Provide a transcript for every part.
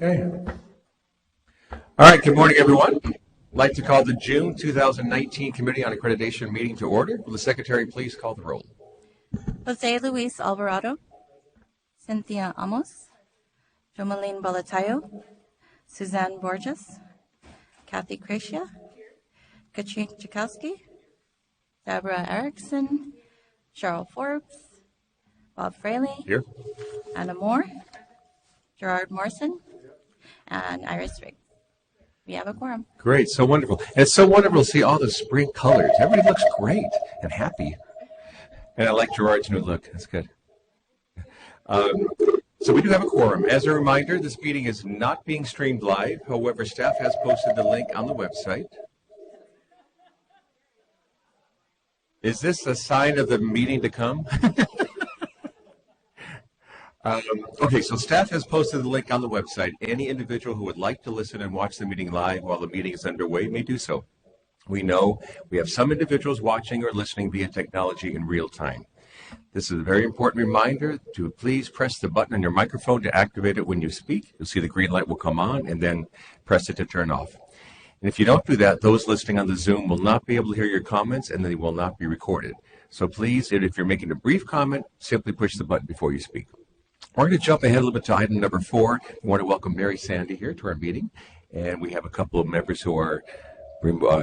Okay. All right, good morning, everyone. I'd like to call the June 2019 Committee on Accreditation meeting to order. Will the Secretary please call the roll? Jose Luis Alvarado, Cynthia Amos, Jomalene Balatayo, Suzanne Borges, Kathy Gracia, Katrina Chakowski, Deborah Erickson, Cheryl Forbes, Bob Fraley, Here. Anna Moore, Gerard Morrison, and Iris Riggs. We have a quorum. Great, so wonderful. And it's so wonderful to see all the spring colors. Everybody looks great and happy. And I like Gerard's new look. That's good. So we do have a quorum. As a reminder, this meeting is not being streamed live. However, staff has posted the link on the website. Is this a sign of the meeting to come? Okay, so staff has posted the link on the website. Any individual who would like to listen and watch the meeting live while the meeting is underway may do so. We know we have some individuals watching or listening via technology in real time. This is a very important reminder to please press the button on your microphone to activate it when you speak. You'll see the green light will come on, and then press it to turn off. And if you don't do that, those listening on the Zoom will not be able to hear your comments, and they will not be recorded. So please, if you're making a brief comment, simply push the button before you speak. We're going to jump ahead a little bit to item number 4. We want to welcome Mary Sandy here to our meeting, and we have a couple of members who are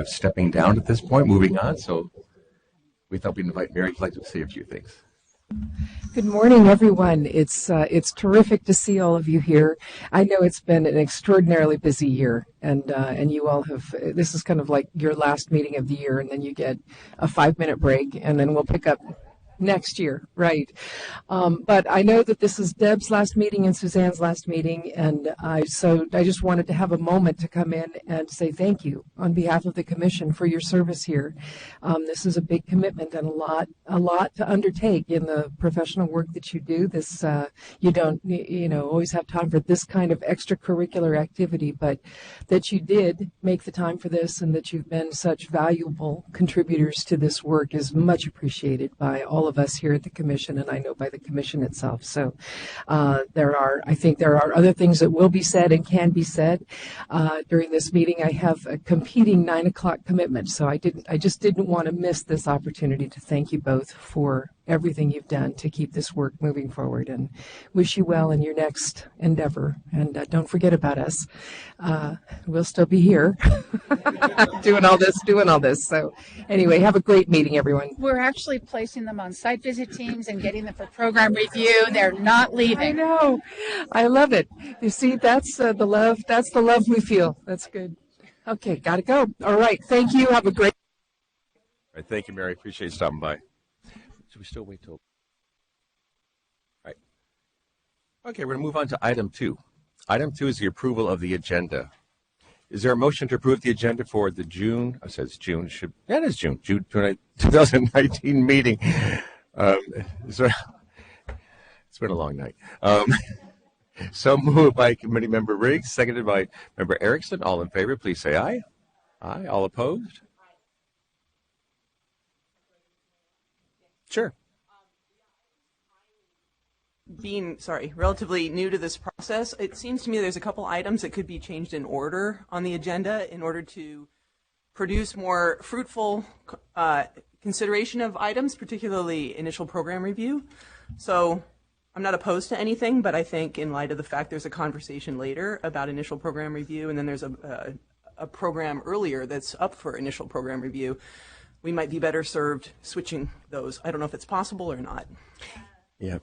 stepping down at this point, moving on. So we thought we'd invite Mary to like to say a few things. Good morning, everyone. It's terrific to see all of you here. I know it's been an extraordinarily busy year, and you all have. This is kind of like your last meeting of the year, and then you get a 5-minute break, and then we'll pick up next year, right? But I know that this is Deb's last meeting and Suzanne's last meeting, and I just wanted to have a moment to come in and say thank you on behalf of the Commission for your service here. This is a big commitment and a lot to undertake in the professional work that you do. This you don't always have time for this kind of extracurricular activity, but that you did make the time for this and that you've been such valuable contributors to this work is much appreciated by all of us here at the Commission, and I know by the Commission itself. So I think there are other things that will be said and can be said during this meeting. I have a competing 9 o'clock commitment, so I just didn't want to miss this opportunity to thank you both for everything you've done to keep this work moving forward, and wish you well in your next endeavor. And don't forget about us. We'll still be here doing all this. So anyway, have a great meeting, everyone. We're actually placing them on site visit teams and getting them for program review. They're not leaving. I know. I love it. You see, that's the love. That's the love we feel. That's good. Okay, gotta go. All right. Thank you. Have a great. All right, thank you, Mary. Appreciate you stopping by. Should we still wait till? All right. Okay, we're going to move on to item 2. Item 2 is the approval of the agenda. Is there a motion to approve the agenda for the June 2019 meeting? It's been a long night. So moved by Committee Member Riggs, seconded by Member Erickson. All in favor, please say aye. Aye. All opposed? Sure. Being, relatively new to this process, it seems to me there's a couple items that could be changed in order on the agenda in order to produce more fruitful consideration of items, particularly initial program review. So I'm not opposed to anything, but I think in light of the fact there's a conversation later about initial program review, and then there's a program earlier that's up for initial program review, we might be better served switching those. I don't know if it's possible or not. Yeah.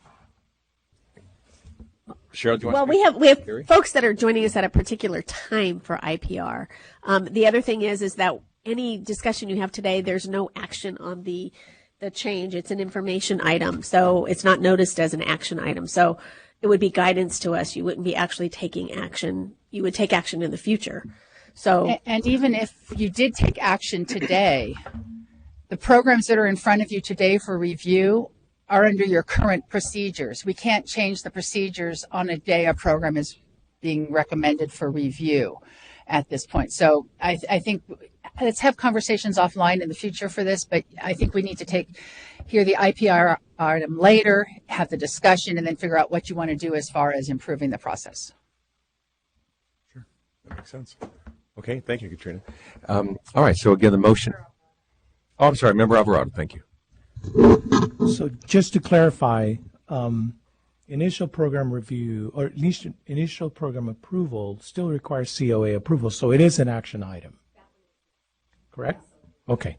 Cheryl, do you want well, to we have folks that are joining us at a particular time for IPR. The other thing is that any discussion you have today, there's no action on the change. It's an information item, so it's not noticed as an action item. So it would be guidance to us. You wouldn't be actually taking action. You would take action in the future. So, and even if you did take action today, the programs that are in front of you today for review are under your current procedures. We can't change the procedures on a day a program is being recommended for review at this point. So I think let's have conversations offline in the future for this, but I think we need to hear the IPR item later, have the discussion, and then figure out what you want to do as far as improving the process. That makes sense. Okay, thank you, Katrina. All right, so again, the motion. Oh, I'm sorry, Member Alvarado, thank you. So just to clarify, initial program review or initial program approval still requires COA approval, so it is an action item. Correct? Okay,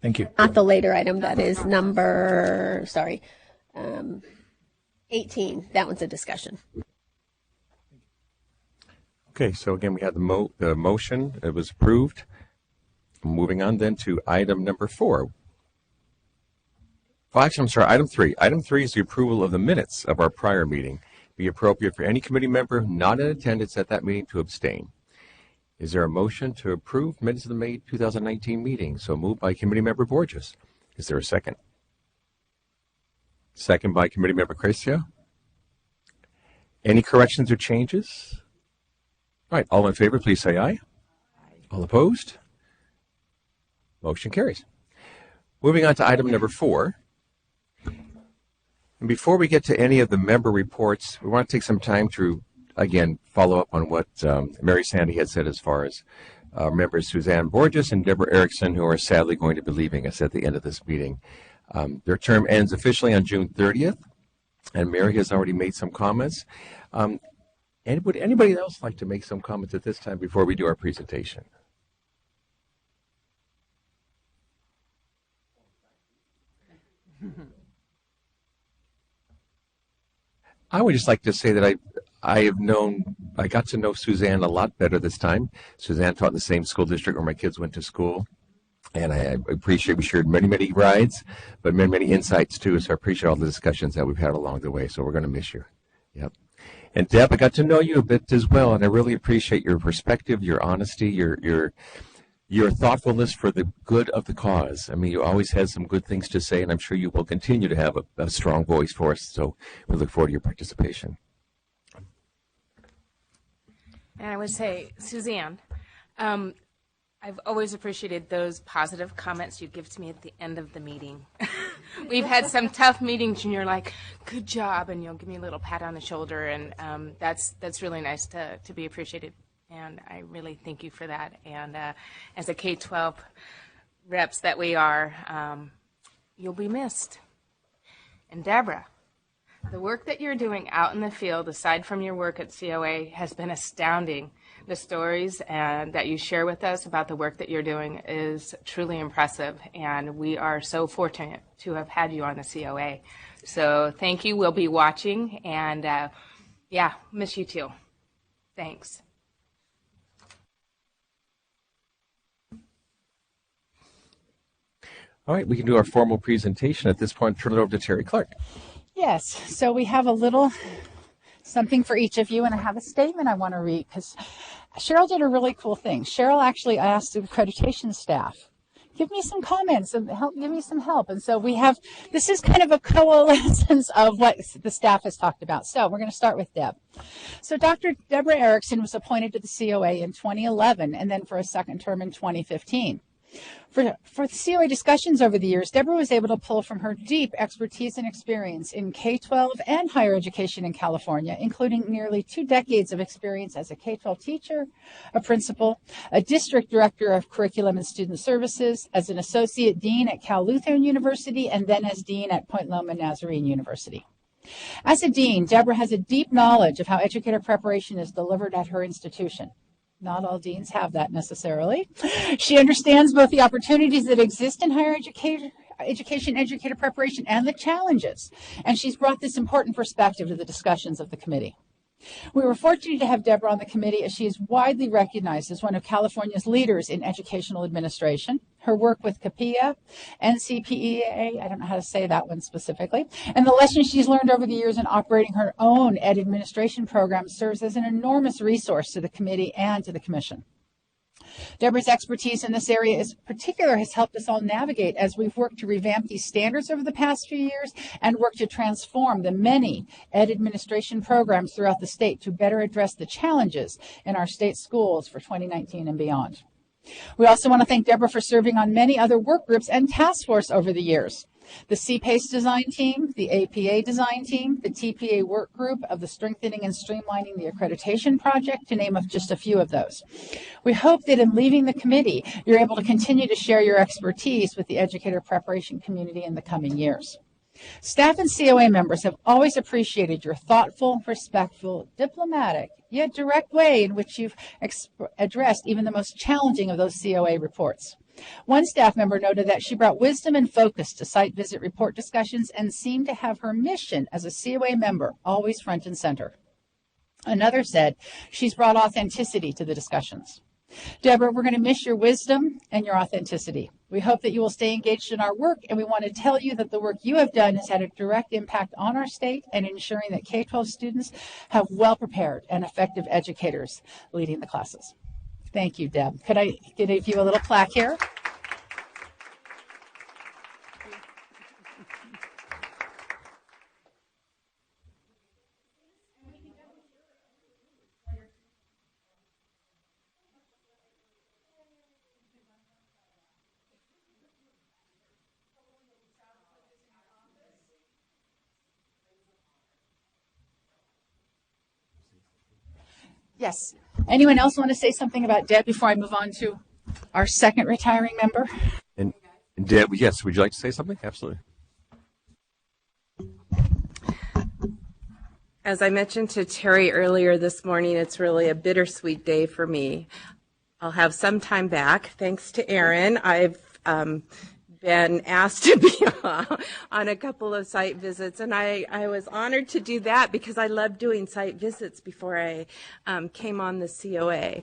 thank you. Not the later item, that is number, 18. That one's a discussion. Okay, so again, we had the motion. It was approved. Moving on then to item number 4. Well, actually, I'm sorry, item 3. Item 3 is the approval of the minutes of our prior meeting. Be appropriate for any committee member not in attendance at that meeting to abstain. Is there a motion to approve minutes of the May 2019 meeting? So moved by Committee Member Borges. Is there a second? Second by Committee Member Crescia. Any corrections or changes? All right, all in favor, please say aye. All opposed? Motion carries. Moving on to item number 4. And before we get to any of the member reports, we want to take some time to, again, follow up on what Mary Sandy had said as far as members Suzanne Borges and Deborah Erickson, who are sadly going to be leaving us at the end of this meeting. Their term ends officially on June 30th, and Mary has already made some comments. And would anybody else like to make some comments at this time before we do our presentation? I would just like to say that I got to know Suzanne a lot better this time. Suzanne taught in the same school district where my kids went to school. And I appreciate we shared many, many rides, but many, many insights too. So I appreciate all the discussions that we've had along the way. So we're going to miss you. Yep. And Deb, I got to know you a bit as well, and I really appreciate your perspective, your honesty, your thoughtfulness for the good of the cause. I mean, you always had some good things to say, and I'm sure you will continue to have a strong voice for us. So we look forward to your participation. And I would say, Suzanne, I've always appreciated those positive comments you give to me at the end of the meeting. We've had some tough meetings, and you're like, good job, and you'll give me a little pat on the shoulder, and that's really nice to be appreciated, and I really thank you for that. And as a K-12 reps that we are, you'll be missed. And Deborah, the work that you're doing out in the field, aside from your work at COA, has been astounding. The stories that you share with us about the work that you're doing is truly impressive, and we are so fortunate to have had you on the COA. So thank you. We'll be watching, and miss you too. Thanks. All right, we can do our formal presentation at this point. Turn it over to Terry Clark. Yes, so we have a little something for each of you, and I have a statement I want to read because Cheryl did a really cool thing. Cheryl actually asked the accreditation staff, give me some comments and give me some help. And so this is kind of a coalescence of what the staff has talked about. So we're going to start with Deb. So Dr. Deborah Erickson was appointed to the COA in 2011 and then for a second term in 2015. For the COA discussions over the years, Deborah was able to pull from her deep expertise and experience in K-12 and higher education in California, including nearly 2 decades of experience as a K-12 teacher, a principal, a district director of curriculum and student services, as an associate dean at Cal Lutheran University, and then as dean at Point Loma Nazarene University. As a dean, Deborah has a deep knowledge of how educator preparation is delivered at her institution. Not all deans have that necessarily. She understands both the opportunities that exist in higher education, educator preparation, and the challenges. And she's brought this important perspective to the discussions of the committee. We were fortunate to have Deborah on the committee as she is widely recognized as one of California's leaders in educational administration. Her work with CAPEA, NCPEA, I don't know how to say that one specifically, and the lessons she's learned over the years in operating her own ed administration program serves as an enormous resource to the committee and to the commission. Deborah's expertise in this area in particular has helped us all navigate as we've worked to revamp these standards over the past few years and work to transform the many ed administration programs throughout the state to better address the challenges in our state schools for 2019 and beyond. We also want to thank Deborah for serving on many other work groups and task force over the years. the CPACE design team, the APA design team, the TPA work group of the Strengthening and Streamlining the Accreditation Project, to name just a few of those. We hope that in leaving the committee, you're able to continue to share your expertise with the educator preparation community in the coming years. Staff and COA members have always appreciated your thoughtful, respectful, diplomatic, yet direct way in which you've addressed even the most challenging of those COA reports. One staff member noted that she brought wisdom and focus to site visit report discussions and seemed to have her mission as a COA member always front and center. Another said she's brought authenticity to the discussions. Deborah, we're going to miss your wisdom and your authenticity. We hope that you will stay engaged in our work, and we want to tell you that the work you have done has had a direct impact on our state and ensuring that K-12 students have well-prepared and effective educators leading the classes. Thank you, Deb. Could I give you a little plaque here? Yes. Anyone else want to say something about Deb before I move on to our second retiring member? And Deb, yes, would you like to say something? Absolutely. As I mentioned to Terry earlier this morning, it's really a bittersweet day for me. I'll have some time back, thanks to Aaron. I've been asked to be on a couple of site visits, and I was honored to do that because I loved doing site visits before I came on the COA.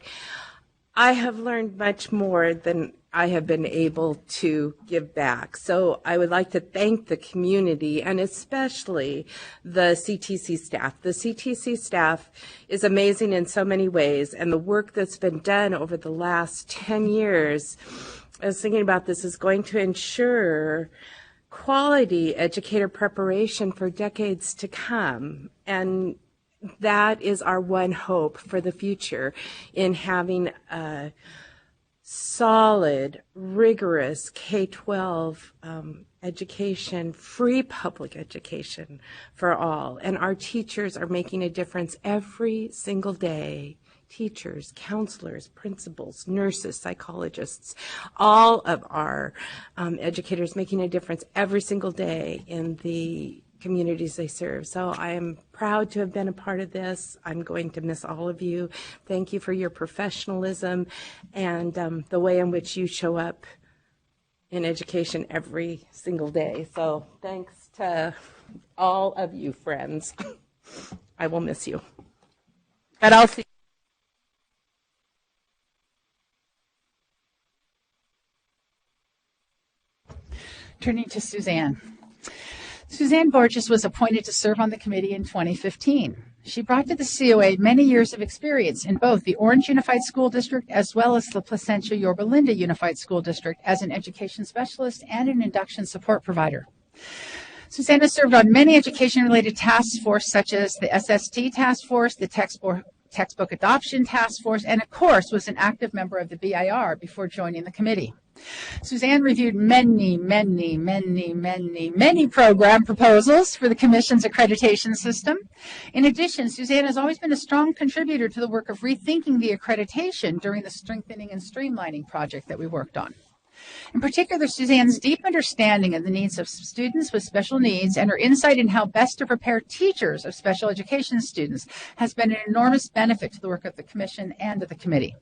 I have learned much more than I have been able to give back. So I would like to thank the community and especially the CTC staff. The CTC staff is amazing in so many ways, and the work that's been done over the last 10 years, I was thinking about this, is going to ensure quality educator preparation for decades to come. And that is our one hope for the future, in having a solid, rigorous K-12 education, free public education for all. And our teachers are making a difference every single day. Teachers, counselors, principals, nurses, psychologists, all of our educators making a difference every single day in the communities they serve. So I am proud to have been a part of this. I'm going to miss all of you. Thank you for your professionalism and the way in which you show up in education every single day. So thanks to all of you, friends. I will miss you. But I'll see you. Turning to Suzanne. Suzanne Borges was appointed to serve on the committee in 2015. She brought to the COA many years of experience in both the Orange Unified School District as well as the Placentia Yorba Linda Unified School District as an education specialist and an induction support provider. Suzanne has served on many education-related task forces such as the SST task force, the textbook adoption task force, and of course was an active member of the BIR before joining the committee. Suzanne reviewed many program proposals for the Commission's accreditation system. In addition, Suzanne has always been a strong contributor to the work of rethinking the accreditation during the Strengthening and Streamlining project that we worked on. In particular, Suzanne's deep understanding of the needs of students with special needs and her insight in how best to prepare teachers of special education students has been an enormous benefit to the work of the Commission and of the committee.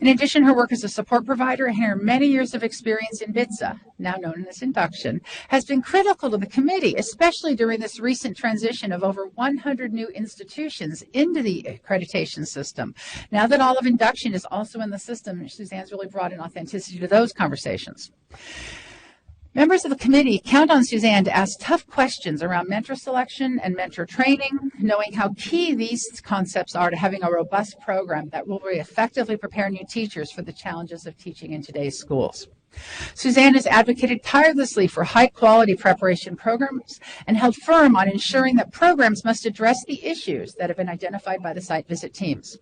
In addition, her work as a support provider and her many years of experience in BITSA, now known as Induction, has been critical to the committee, especially during this recent transition of over 100 new institutions into the accreditation system. Now that all of Induction is also in the system, Suzanne's really brought an authenticity to those conversations. Members of the committee count on Suzanne to ask tough questions around mentor selection and mentor training, knowing how key these concepts are to having a robust program that will effectively prepare new teachers for the challenges of teaching in today's schools. Suzanne has advocated tirelessly for high-quality preparation programs and held firm on ensuring that programs must address the issues that have been identified by the site visit teams.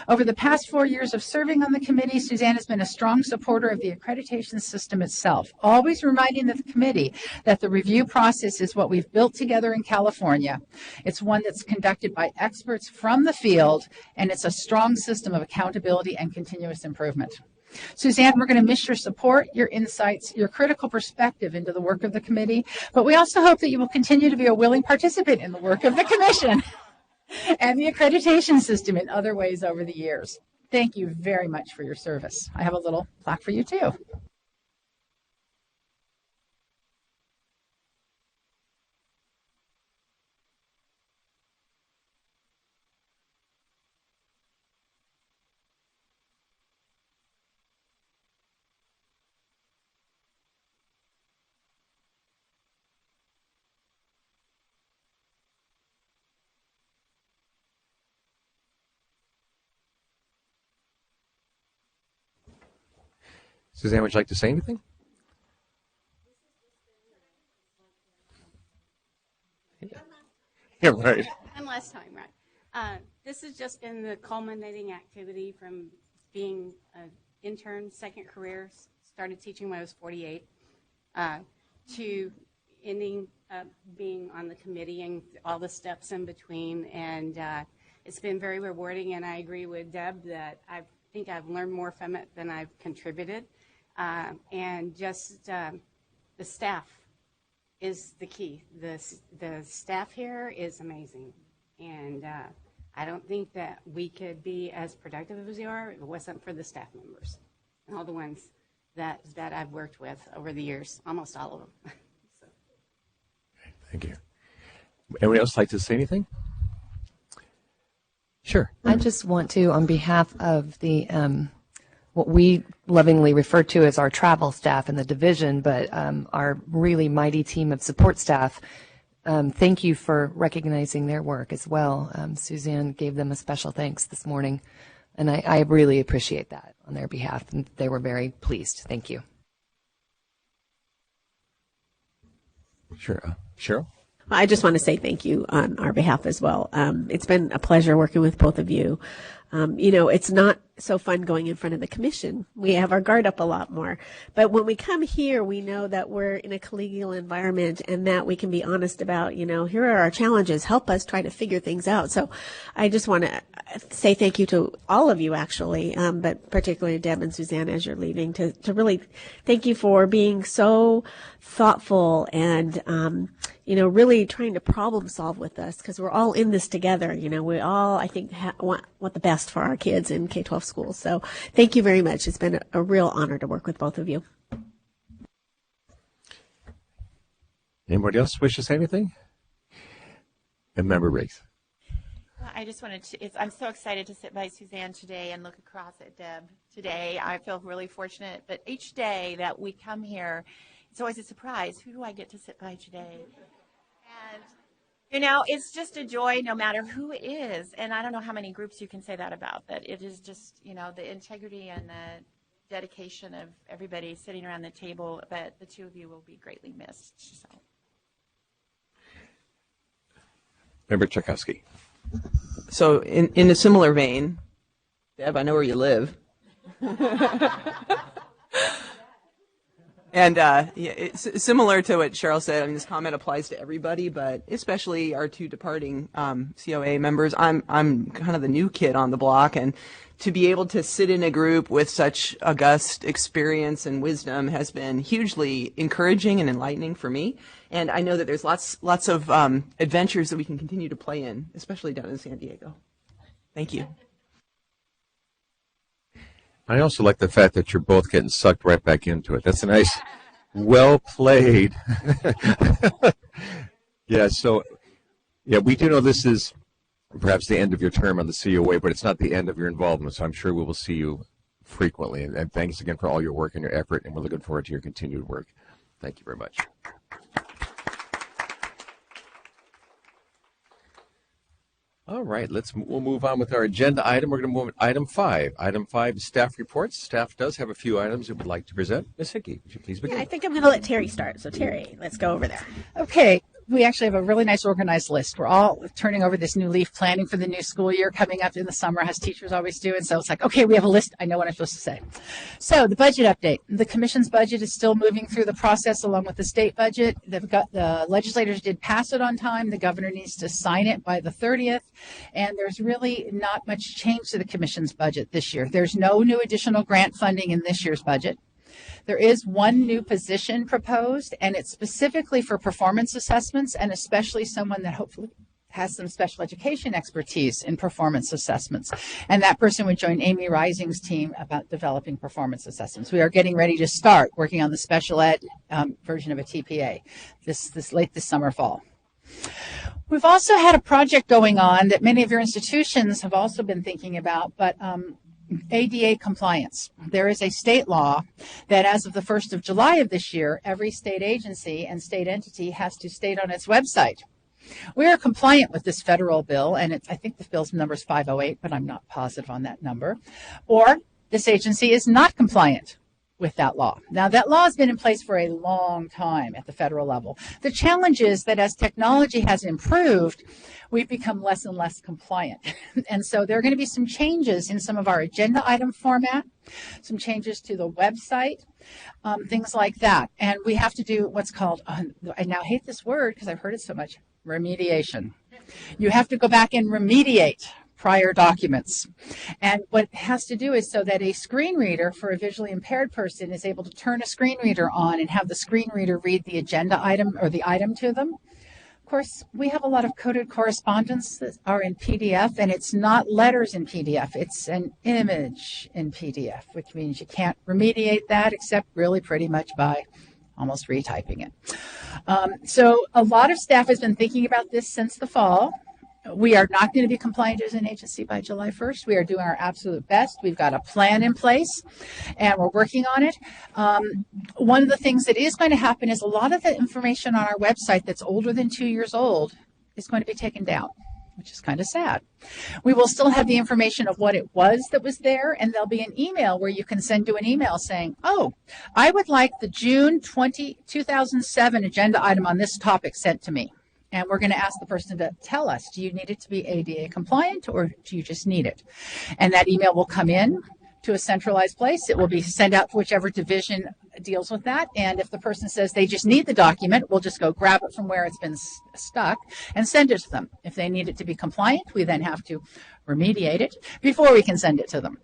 Over the past 4 years of serving on the committee, Suzanne has been a strong supporter of the accreditation system itself, always reminding the committee that the review process is what we've built together in California. It's one that's conducted by experts from the field, and it's a strong system of accountability and continuous improvement. Suzanne, we're going to miss your support, your insights, your critical perspective into the work of the committee, but we also hope that you will continue to be a willing participant in the work of the commission and the accreditation system in other ways over the years. Thank you very much for your service. I have a little plaque for you too. Suzanne, would you like to say anything? Yeah, right. One last time, right. This has just been the culminating activity from being an intern, second career, started teaching when I was 48, to ending up being on the committee and all the steps in between. And it's been very rewarding, and I agree with Deb that I think I've learned more from it than I've contributed. And just the staff is the key. The staff here is amazing, and I don't think that we could be as productive as we are if it wasn't for the staff members and all the ones that I've worked with over the years, almost all of them. So. Thank you. Anyone else like to say anything? Sure. I just want to, on behalf of the what we lovingly refer to as our travel staff in the division, but our really mighty team of support staff, thank you for recognizing their work as well. Suzanne gave them a special thanks this morning, and I really appreciate that on their behalf, and they were very pleased. Thank you. Sure. Cheryl? I just want to say thank you on our behalf as well. It's been a pleasure working with both of you. It's not so fun going in front of the commission. We have our guard up a lot more. But when we come here, we know that we're in a collegial environment and that we can be honest about, here are our challenges. Help us try to figure things out. So I just want to say thank you to all of you, actually, but particularly Deb and Suzanne as you're leaving, to really thank you for being so thoughtful and, really trying to problem solve with us, because we're all in this together. We all, I think, want the best for our kids in K-12 schools. So thank you very much. It's been a real honor to work with both of you. Anybody else wish to say anything? And Member Riggs. Well, I just wanted to, I'm so excited to sit by Suzanne today and look across at Deb today. I feel really fortunate, but each day that we come here, it's always a surprise. Who do I get to sit by today? And, it's just a joy no matter who it is. And I don't know how many groups you can say that about, that it is just, the integrity and the dedication of everybody sitting around the table, but the two of you will be greatly missed. So. Member Tchaikovsky. So in a similar vein, Deb, I know where you live. And it's similar to what Cheryl said. I mean, this comment applies to everybody, but especially our two departing COA members. I'm kind of the new kid on the block, and to be able to sit in a group with such august experience and wisdom has been hugely encouraging and enlightening for me. And I know that there's lots of adventures that we can continue to play in, especially down in San Diego. Thank you. I also like the fact that you're both getting sucked right back into it. That's a nice, well played. We do know this is perhaps the end of your term on the COA, but it's not the end of your involvement, so I'm sure we will see you frequently. And thanks again for all your work and your effort, and we're looking forward to your continued work. Thank you very much. All right, we'll move on with our agenda item. We're going to move to item 5. Item 5 is staff reports. Staff does have a few items it would like to present. Ms. Hickey, would you please begin? Yeah, I think I'm going to let Terry start. So Terry, let's go over there. Okay. we actually have a really nice organized list. We're all turning over this new leaf, planning for the new school year coming up in the summer, as teachers always do. And so it's like, okay, we have a list. I know what I'm supposed to say. So the budget update. The commission's budget is still moving through the process along with the state budget. The legislators did pass it on time. The governor needs to sign it by the 30th. And there's really not much change to the commission's budget this year. There's no new additional grant funding in this year's budget. There is one new position proposed, and it's specifically for performance assessments, and especially someone that hopefully has some special education expertise in performance assessments. And that person would join Amy Rising's team about developing performance assessments. We are getting ready to start working on the special ed version of a TPA late this summer, fall. We've also had a project going on that many of your institutions have also been thinking about, but ADA compliance. There is a state law that as of the 1st of July of this year, every state agency and state entity has to state on its website, we are compliant with this federal bill, and I think the bill's number is 508, but I'm not positive on that number, or this agency is not compliant with that law. Now, that law has been in place for a long time at the federal level. The challenge is that as technology has improved, we've become less and less compliant. And so there are going to be some changes in some of our agenda item format, some changes to the website, things like that. And we have to do what's called, I now hate this word because I've heard it so much, remediation. You have to go back and remediate prior documents. And what it has to do is so that a screen reader for a visually impaired person is able to turn a screen reader on and have the screen reader read the agenda item or the item to them. Of course, we have a lot of coded correspondence that are in PDF, and it's not letters in PDF. It's an image in PDF, which means you can't remediate that except really pretty much by almost retyping it. So a lot of staff has been thinking about this since the fall. We are not going to be compliant as an agency by July 1st. We are doing our absolute best. We've got a plan in place, and we're working on it. One of the things that is going to happen is a lot of the information on our website that's older than 2 years old is going to be taken down, which is kind of sad. We will still have the information of what it was that was there, and there'll be an email where you can send to an email saying, oh, I would like the June 2007 agenda item on this topic sent to me. And we're going to ask the person to tell us, do you need it to be ADA compliant or do you just need it? And that email will come in to a centralized place. It will be sent out to whichever division deals with that. And if the person says they just need the document, we'll just go grab it from where it's been stuck and send it to them. If they need it to be compliant, we then have to remediate it before we can send it to them.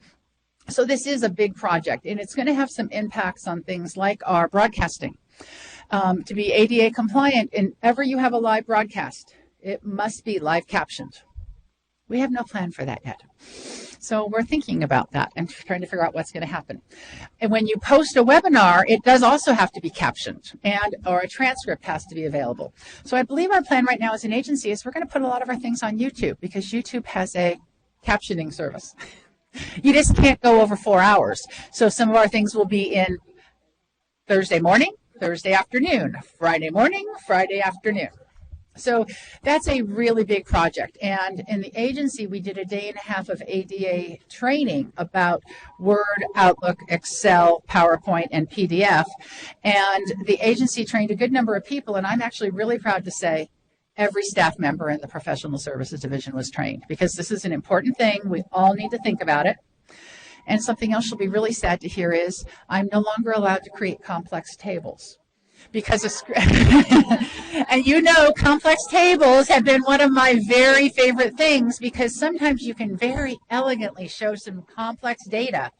So this is a big project, and it's going to have some impacts on things like our broadcasting. To be ADA compliant, whenever you have a live broadcast, it must be live captioned. We have no plan for that yet. So we're thinking about that and trying to figure out what's going to happen. And when you post a webinar, it does also have to be captioned, or a transcript has to be available. So I believe our plan right now as an agency is we're going to put a lot of our things on YouTube because YouTube has a captioning service. You just can't go over 4 hours. So some of our things will be in Thursday morning, Thursday afternoon, Friday morning, Friday afternoon. So that's a really big project. And in the agency, we did a day and a half of ADA training about Word, Outlook, Excel, PowerPoint, and PDF. And the agency trained a good number of people. And I'm actually really proud to say every staff member in the professional services division was trained because this is an important thing. We all need to think about it. And something else you'll be really sad to hear is I'm no longer allowed to create complex tables. Because and you know, complex tables have been one of my very favorite things because sometimes you can very elegantly show some complex data.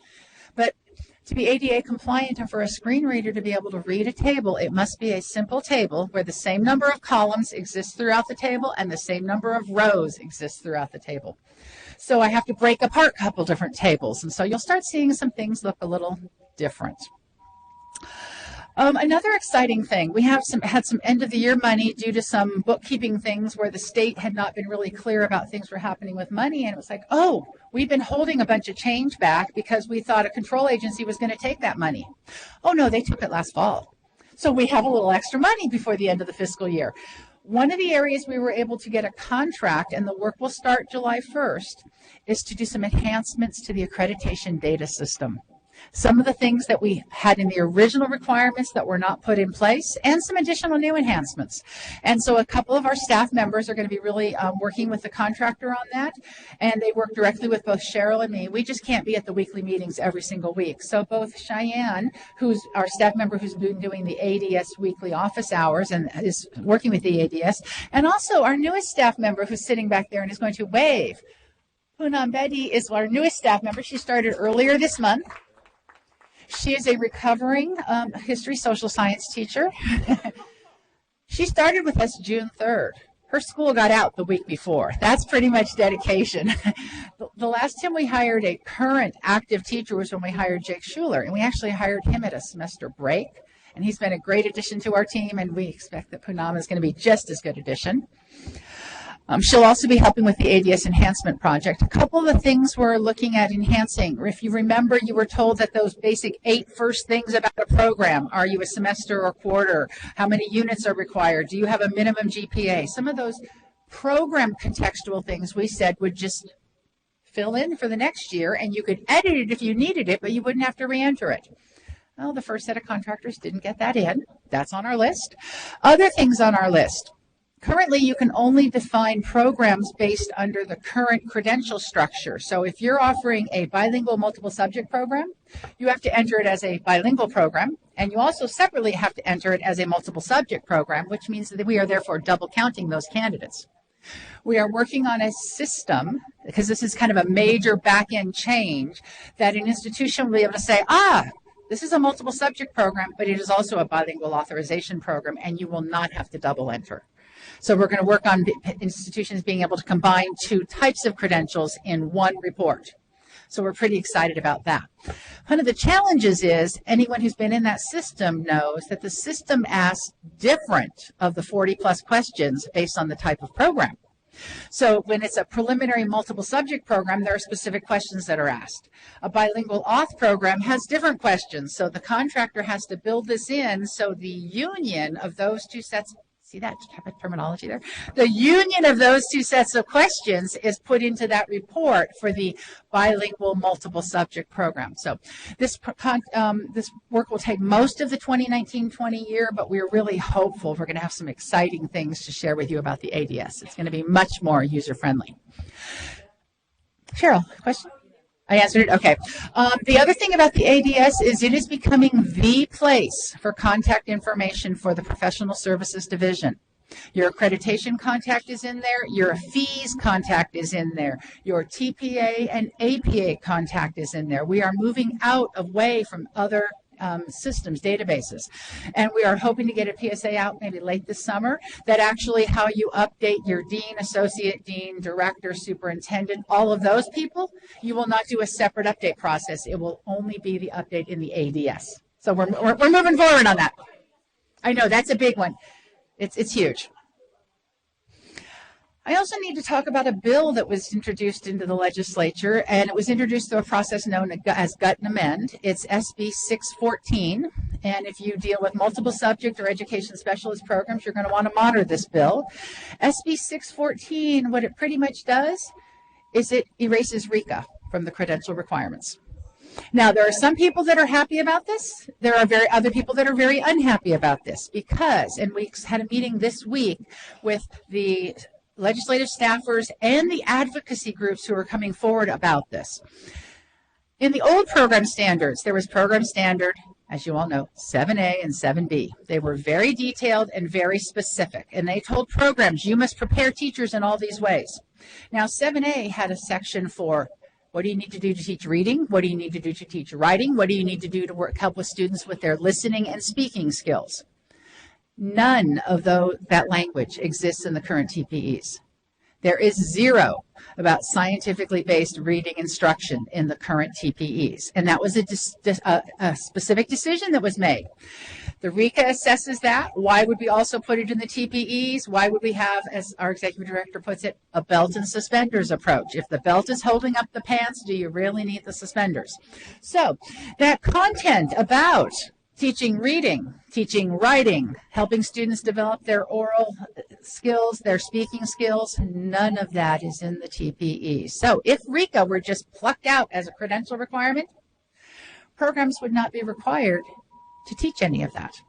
But to be ADA compliant and for a screen reader to be able to read a table, it must be a simple table where the same number of columns exist throughout the table and the same number of rows exist throughout the table. So I have to break apart a couple different tables. And so you'll start seeing some things look a little different. Another exciting thing, we have had some end of the year money due to some bookkeeping things where the state had not been really clear about things were happening with money. And it was like, oh, we've been holding a bunch of change back because we thought a control agency was going to take that money. Oh, no, they took it last fall. So we have a little extra money before the end of the fiscal year. One of the areas we were able to get a contract, and the work will start July 1st, is to do some enhancements to the accreditation data system. some of the things that we had in the original requirements that were not put in place, and some additional new enhancements. And so a couple of our staff members are going to be really working with the contractor on that, and they work directly with both Cheryl and me. We just can't be at the weekly meetings every single week. So both Cheyenne, who's our staff member who's been doing the ADS weekly office hours and is working with the ADS, and also our newest staff member who's sitting back there and is going to wave. Poonam Bedi is our newest staff member. She started earlier this month. She is a recovering history social science teacher. She started with us June 3rd. Her school got out the week before. That's pretty much dedication. The last time we hired a current active teacher was when we hired Jake Schuler, and we actually hired him at a semester break. And he's been a great addition to our team, and we expect that Poonam is going to be just as good addition. She'll also be helping with the ADS enhancement project. A couple of the things we're looking at enhancing. If you remember, you were told that those basic 8 first things about a program. Are you a semester or quarter? How many units are required? Do you have a minimum GPA? Some of those program contextual things we said would just fill in for the next year, and you could edit it if you needed it, but you wouldn't have to re-enter it. Well, the first set of contractors didn't get that in. That's on our list. Other things on our list. Currently, you can only define programs based under the current credential structure. So if you're offering a bilingual multiple subject program, you have to enter it as a bilingual program, and you also separately have to enter it as a multiple subject program, which means that we are therefore double counting those candidates. We are working on a system, because this is kind of a major back-end change, that an institution will be able to say, this is a multiple subject program, but it is also a bilingual authorization program, and you will not have to double enter. So we're going to work on institutions being able to combine 2 types of credentials in one report. So we're pretty excited about that. One of the challenges is anyone who's been in that system knows that the system asks different of the 40-plus questions based on the type of program. So when it's a preliminary multiple subject program, there are specific questions that are asked. A bilingual auth program has different questions. So the contractor has to build this in so the union of those 2 sets, see that type of terminology there? The union of those 2 sets of questions is put into that report for the bilingual multiple subject program. So this work will take most of the 2019-20 year, but we're really hopeful we're going to have some exciting things to share with you about the ADS. It's going to be much more user-friendly. Cheryl, question? I answered it? Okay. The other thing about the ADS is it is becoming the place for contact information for the professional services division. Your accreditation contact is in there. Your fees contact is in there. Your TPA and APA contact is in there. We are moving away from other systems, databases. And we are hoping to get a PSA out maybe late this summer that actually how you update your dean, associate dean, director, superintendent, all of those people, you will not do a separate update process. It will only be the update in the ADS. So we're moving forward on that. I know, that's a big one. It's huge. I also need to talk about a bill that was introduced into the legislature, and it was introduced through a process known as Gut and Amend. It's SB 614, and if you deal with multiple subject or education specialist programs, you're going to want to monitor this bill. SB 614, what it pretty much does is it erases RECA from the credential requirements. Now, there are some people that are happy about this. There are other people that are very unhappy about this because, and we had a meeting this week with the legislative staffers and the advocacy groups who are coming forward about this. In the old program standards, there was program standard, as you all know, 7A and 7B. They were very detailed and very specific, and they told programs, you must prepare teachers in all these ways. Now, 7A had a section for what do you need to do to teach reading? What do you need to do to teach writing? What do you need to do to help with students with their listening and speaking skills? None of that language exists in the current TPEs. There is 0 about scientifically based reading instruction in the current TPEs. And that was a specific decision that was made. The RECA assesses that. Why would we also put it in the TPEs? Why would we have, as our executive director puts it, a belt and suspenders approach? If the belt is holding up the pants, do you really need the suspenders? So that content about teaching reading, teaching writing, helping students develop their oral skills, their speaking skills, none of that is in the TPE. So if RECA were just plucked out as a credential requirement, programs would not be required to teach any of that.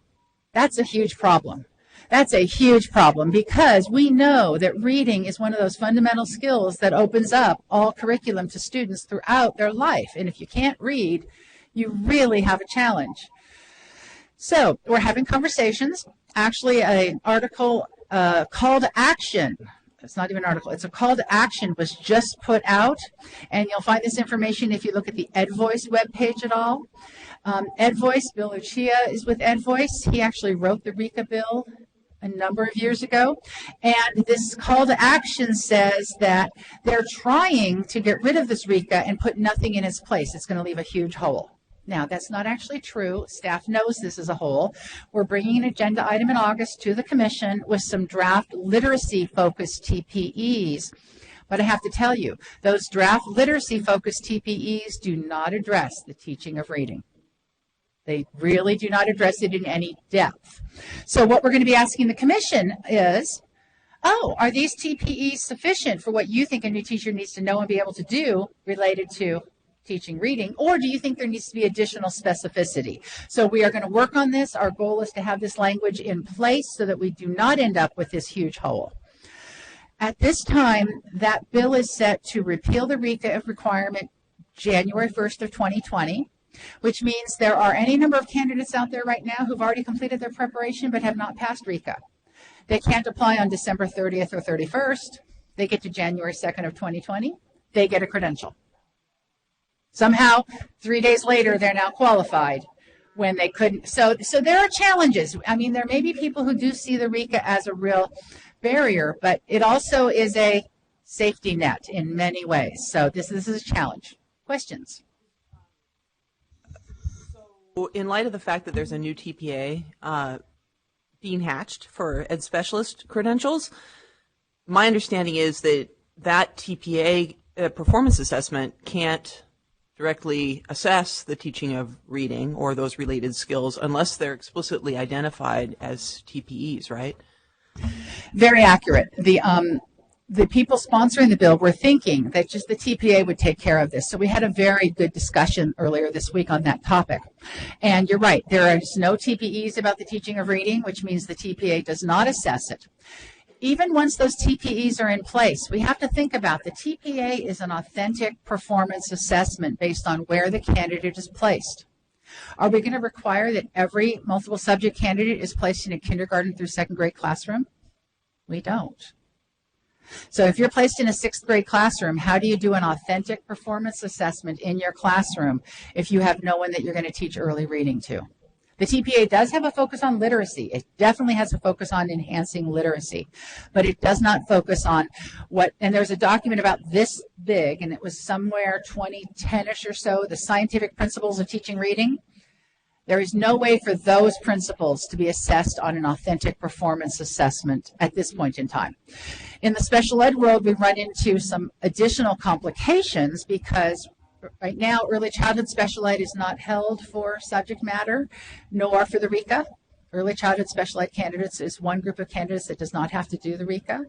That's a huge problem. That's a huge problem because we know that reading is one of those fundamental skills that opens up all curriculum to students throughout their life. And if you can't read, you really have a challenge. So we're having conversations. Actually, an article, call to action. It's not even an article. It's a call to action was just put out. And you'll find this information if you look at the EdVoice webpage at all. EdVoice, Bill Lucia is with EdVoice. He actually wrote the RECA bill a number of years ago. And this call to action says that they're trying to get rid of this RECA and put nothing in its place. It's going to leave a huge hole. Now, that's not actually true. Staff knows this is a hole. We're bringing an agenda item in August to the commission with some draft literacy-focused TPEs. But I have to tell you, those draft literacy-focused TPEs do not address the teaching of reading. They really do not address it in any depth. So what we're going to be asking the commission is, are these TPEs sufficient for what you think a new teacher needs to know and be able to do related to teaching reading, or do you think there needs to be additional specificity? So we are going to work on this. Our goal is to have this language in place so that we do not end up with this huge hole. At this time, that bill is set to repeal the RECA requirement January 1st of 2020, which means there are any number of candidates out there right now who've already completed their preparation but have not passed RECA. They can't apply on December 30th or 31st. They get to January 2nd of 2020. They get a credential. Somehow, 3 days later, they're now qualified when they couldn't. So there are challenges. I mean, there may be people who do see the RECA as a real barrier, but it also is a safety net in many ways. So this is a challenge. Questions? So in light of the fact that there's a new TPA being hatched for Ed Specialist credentials, my understanding is that that TPA performance assessment can't directly assess the teaching of reading or those related skills unless they're explicitly identified as TPEs, right? Very accurate. The people sponsoring the bill were thinking that just the TPA would take care of this. So we had a very good discussion earlier this week on that topic. And you're right, there is no TPEs about the teaching of reading, which means the TPA does not assess it. Even once those TPEs are in place, we have to think about the TPA is an authentic performance assessment based on where the candidate is placed. Are we going to require that every multiple subject candidate is placed in a kindergarten through second grade classroom? We don't. So if you're placed in a sixth grade classroom, how do you do an authentic performance assessment in your classroom if you have no one that you're going to teach early reading to? The TPA does have a focus on literacy. It definitely has a focus on enhancing literacy, but it does not focus on what, and there's a document about this big, and it was somewhere 2010-ish or so, the scientific principles of teaching reading. There is no way for those principles to be assessed on an authentic performance assessment at this point in time. In the special ed world, we run into some additional complications because right now, early childhood special ed is not held for subject matter, nor for the RECA. Early childhood special ed candidates is one group of candidates that does not have to do the RECA.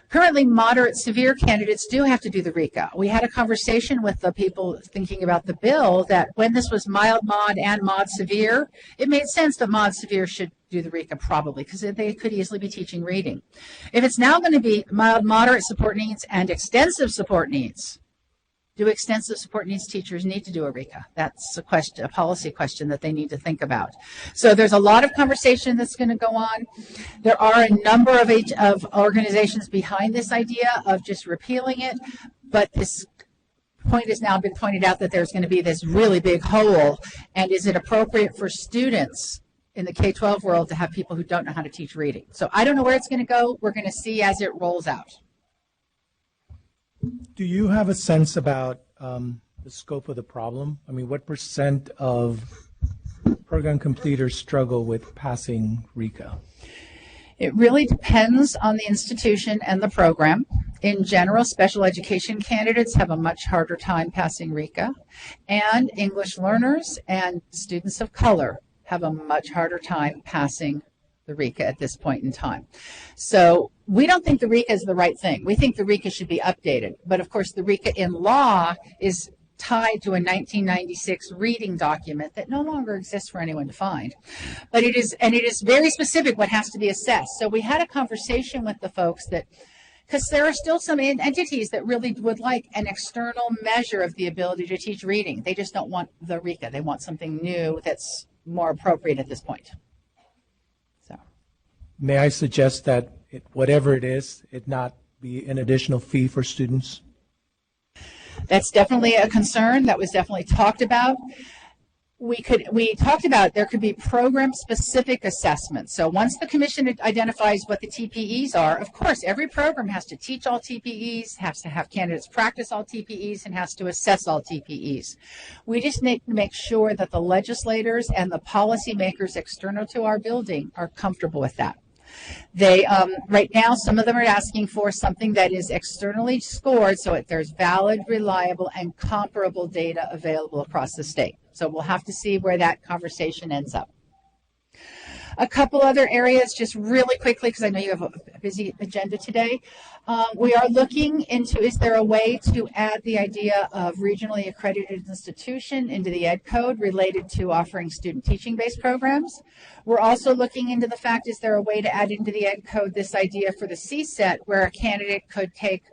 Currently, moderate severe candidates do have to do the RECA. We had a conversation with the people thinking about the bill that when this was mild mod and mod severe, it made sense that mod severe should do the RECA probably because they could easily be teaching reading. If it's now going to be mild, moderate support needs and extensive support needs, do extensive support needs teachers need to do a RECA? That's a question, a policy question that they need to think about. So there's a lot of conversation that's going to go on. There are a number of organizations behind this idea of just repealing it, but this point has now been pointed out that there's going to be this really big hole, and is it appropriate for students in the K-12 world to have people who don't know how to teach reading? So I don't know where it's going to go. We're going to see as it rolls out. Do you have a sense about the scope of the problem? I mean, what % of program completers struggle with passing RECA? It really depends on the institution and the program. In general, special education candidates have a much harder time passing RECA, and English learners and students of color have a much harder time passing the RECA at this point in time. So we don't think the RECA is the right thing. We think the RECA should be updated. But of course, the RECA in law is tied to a 1996 reading document that no longer exists for anyone to find. But it is very specific what has to be assessed. So we had a conversation with the folks that, because there are still some entities that really would like an external measure of the ability to teach reading. They just don't want the RECA. They want something new that's more appropriate at this point. So, may I suggest that whatever it is, it not be an additional fee for students? That's definitely a concern that was definitely talked about. We talked about there could be program-specific assessments. So once the commission identifies what the TPEs are, of course, every program has to teach all TPEs, has to have candidates practice all TPEs, and has to assess all TPEs. We just need to make sure that the legislators and the policymakers external to our building are comfortable with that. They right now, some of them are asking for something that is externally scored so that there's valid, reliable, and comparable data available across the state. So we'll have to see where that conversation ends up. A couple other areas, just really quickly, because I know you have a busy agenda today. We are looking into, is there a way to add the idea of regionally accredited institution into the Ed Code related to offering student teaching-based programs? We're also looking into the fact, is there a way to add into the Ed Code this idea for the CSET where a candidate could take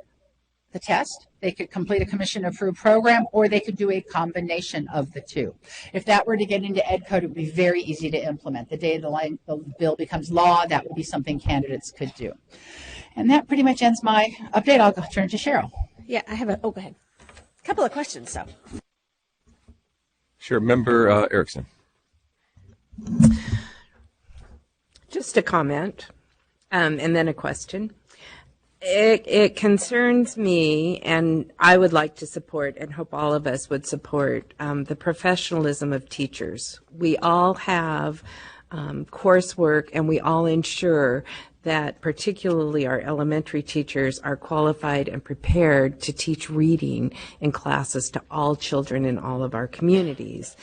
the test, they could complete a commission-approved program, or they could do a combination of the two. If that were to get into Ed Code, it would be very easy to implement. The day the bill becomes law, that would be something candidates could do. And that pretty much ends my update. I'll turn to Cheryl. Yeah, I have go ahead. A couple of questions, so. Sure, Member Erickson. Just a comment and then a question. It concerns me, and I would like to support and hope all of us would support the professionalism of teachers. We all have coursework, and we all ensure that particularly our elementary teachers are qualified and prepared to teach reading in classes to all children in all of our communities.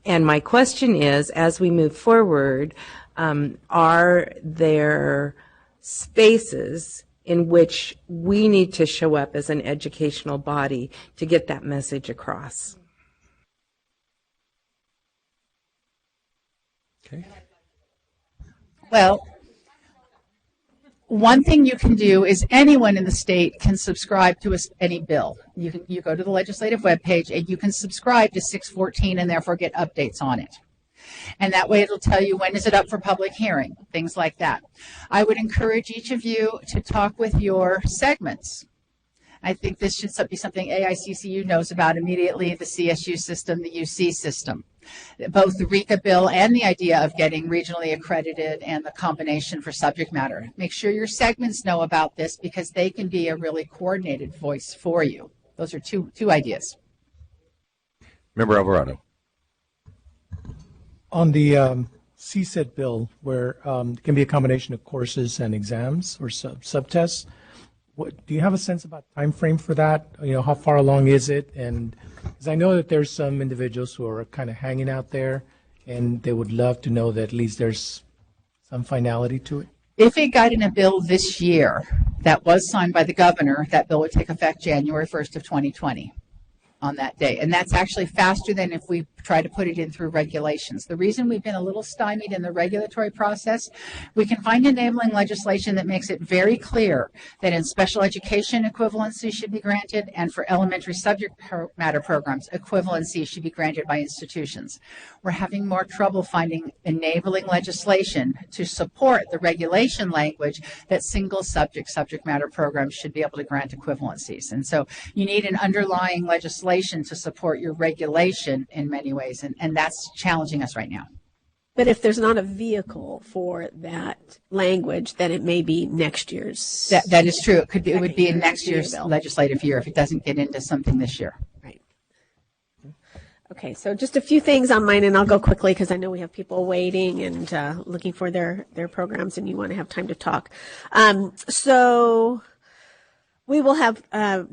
And my question is, as we move forward, are there spaces in which we need to show up as an educational body to get that message across? Okay. Well, one thing you can do is anyone in the state can subscribe to any bill. You go to the legislative webpage and you can subscribe to 614 and therefore get updates on it. And that way it'll tell you when is it up for public hearing, things like that. I would encourage each of you to talk with your segments. I think this should be something AICCU knows about immediately, the CSU system, the UC system. Both the RECA bill and the idea of getting regionally accredited and the combination for subject matter. Make sure your segments know about this because they can be a really coordinated voice for you. Those are two ideas. Member Alvarado. On the CSET bill, where it can be a combination of courses and exams or subtests, do you have a sense about time frame for that? You know, how far along is it? And because I know that there's some individuals who are kind of hanging out there, and they would love to know that at least there's some finality to it. If it got in a bill this year that was signed by the governor, that bill would take effect January 1st of 2020. On that day. And that's actually faster than if we try to put it in through regulations. The reason we've been a little stymied in the regulatory process, we can find enabling legislation that makes it very clear that in special education equivalency should be granted, and for elementary subject matter programs, equivalency should be granted by institutions. We're having more trouble finding enabling legislation to support the regulation language that single subject matter programs should be able to grant equivalencies. And so you need an underlying legislation to support your regulation in many ways, and that's challenging us right now. But if there's not a vehicle for that language, then it may be next year's. That is true. It would be in next year's legislative year if it doesn't get into something this year. Right. Okay, so just a few things on mine, and I'll go quickly because I know we have people waiting and looking for their programs, and you want to have time to talk. So we will have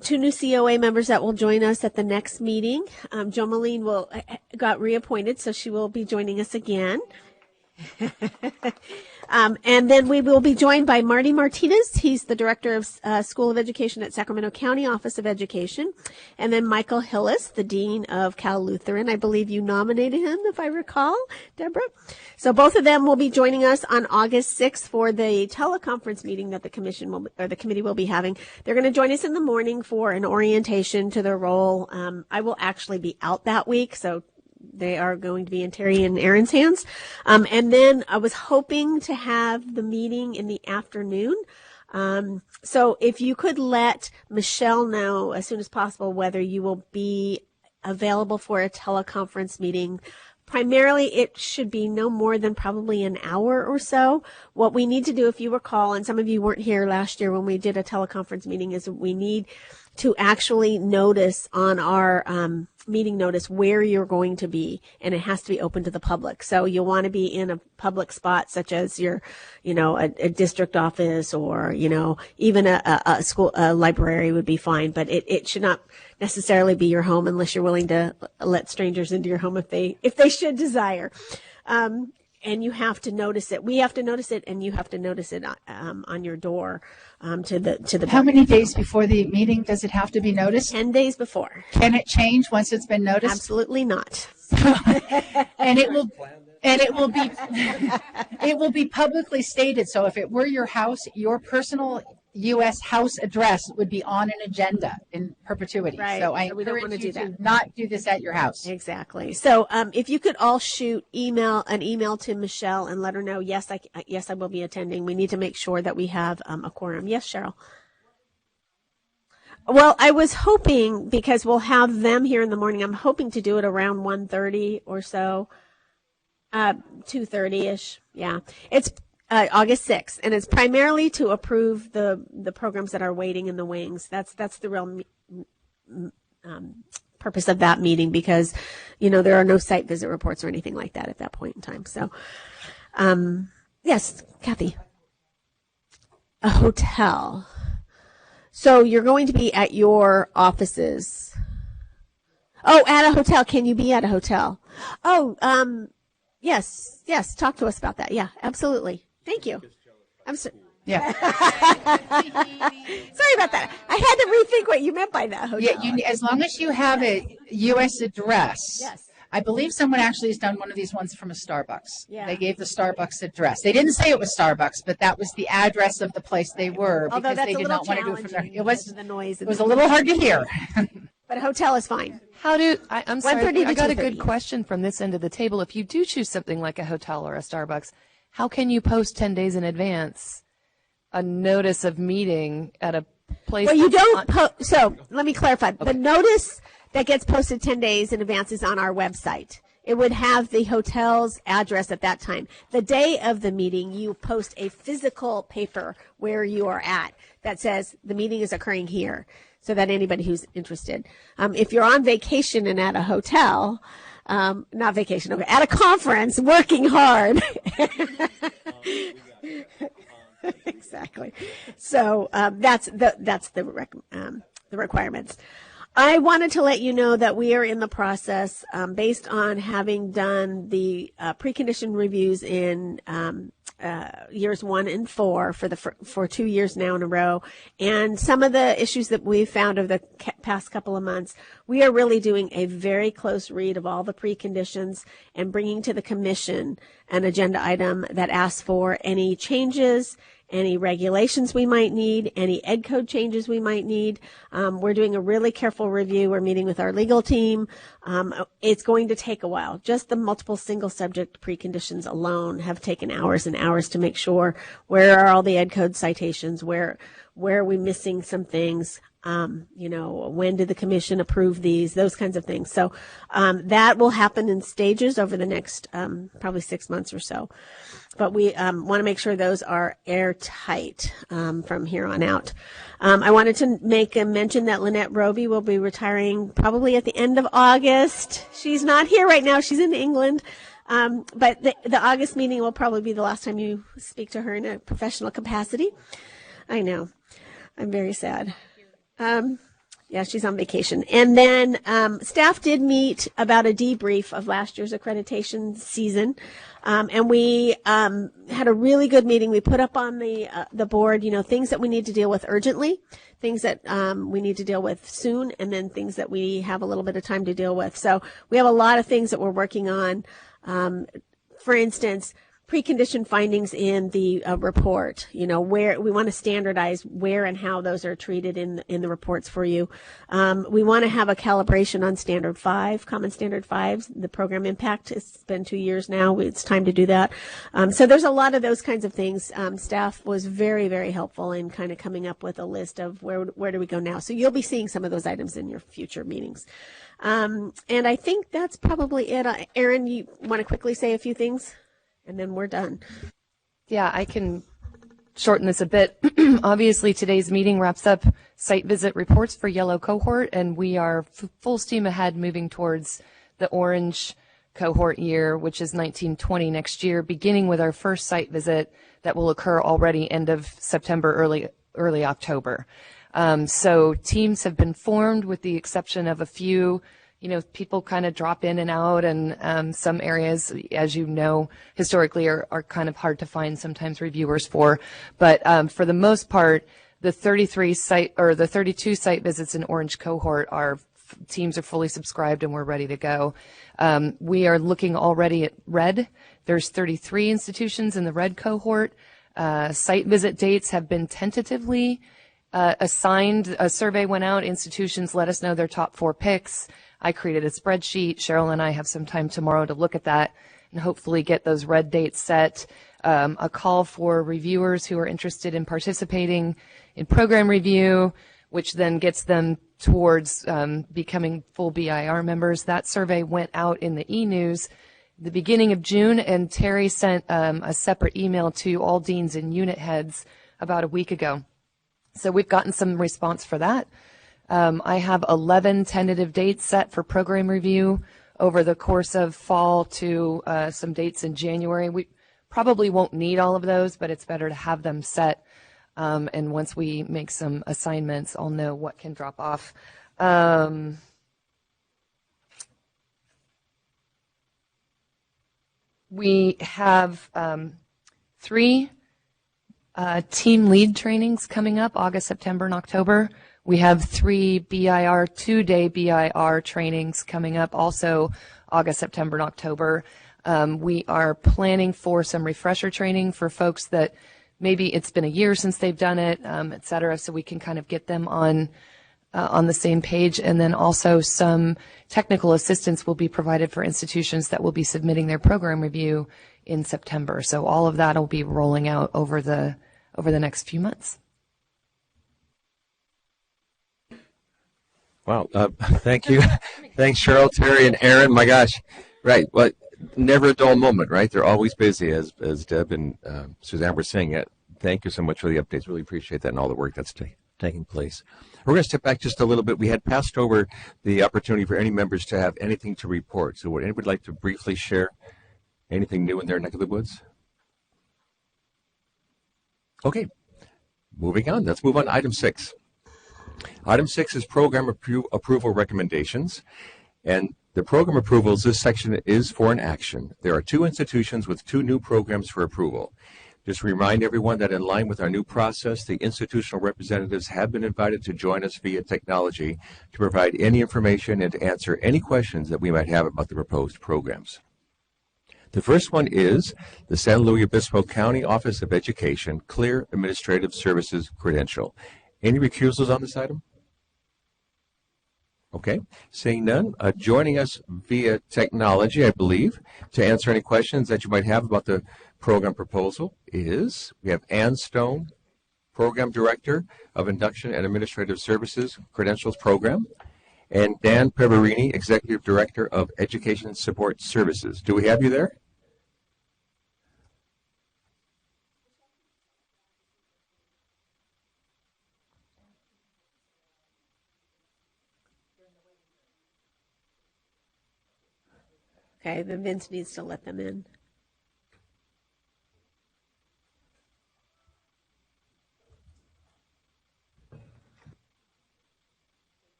2 new COA members that will join us at the next meeting. Jo Moline got reappointed, so she will be joining us again. And then we will be joined by Marty Martinez. He's the Director of School of Education at Sacramento County Office of Education. And then Michael Hillis, the Dean of Cal Lutheran. I believe you nominated him, if I recall, Deborah. So both of them will be joining us on August 6th for the teleconference meeting that the committee will be having. They're going to join us in the morning for an orientation to their role. I will actually be out that week, so they are going to be in Terry and Aaron's hands. And then I was hoping to have the meeting in the afternoon. So if you could let Michelle know as soon as possible whether you will be available for a teleconference meeting. Primarily, it should be no more than probably an hour or so. What we need to do, if you recall, and some of you weren't here last year when we did a teleconference meeting, is we need to actually notice on our meeting notice where you're going to be, and it has to be open to the public. So you'll want to be in a public spot, such as your, a district office, or, even a school, a library would be fine, but it should not necessarily be your home unless you're willing to let strangers into your home if they should desire. And you have to notice it. We have to notice it, and you have to notice it on your door to the. How many days before the meeting does it have to be noticed? 10 days before. Can it change once it's been noticed? Absolutely not. And it will be publicly stated. So if it were your house, your personal U.S. house address would be on an agenda in perpetuity. Right. So I we don't encourage want to you do that. to not do this at your house. Exactly. So if you could all shoot an email to Michelle and let her know, yes, I will be attending. We need to make sure that we have a quorum. Yes, Cheryl. Well, I was hoping, because we'll have them here in the morning, I'm hoping to do it around 1:30 or so, 2:30-ish. Yeah. It's August 6th, and it's primarily to approve the programs that are waiting in the wings. That's the real purpose of that meeting, because, there are no site visit reports or anything like that at that point in time. So, yes, Kathy. A hotel. So you're going to be at your offices. Oh, at a hotel. Can you be at a hotel? Oh, yes. Talk to us about that. Yeah, absolutely. Thank you. I'm sorry. Yeah. Sorry about that. I had to rethink what you meant by that hotel. Yeah, as long as you have a U.S. address. Yes. I believe someone actually has done one of these ones from a Starbucks. Yeah. They gave the Starbucks address. They didn't say it was Starbucks, but that was the address of the place they were, because they did not want to do it from there. It was the noise. It was a little hard to hear. But a hotel is fine. I'm sorry, 1:30 to I got a 2:30. good question from this end of the table. If you do choose something like a hotel or a Starbucks, how can you post 10 days in advance a notice of meeting at a place? Well, you don't so let me clarify. Okay. The notice that gets posted 10 days in advance is on our website. It would have the hotel's address at that time. The day of the meeting, you post a physical paper where you are at that says the meeting is occurring here, so that anybody who's interested. If you're on vacation and at a hotel, not vacation, okay, at a conference, working hard. Exactly. So that's the requirements. I wanted to let you know that we are in the process, based on having done the precondition reviews in years 1 and 4 for 2 years now in a row, and some of the issues that we've found over the past couple of months. We are really doing a very close read of all the preconditions and bringing to the commission an agenda item that asks for any changes, any regulations we might need, any ed code changes we might need. We're doing a really careful review. We're meeting with our legal team. It's going to take a while. Just the multiple single subject preconditions alone have taken hours and hours to make sure where are all the ed code citations, where are we missing some things, when did the commission approve these, those kinds of things. So that will happen in stages over the next probably 6 months or so. But we want to make sure those are airtight from here on out. I wanted to make a mention that Lynette Roby will be retiring probably at the end of August. She's not here right now. She's in England. But the August meeting will probably be the last time you speak to her in a professional capacity. I know. I'm very sad. Yeah, she's on vacation. And then staff did meet about a debrief of last year's accreditation season. And we had a really good meeting. We put up on the board, things that we need to deal with urgently, things that we need to deal with soon, and then things that we have a little bit of time to deal with. So we have a lot of things that we're working on. For instance, precondition findings in the report, where we want to standardize where and how those are treated in the reports for you. We want to have a calibration on Standard 5, Common Standard 5, the program impact. It's been 2 years now. It's time to do that. So there's a lot of those kinds of things. Staff was very, very helpful in kind of coming up with a list of where do we go now. So you'll be seeing some of those items in your future meetings. And I think that's probably it. Erin, you want to quickly say a few things? And then we're done. Yeah, I can shorten this a bit. Obviously, today's meeting wraps up site visit reports for yellow cohort, and we are full steam ahead moving towards the orange cohort year, which is 1920 next year, beginning with our first site visit that will occur already end of September, early October. So teams have been formed with the exception of a few. People kind of drop in and out, and some areas, as you know, historically are kind of hard to find sometimes reviewers for. But for the most part, the 32 site visits in Orange cohort teams are fully subscribed and we're ready to go. We are looking already at red. There's 33 institutions in the red cohort. Site visit dates have been tentatively assigned. A survey went out. Institutions let us know their top 4 picks. I created a spreadsheet. Cheryl and I have some time tomorrow to look at that and hopefully get those red dates set. A call for reviewers who are interested in participating in program review, which then gets them towards becoming full BIR members. That survey went out in the e-news the beginning of June, and Terry sent a separate email to all deans and unit heads about a week ago. So we've gotten some response for that. I have 11 tentative dates set for program review over the course of fall to some dates in January. We probably won't need all of those, but it's better to have them set. And once we make some assignments, I'll know what can drop off. We have 3 team lead trainings coming up August, September, and October. We have 3 BIR, 2-day BIR trainings coming up also August, September, and October. We are planning for some refresher training for folks that maybe it's been a year since they've done it, et cetera, so we can kind of get them on the same page. And then also some technical assistance will be provided for institutions that will be submitting their program review in September. So all of that will be rolling out over the next few months. Wow. Thank you. Thanks, Cheryl, Terry, and Erin. My gosh. Right. Well, never a dull moment, right? They're always busy, as Deb and Suzanne were saying. Thank you so much for the updates. Really appreciate that and all the work that's taking place. We're going to step back just a little bit. We had passed over the opportunity for any members to have anything to report. So would anybody like to briefly share anything new in their neck of the woods? Okay. Moving on. Let's move on to item 6. Item 6 is program approval recommendations. And the program approvals, this section is for an action. There are 2 institutions with 2 new programs for approval. Just remind everyone that in line with our new process, the institutional representatives have been invited to join us via technology to provide any information and to answer any questions that we might have about the proposed programs. The first one is the San Luis Obispo County Office of Education Clear Administrative Services Credential. Any recusals on this item? Okay, seeing none, joining us via technology, I believe, to answer any questions that you might have about the program proposal we have Ann Stone, Program Director of Induction and Administrative Services Credentials Program, and Dan Peverini, Executive Director of Education Support Services. Do we have you there? Okay, then Vince needs to let them in.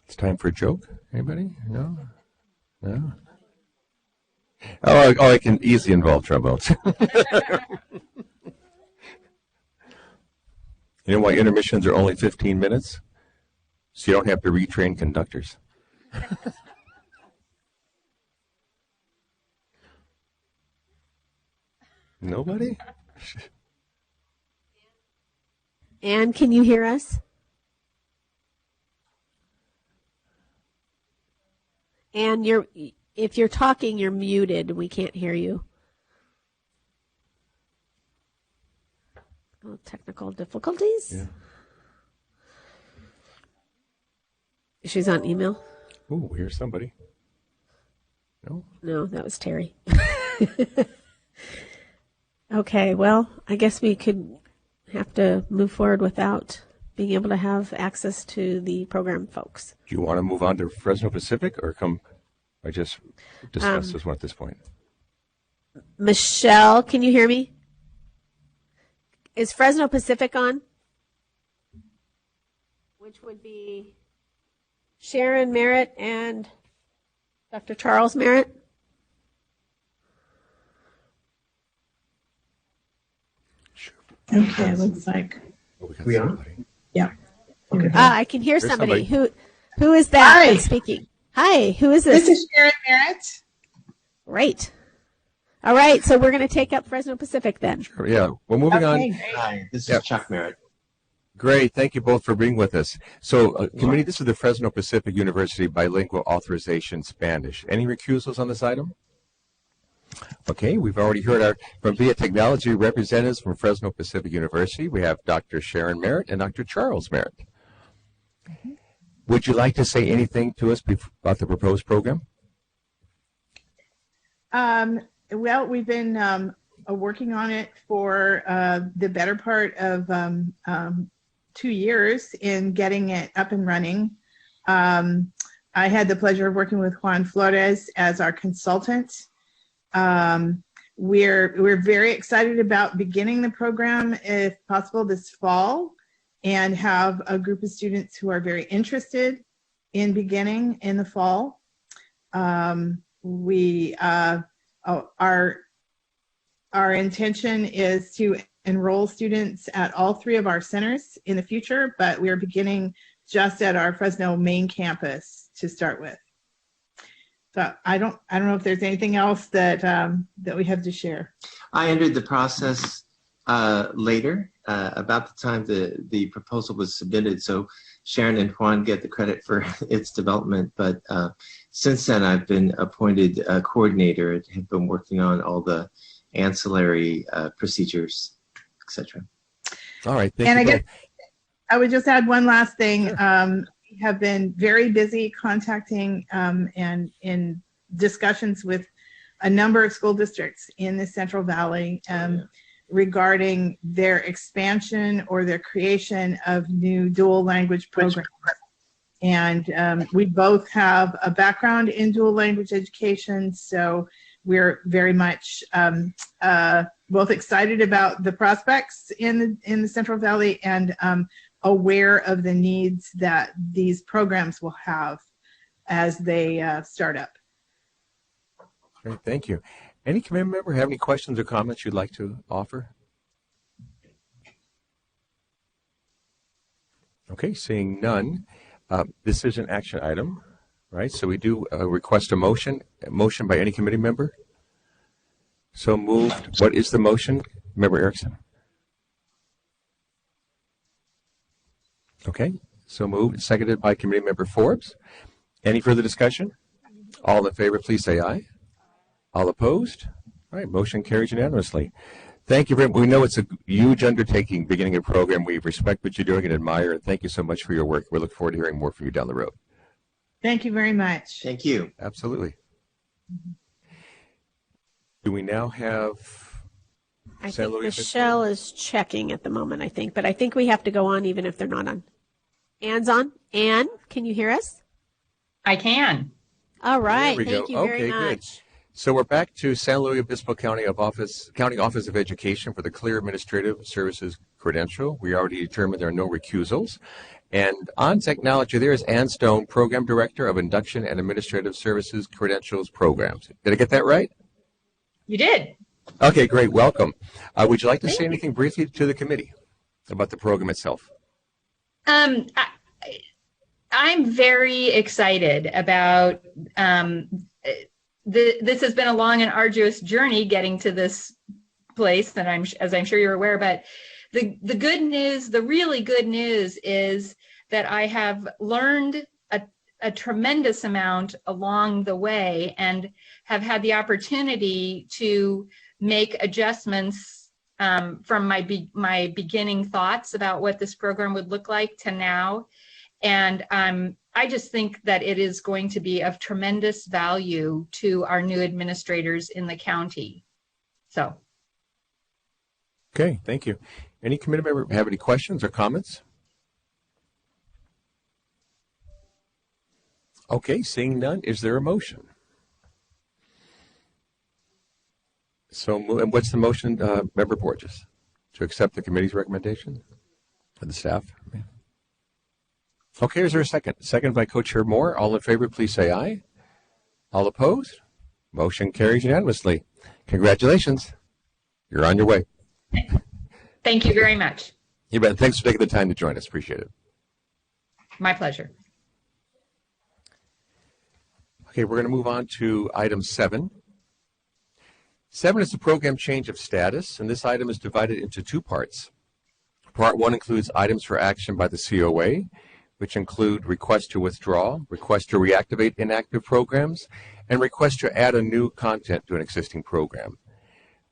It's time for a joke. Anybody? No? No? Oh, I can easily involve trombones. You know why intermissions are only 15 minutes? So you don't have to retrain conductors. Nobody? Anne, can you hear us? Anne, if you're talking, you're muted. We can't hear you. Oh, technical difficulties? Yeah. She's on email? Oh, here's somebody. No? No, that was Terry. Okay, well, I guess we could have to move forward without being able to have access to the program folks. Do you want to move on to Fresno Pacific or come? I just discussed this one at this point. Michelle, can you hear me? Is Fresno Pacific on? Which would be Sharon Merritt and Dr. Charles Merritt. Okay, looks like we on? Yeah. Okay. I can hear somebody. somebody. Who is that Hi. that's speaking? Hi, who is this? This is Sharon Merritt. Great. All right, so we're going to take up Fresno Pacific then. Sure, yeah, well, moving on. Great. Hi, this is Yep. Chuck Merritt. Great, thank you both for being with us. So, committee, this is the Fresno Pacific University Bilingual Authorization Spanish. Any recusals on this item? Okay, we've already heard from VIA Technology representatives from Fresno Pacific University. We have Dr. Sharon Merritt and Dr. Charles Merritt. Would you like to say anything to us about the proposed program? Well, we've been working on it for the better part of 2 years in getting it up and running. I had the pleasure of working with Juan Flores as our consultant. We're very excited about beginning the program, if possible, this fall, and have a group of students who are very interested in beginning in the fall. Our intention is to enroll students at all 3 of our centers in the future, but we are beginning just at our Fresno main campus to start with. So I don't know if there's anything else that we have to share. I entered the process later, about the time the proposal was submitted, so Sharon and Juan get the credit for its development, but since then I've been appointed a coordinator and have been working on all the ancillary procedures, etc. All right, thank And you I both. guess I would just add one last thing. Sure. We have been very busy contacting and in discussions with a number of school districts in the Central Valley regarding their expansion or their creation of new dual language programs. And we both have a background in dual language education, so we're very much both excited about the prospects in the Central Valley and aware of the needs that these programs will have as they start up. Great, thank you. Any committee member have any questions or comments you'd like to offer? Okay, seeing none. This is an action item, right? So we do request a motion by any committee member. So moved. What is the motion? Member Erickson. Okay, so moved. Seconded by Committee Member Forbes. Any further discussion? All in favor, please say aye. All opposed? All right, motion carries unanimously. Thank you very much. We know it's a huge undertaking beginning a program. We respect what you're doing and admire, and thank you so much for your work. We look forward to hearing more from you down the road. Thank you very much. Thank you. Absolutely. Do we now have I San think Luis Michelle is checking at the moment, I think, but I think we have to go on even if they're not on. Anne's on. Anne, can you hear us? I can. All right. There we Thank go. you very Okay, good. much. So we're back to San Luis Obispo County Office of Education for the Clear Administrative Services credential. We already determined there are no recusals. And on technology, there is Ann Stone, Program Director of Induction and Administrative Services Credentials Programs. Did I get that right? You did. Okay, great. Welcome. Would you like to say anything briefly to the committee about the program itself? I'm very excited about this has been a long and arduous journey getting to this place, and as I'm sure you're aware, but the good news, the really good news is that I have learned a tremendous amount along the way and have had the opportunity to make adjustments from my beginning thoughts about what this program would look like to now. And I just think that it is going to be of tremendous value to our new administrators in the county. So. Okay, thank you. Any committee member have any questions or comments? Okay, seeing none, is there a motion? So, and what's the motion, Member Borges? To accept the committee's recommendation for the staff? Okay, is there a second? Second by Co-Chair Moore. All in favor, please say aye. All opposed? Motion carries unanimously. Congratulations. You're on your way. Thank you very much. You bet. Thanks for taking the time to join us. Appreciate it. My pleasure. Okay, we're going to move on to item 7. 7 is the program change of status, and this item is divided into 2 parts. Part 1 includes items for action by the COA, which include request to withdraw, request to reactivate inactive programs, and request to add a new content to an existing program.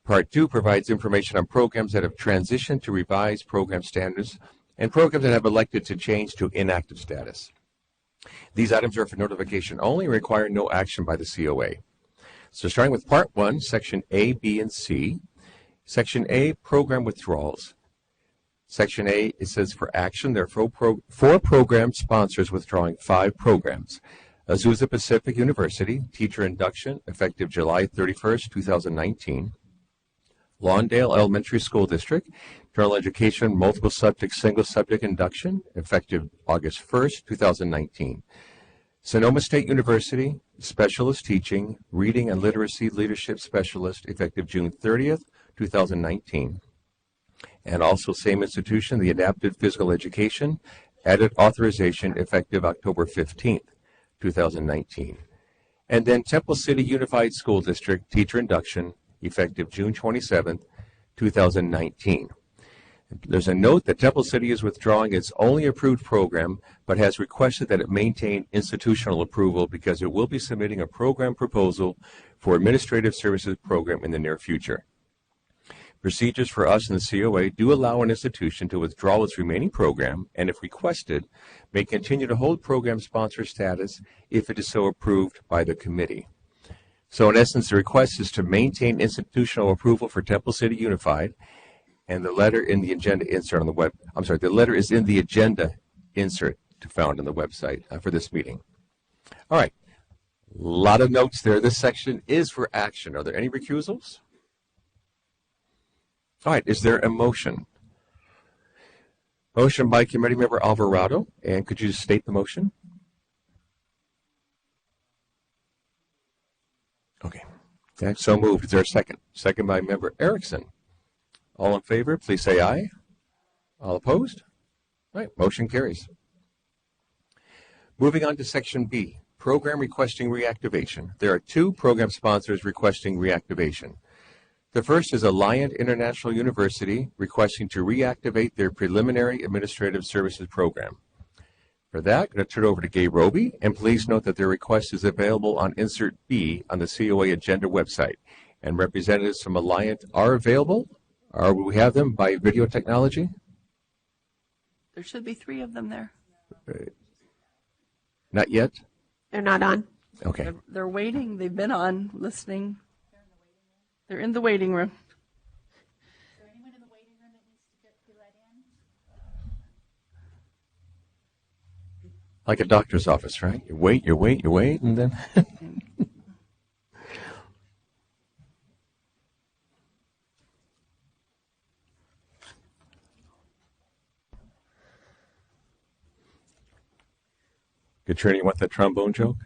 Part 2 provides information on programs that have transitioned to revised program standards and programs that have elected to change to inactive status. These items are for notification only and require no action by the COA. So starting with Part 1, Section A, B, and C. Section A, Program Withdrawals. Section A, it says for action, there are 4 program sponsors withdrawing 5 programs. Azusa Pacific University, Teacher Induction, effective July 31st, 2019. Lawndale Elementary School District, General Education, Multiple Subject, Single Subject Induction, effective August 1st, 2019. Sonoma State University, Specialist Teaching, Reading and Literacy Leadership Specialist, effective June 30th, 2019. And also same institution, the Adapted Physical Education, Added Authorization, effective October 15th, 2019. And then Temple City Unified School District, Teacher Induction, effective June 27th, 2019. There's a note that Temple City is withdrawing its only approved program, but has requested that it maintain institutional approval because it will be submitting a program proposal for Administrative Services program in the near future. Procedures for us in the COA do allow an institution to withdraw its remaining program, and if requested, may continue to hold program sponsor status if it is so approved by the committee. So in essence, the request is to maintain institutional approval for Temple City Unified, and the letter in the agenda insert on the web, the letter is in the agenda insert found on the website for this meeting. All right, a lot of notes there. This section is for action. Are there any recusals? All right, is there a motion? Motion by Committee Member Alvarado, and could you state the motion? Okay, so moved. Is there a second? Second by Member Erickson. All in favor, please say aye. All opposed? All right, motion carries. Moving on to Section B, Program Requesting Reactivation. There are 2 program sponsors requesting reactivation. The first is Alliant International University requesting to reactivate their Preliminary Administrative Services program. For that, I'm going to turn it over to Gabe Roby, and please note that their request is available on Insert B on the COA agenda website. And representatives from Alliant are available. We have them by video technology? There should be 3 of them there. Not yet? They're not on. Okay. They're waiting. They've been on, listening. They're in the waiting room. Is there anyone in the waiting room that needs to be let in? Like a doctor's office, right? You wait, and then... Katrina, you want that trombone joke?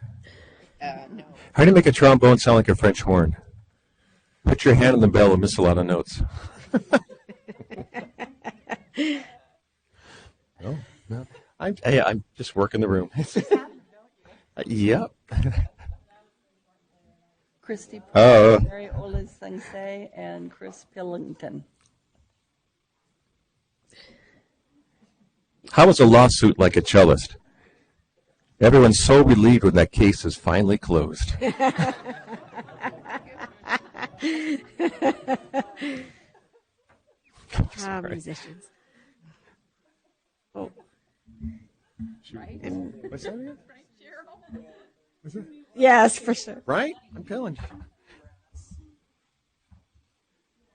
No. How do you make a trombone sound like a French horn? Put your hand on the bell and miss a lot of notes. No. I'm just working the room. Yep. Christy, Oh. Mary Ola Sensei, and Chris Pillington. How is a lawsuit like a cellist? Everyone's so relieved when that case is finally closed. Musicians. Oh. And, What's that again? What's that? yes, for sure. Right? I'm telling you.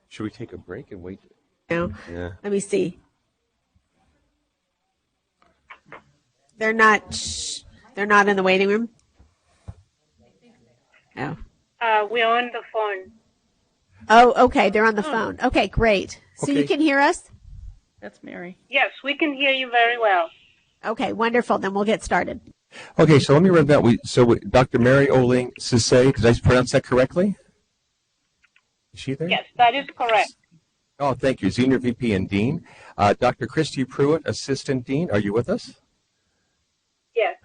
Should we take a break and wait? No. Yeah. Let me see. They're not in the waiting room? No. We're on the phone. Oh, okay. They're on the phone. Okay, great. So you can hear us? That's Mary. Yes, we can hear you very well. Okay, wonderful. Then we'll get started. Okay, so let me run that. Dr. Mary Oling Sisay, did I pronounce that correctly? Is she there? Yes, that is correct. Oh, thank you. Senior VP and Dean. Dr. Christy Pruitt, Assistant Dean. Are you with us? Yes.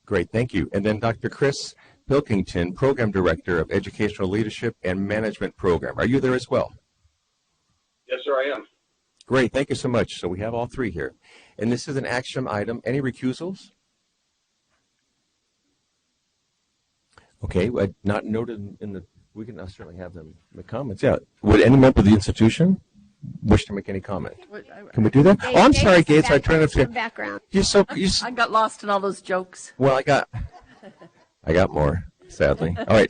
Great, thank you. And then Dr. Chris Pilkington, Program Director of Educational Leadership and Management Program. Are you there as well? Yes, sir, I am. Great, thank you so much. So we have all three here. And this is an action item. Any recusals? Okay, not noted in the, we can certainly have them make comments. Yeah. Would any member of the institution wish to make any comment? Can we do that? Oh, I'm sorry, Gates. I turned to background. I got lost in all those jokes. Well, I got more, sadly. All right.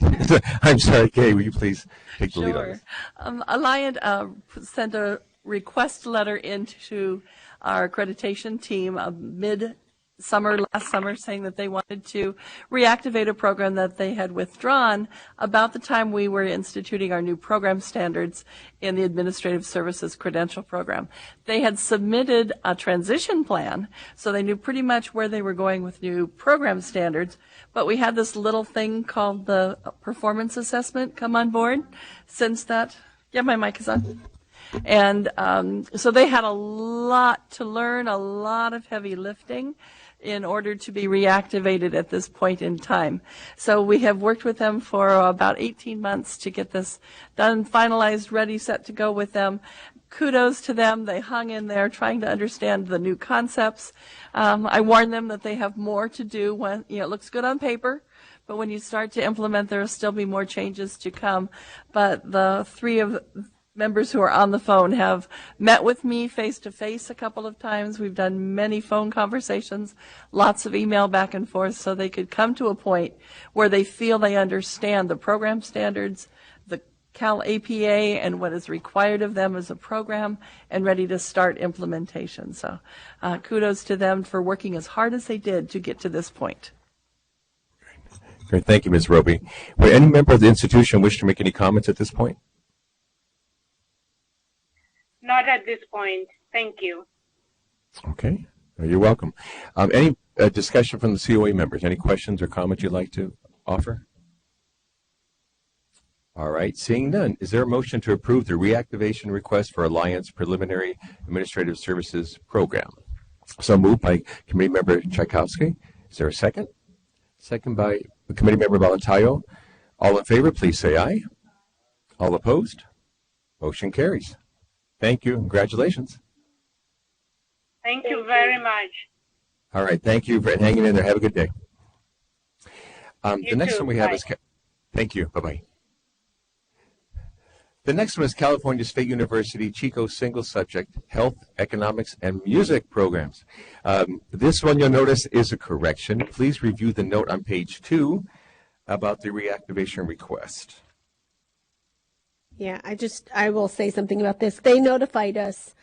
I'm sorry, Kay. Will you please take the lead on this? Alliant sent a request letter into our accreditation team last summer, saying that they wanted to reactivate a program that they had withdrawn about the time we were instituting our new program standards in the Administrative Services Credential Program. They had submitted a transition plan, so they knew pretty much where they were going with new program standards, but we had this little thing called the performance assessment come on board since that. Yeah, my mic is on. And so they had a lot to learn, a lot of heavy lifting in order to be reactivated at this point in time. So we have worked with them for about 18 months to get this done, finalized, ready, set to go with them. Kudos to them. They hung in there trying to understand the new concepts. I warned them that they have more to do when, it looks good on paper, but when you start to implement, there will still be more changes to come. But the three of members who are on the phone have met with me face-to-face a couple of times. We've done many phone conversations, lots of email back and forth, so they could come to a point where they feel they understand the program standards, the Cal APA, and what is required of them as a program, and ready to start implementation. So kudos to them for working as hard as they did to get to this point. Great. Thank you, Ms. Roby. Would any member of the institution wish to make any comments at this point? Not at this point. Thank you. Okay. You're welcome. Any discussion from the COA members? Any questions or comments you'd like to offer? All right. Seeing none, is there a motion to approve the reactivation request for Alliance Preliminary Administrative Services Program? So moved by Committee Member Tchaikovsky. Is there a second? Second by Committee Member Valentallo. All in favor, please say aye. All opposed? Motion carries. Thank you. Congratulations. Thank you very much. All right. Thank you for hanging in there. Have a good day. The next one we have is, thank you. Bye-bye. The next one is California State University Chico Single Subject Health, Economics, and Music Programs. This one you'll notice is a correction. Please review the note on page 2 about the reactivation request. Yeah, I will say something about this. They notified us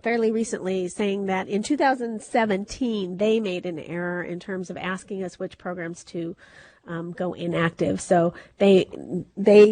fairly recently saying that in 2017 they made an error in terms of asking us which programs to go inactive. So they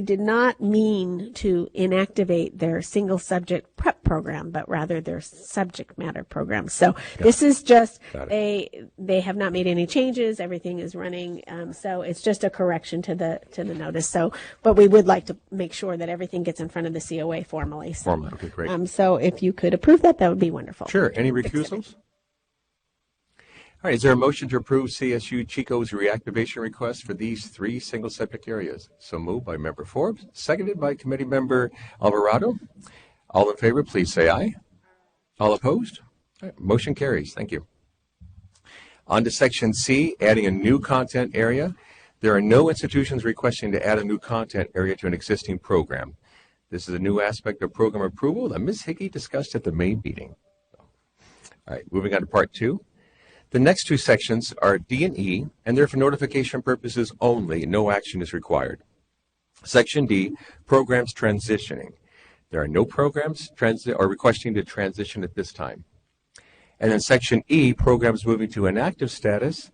did not mean to inactivate their single subject prep program, but rather their subject matter program. So this is just, they have not made any changes. Everything is running. So it's just a correction to the notice. So, but we would like to make sure that everything gets in front of the COA formally. So, Formally, okay, great. So if you could approve that, that would be wonderful. Sure. Any recusals? All right, is there a motion to approve CSU Chico's reactivation request for these 3 single subject areas? So moved by Member Forbes, seconded by Committee Member Alvarado. All in favor, please say aye. All opposed? All right, motion carries. Thank you. On to Section C, adding a new content area. There are no institutions requesting to add a new content area to an existing program. This is a new aspect of program approval that Ms. Hickey discussed at the main meeting. All right, moving on to Part 2. The next 2 sections are D and E, and they're for notification purposes only. No action is required. Section D, programs transitioning. There are no programs requesting to transition at this time. And then Section E, programs moving to inactive status.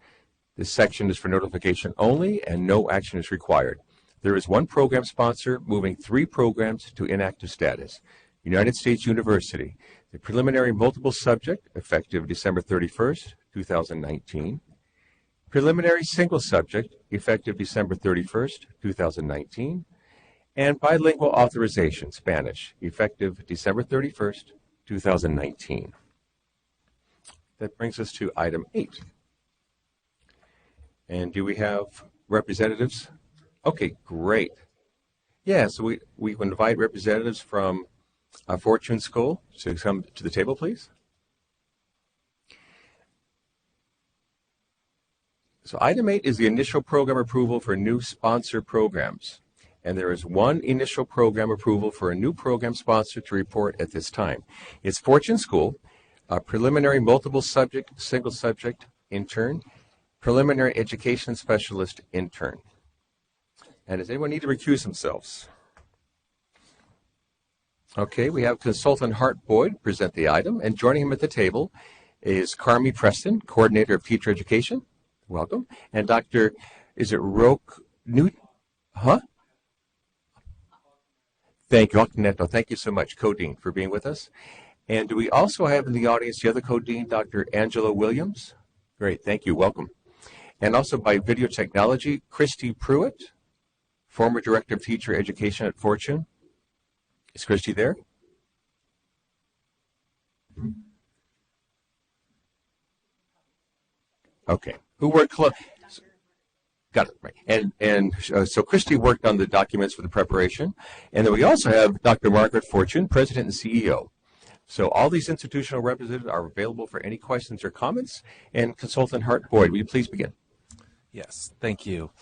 This section is for notification only, and no action is required. There is 1 program sponsor moving 3 programs to inactive status. United States University, the preliminary multiple subject, effective December 31st, 2019. Preliminary single subject, effective December 31st, 2019. And bilingual authorization, Spanish, effective December 31st, 2019. That brings us to item 8. And do we have representatives? Okay, great. Yeah, so we invite representatives from Fortune School to come to the table, please. So item 8 is the initial program approval for new sponsor programs. And there is 1 initial program approval for a new program sponsor to report at this time. It's Fortune School, a preliminary multiple subject, single subject intern, preliminary education specialist intern. And does anyone need to recuse themselves? Okay, we have Consultant Hart Boyd present the item, and joining him at the table is Carmi Preston, Coordinator of Teacher Education. Welcome. And Dr. Is it Roque Newt? Huh? Thank you, Neto. Thank you so much, Co-Dean, for being with us. And do we also have in the audience the other Co-Dean, Dr. Angela Williams? Great, thank you, welcome. And also by video technology, Christy Pruitt, former Director of Teacher Education at Fortune. Is Christy there? Okay. Who worked close? Got it, right. And so Christy worked on the documents for the preparation. And then we also have Dr. Margaret Fortune, President and CEO. So all these institutional representatives are available for any questions or comments. And Consultant Hart Boyd, will you please begin? Yes, thank you.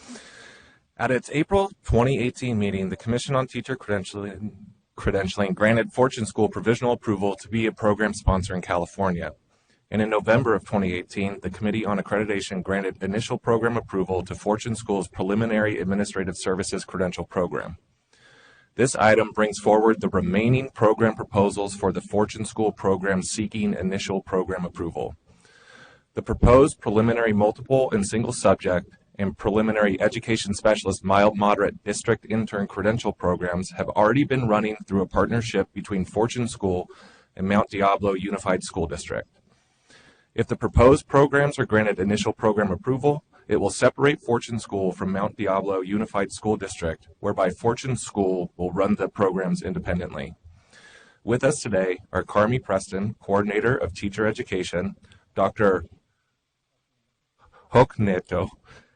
At its April 2018 meeting, the Commission on Teacher Credentialing granted Fortune School provisional approval to be a program sponsor in California. And in November of 2018, the Committee on Accreditation granted initial program approval to Fortune School's Preliminary Administrative Services Credential Program. This item brings forward the remaining program proposals for the Fortune School program seeking initial program approval. The proposed preliminary multiple and single subject and preliminary education specialist mild-moderate district intern credential programs have already been running through a partnership between Fortune School and Mount Diablo Unified School District. If the proposed programs are granted initial program approval, it will separate Fortune School from Mount Diablo Unified School District, whereby Fortune School will run the programs independently. With us today are Carmi Preston, Coordinator of Teacher Education, Dr. Roque Neto,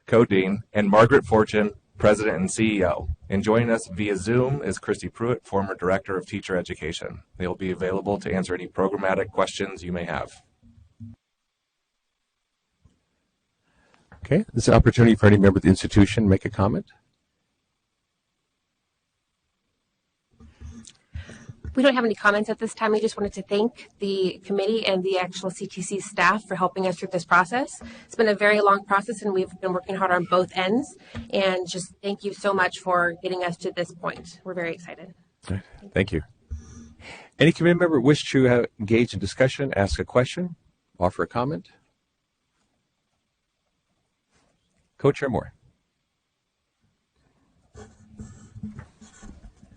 Co-Dean, and Margaret Fortune, President and CEO. And joining us via Zoom is Christy Pruitt, former Director of Teacher Education. They will be available to answer any programmatic questions you may have. Okay, this is an opportunity for any member of the institution to make a comment. We don't have any comments at this time. I just wanted to thank the committee and the actual CTC staff for helping us through this process. It's been a very long process and we've been working hard on both ends. And just thank you so much for getting us to this point. We're very excited. Right. Thank you. Any committee member wish to engage in discussion, ask a question, offer a comment? Co-Chair Moore.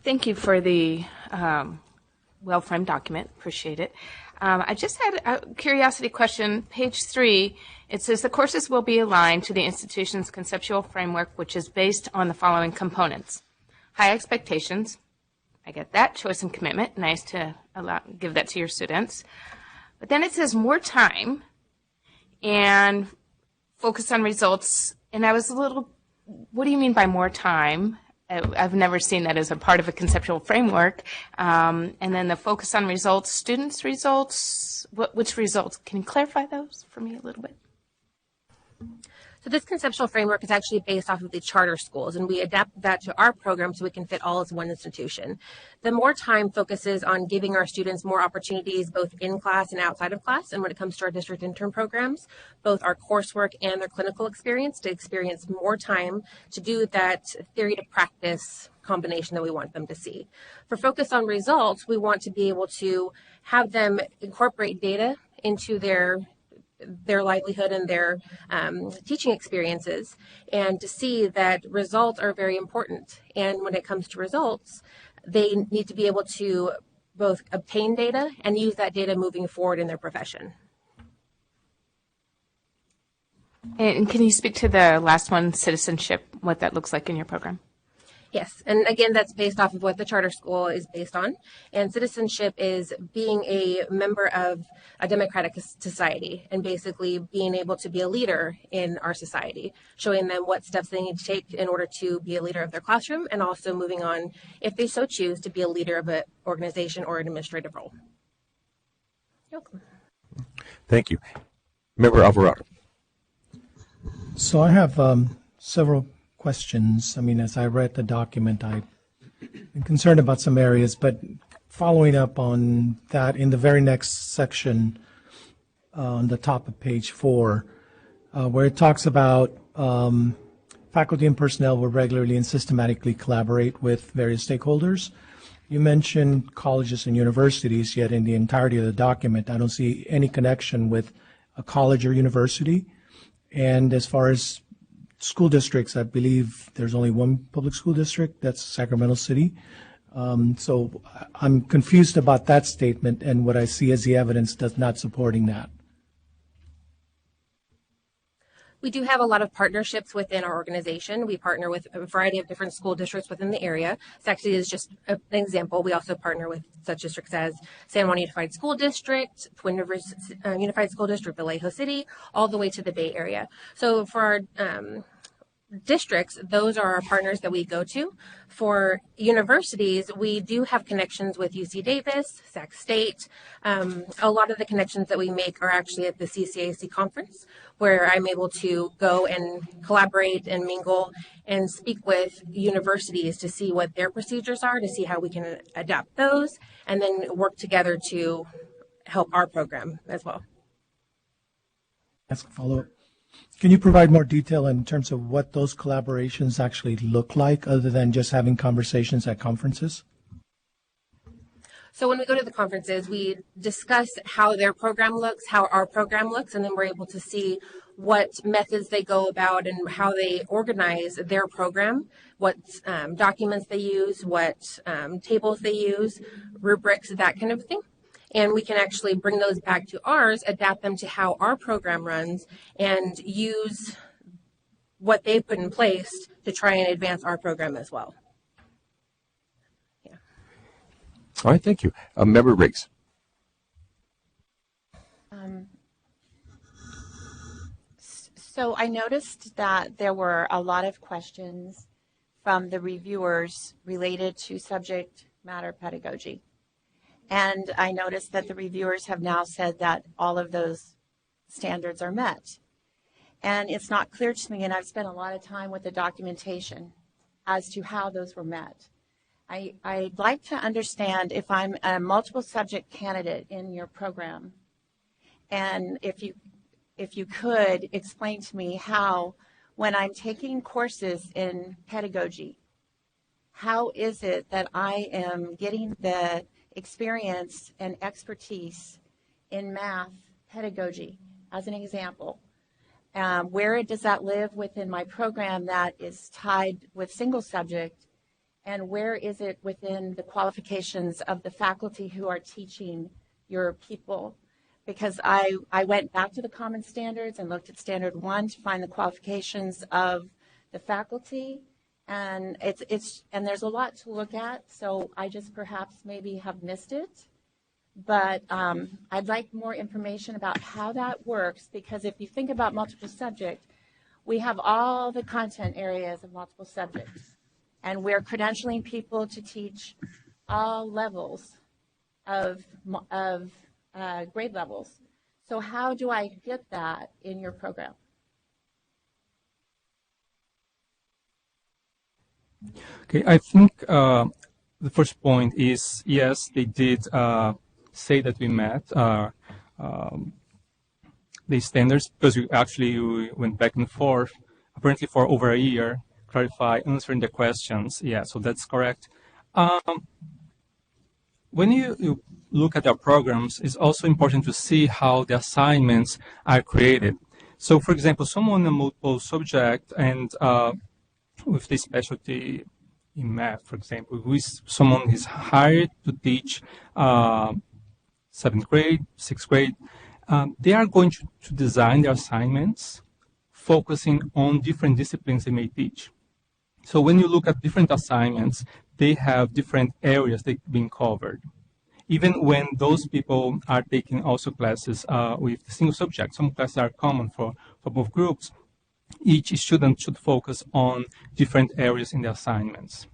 Thank you for the well-framed document. Appreciate it. I just had a curiosity question. Page 3, it says the courses will be aligned to the institution's conceptual framework, which is based on the following components. High expectations. I get that. Choice and commitment. Nice to give that to your students. But then it says more time and focus on results. And I was a little, what do you mean by more time? I've never seen that as a part of a conceptual framework. And then the focus on results, students' results, which results? Can you clarify those for me a little bit? So this conceptual framework is actually based off of the charter schools, and we adapt that to our program so we can fit all as one institution. The more time focuses on giving our students more opportunities both in class and outside of class, and when it comes to our district intern programs, both our coursework and their clinical experience, to experience more time to do that theory to practice combination that we want them to see. For focus on results, we want to be able to have them incorporate data into their livelihood and their teaching experiences, and to see that results are very important. And when it comes to results, they need to be able to both obtain data and use that data moving forward in their profession. And can you speak to the last one, citizenship, what that looks like in your program? Yes, and again, that's based off of what the charter school is based on. And citizenship is being a member of a democratic society and basically being able to be a leader in our society, showing them what steps they need to take in order to be a leader of their classroom, and also moving on, if they so choose, to be a leader of an organization or an administrative role. You're welcome. Thank you. Member Alvarado. So I have several questions. I mean, as I read the document, I've been concerned about some areas, but following up on that, in the very next section on the top of page 4, where it talks about faculty and personnel will regularly and systematically collaborate with various stakeholders. You mentioned colleges and universities, yet in the entirety of the document, I don't see any connection with a college or university. And as far as school districts, I believe there's only one public school district, that's Sacramento City. So I'm confused about that statement, and what I see as the evidence does not supporting that. We do have a lot of partnerships within our organization. We partner with a variety of different school districts within the area. This actually is just an example. We also partner with such districts as San Juan Unified School District, Twin Rivers Unified School District, Vallejo City, all the way to the Bay Area. So for our districts, those are our partners that we go to. For universities, we do have connections with UC Davis, Sac State. A lot of the connections that we make are actually at the CCAC conference, where I'm able to go and collaborate and mingle and speak with universities to see what their procedures are, to see how we can adapt those, and then work together to help our program as well. Ask a follow-up. Can you provide more detail in terms of what those collaborations actually look like, other than just having conversations at conferences? So when we go to the conferences, we discuss how their program looks, how our program looks, and then we're able to see what methods they go about and how they organize their program, what documents they use, what tables they use, rubrics, that kind of thing. And we can actually bring those back to ours, adapt them to how our program runs, and use what they've put in place to try and advance our program as well. Yeah. All right, thank you. Member Riggs. So I noticed that there were a lot of questions from the reviewers related to subject matter pedagogy. And I noticed that the reviewers have now said that all of those standards are met. And it's not clear to me, and I've spent a lot of time with the documentation as to how those were met. I'd like to understand if I'm a multiple subject candidate in your program, and if you could explain to me how, when I'm taking courses in pedagogy, how is it that I am getting the experience and expertise in math pedagogy, as an example? Where does that live within my program that is tied with single subject And where is it within the qualifications of the faculty who are teaching your people? Because I went back to the common standards and looked at standard 1 to find the qualifications of the faculty, and and there's a lot to look at, so I just perhaps maybe have missed it. But I'd like more information about how that works, because if you think about multiple subject, we have all the content areas of multiple subjects, and we're credentialing people to teach all levels of grade levels. So how do I get that in your program? Okay, I think the first point is, yes, they did say that we met the standards, because we went back and forth, apparently for over a year, answering the questions. Yeah, so that's correct. When you look at our programs, it's also important to see how the assignments are created. So, for example, someone in multiple subject and with the specialty in math, for example, someone is hired to teach 7th grade, 6th grade, they are going to design their assignments focusing on different disciplines they may teach. So when you look at different assignments, they have different areas that are being covered. Even when those people are taking also classes with single subject, some classes are common for both groups, each student should focus on different areas in the assignments.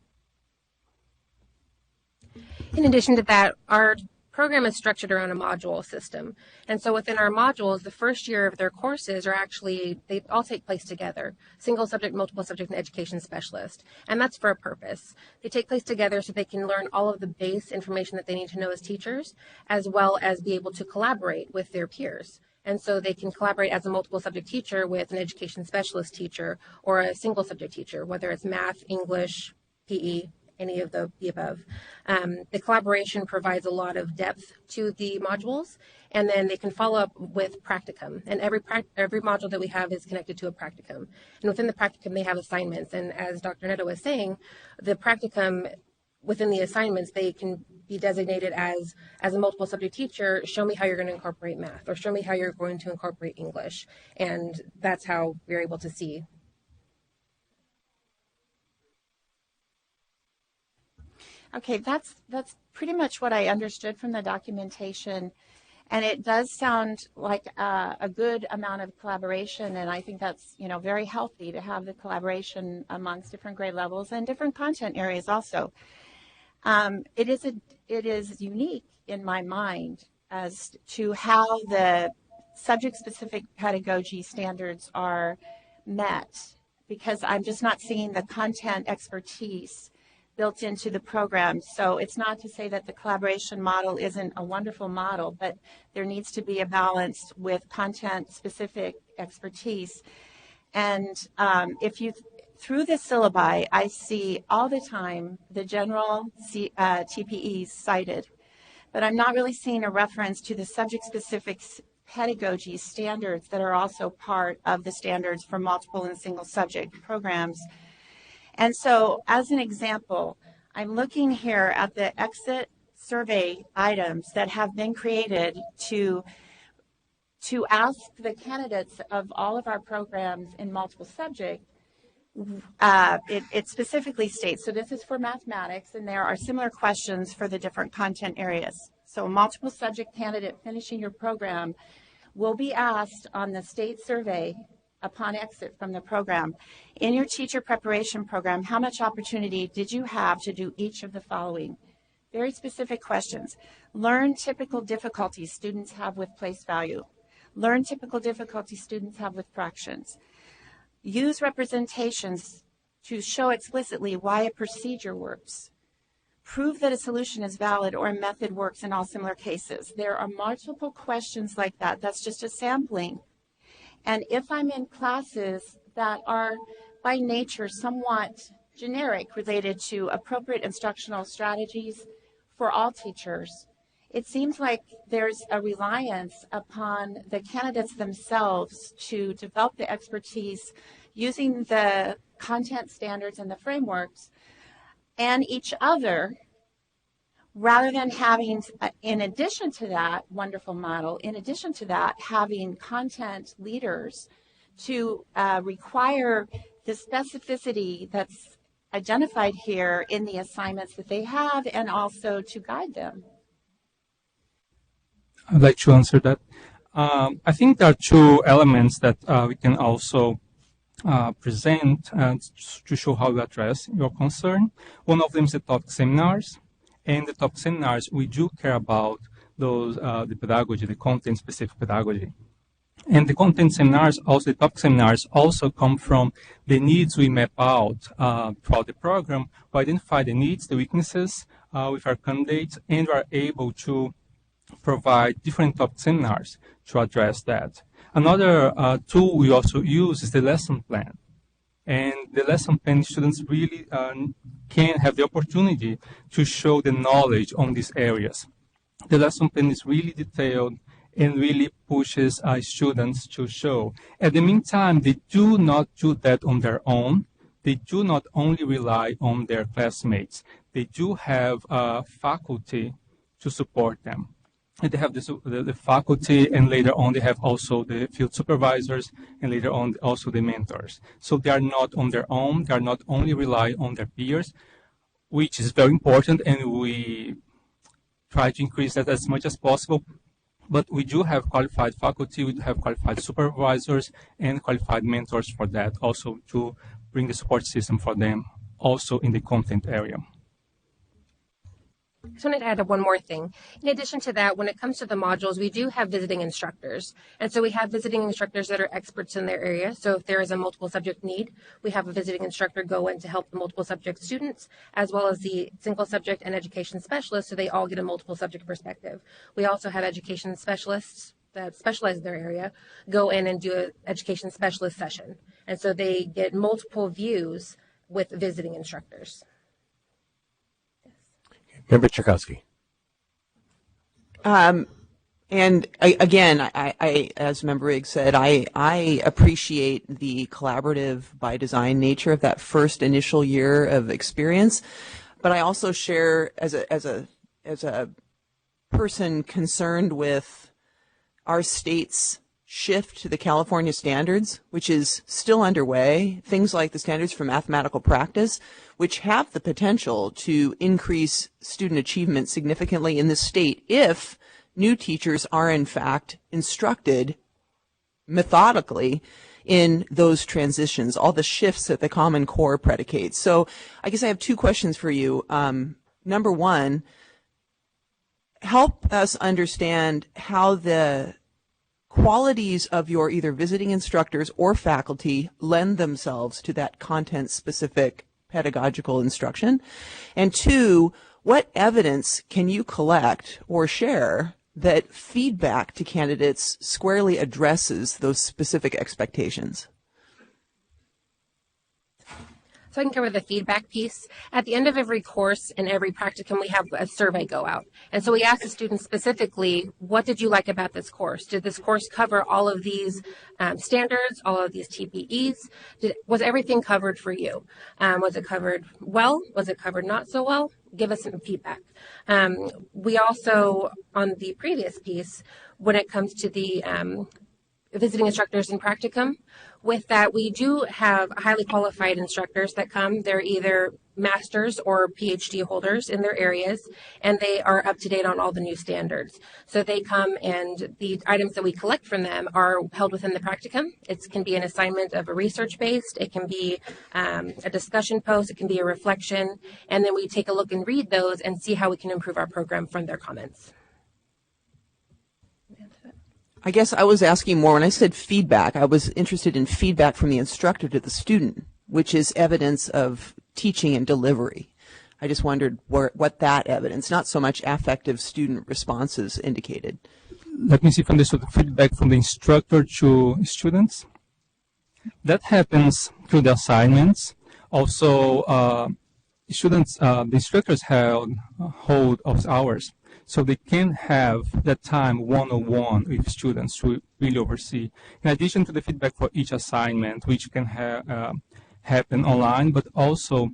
In addition to that, our program is structured around a module system. And so within our modules, the first year of their courses are actually, they all take place together. Single subject, multiple subject, and education specialist. And that's for a purpose. They take place together so they can learn all of the base information that they need to know as teachers, as well as be able to collaborate with their peers. And so they can collaborate as a multiple subject teacher with an education specialist teacher or a single subject teacher, whether it's math, English, PE, any of the above. The collaboration provides a lot of depth to the modules, and then they can follow up with Practicum. And every module that we have is connected to a Practicum. And within the Practicum, they have assignments. And as Dr. Neto was saying, the Practicum, within the assignments, they can be designated as a multiple subject teacher, show me how you're going to incorporate math, or show me how you're going to incorporate English. And that's how we're able to see. Okay, that's pretty much what I understood from the documentation, and it does sound like a good amount of collaboration, and I think that's very healthy to have the collaboration amongst different grade levels and different content areas also. It is unique in my mind as to how the subject-specific pedagogy standards are met, because I'm just not seeing the content expertise built into the program. So it's not to say that the collaboration model isn't a wonderful model, but there needs to be a balance with content-specific expertise. And through the syllabi, I see all the time the general TPEs cited, but I'm not really seeing a reference to the subject-specific pedagogy standards that are also part of the standards for multiple and single subject programs. And so, as an example, I'm looking here at the exit survey items that have been created to ask the candidates of all of our programs in multiple subject. It specifically states, so this is for mathematics, and there are similar questions for the different content areas. So a multiple subject candidate finishing your program will be asked on the state survey upon exit from the program, in your teacher preparation program, how much opportunity did you have to do each of the following? Very specific questions. Learn typical difficulties students have with place value. Learn typical difficulties students have with fractions. Use representations to show explicitly why a procedure works. Prove that a solution is valid or a method works in all similar cases. There are multiple questions like that. That's just a sampling. And if I'm in classes that are by nature somewhat generic related to appropriate instructional strategies for all teachers, it seems like there's a reliance upon the candidates themselves to develop the expertise using the content standards and the frameworks and each other, rather than having, in addition to that wonderful model, in addition to that, having content leaders to require the specificity that's identified here in the assignments that they have, and also to guide them. I'd like to answer that. I think there are two elements that we can also present to show how we address your concern. One of them is the topic seminars. And the topic seminars, we do care about those, the pedagogy, the content-specific pedagogy. And the content seminars, also the topic seminars, also come from the needs we map out throughout the program. We identify the needs, the weaknesses with our candidates, and we are able to provide different topic seminars to address that. Another tool we also use is the lesson plan. And the lesson plan, students really can have the opportunity to show the knowledge on these areas. The lesson plan is really detailed and really pushes students to show. At the meantime, they do not do that on their own. They do not only rely on their classmates. They do have faculty to support them. And they have the faculty, and later on they have also the field supervisors, and later on also the mentors. So they are not on their own. They are not only relying on their peers, which is very important, and we try to increase that as much as possible. But we do have qualified faculty, we do have qualified supervisors, and qualified mentors for that, also to bring the support system for them, also in the content area. I just wanted to add one more thing. In addition to that, when it comes to the modules, we do have visiting instructors. And so we have visiting instructors that are experts in their area. So if there is a multiple subject need, we have a visiting instructor go in to help the multiple subject students, as well as the single subject and education specialists, so they all get a multiple subject perspective. We also have education specialists that specialize in their area go in and do an education specialist session. And so they get multiple views with visiting instructors. Member Tchaikovsky. And I, as Member Riggs said, I appreciate the collaborative by design nature of that first initial year of experience, but I also share as a person concerned with our state's shift to the California standards, which is still underway, things like the standards for mathematical practice, which have the potential to increase student achievement significantly in the state if new teachers are in fact instructed methodically in those transitions, all the shifts that the Common Core predicates. So I guess I have two questions for you. Number one, help us understand how the qualities of your either visiting instructors or faculty lend themselves to that content-specific pedagogical instruction. And two, what evidence can you collect or share that feedback to candidates squarely addresses those specific expectations? So I can cover the feedback piece. At the end of every course and every practicum, we have a survey go out. And so we ask the students specifically, what did you like about this course? Did this course cover all of these standards, all of these TPEs? Was everything covered for you? Was it covered well? Was it covered not so well? Give us some feedback. We also, on the previous piece, when it comes to the visiting instructors in practicum, with that, we do have highly qualified instructors that come. They're either masters or PhD holders in their areas, and they are up to date on all the new standards. So they come, and the items that we collect from them are held within the practicum. It can be an assignment of a research-based, it can be a discussion post, it can be a reflection, and then we take a look and read those and see how we can improve our program from their comments. I guess I was asking more, when I said feedback, I was interested in feedback from the instructor to the student, which is evidence of teaching and delivery. I just wondered what that evidence, not so much affective student responses, indicated. Let me see if I understood the feedback from the instructor to students. That happens through the assignments. Also, students, the instructors hold office hours. So they can have that time one-on-one with students to really oversee. In addition to the feedback for each assignment, which can happen online, but also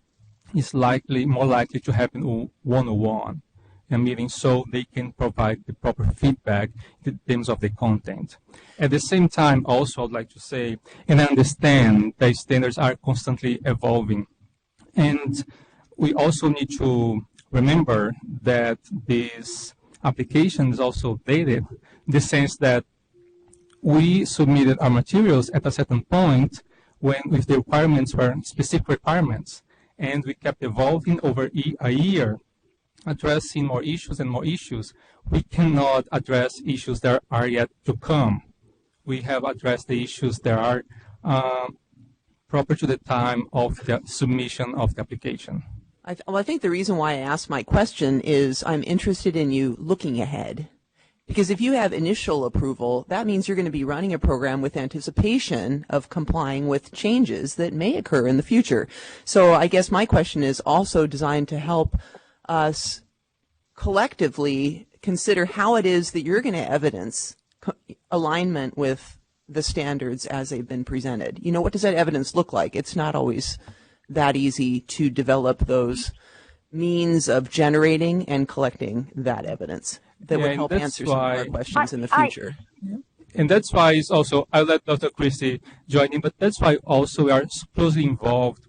is more likely to happen one-on-one in a meeting, so they can provide the proper feedback in terms of the content. At the same time, also, I'd like to say, and I understand that standards are constantly evolving, and we also need to remember that this application is also dated in the sense that we submitted our materials at a certain point if the requirements were specific requirements, and we kept evolving over a year, addressing more issues and more issues. We cannot address issues that are yet to come. We have addressed the issues that are proper to the time of the submission of the application. I think the reason why I asked my question is I'm interested in you looking ahead. Because if you have initial approval, that means you're going to be running a program with anticipation of complying with changes that may occur in the future. So I guess my question is also designed to help us collectively consider how it is that you're going to evidence alignment with the standards as they've been presented. You know, what does that evidence look like? It's not always that easy to develop those means of generating and collecting that evidence that would help answer some of our questions in the future. And that's why it's also, I'll let Dr. Christie join in, but that's why also we are closely involved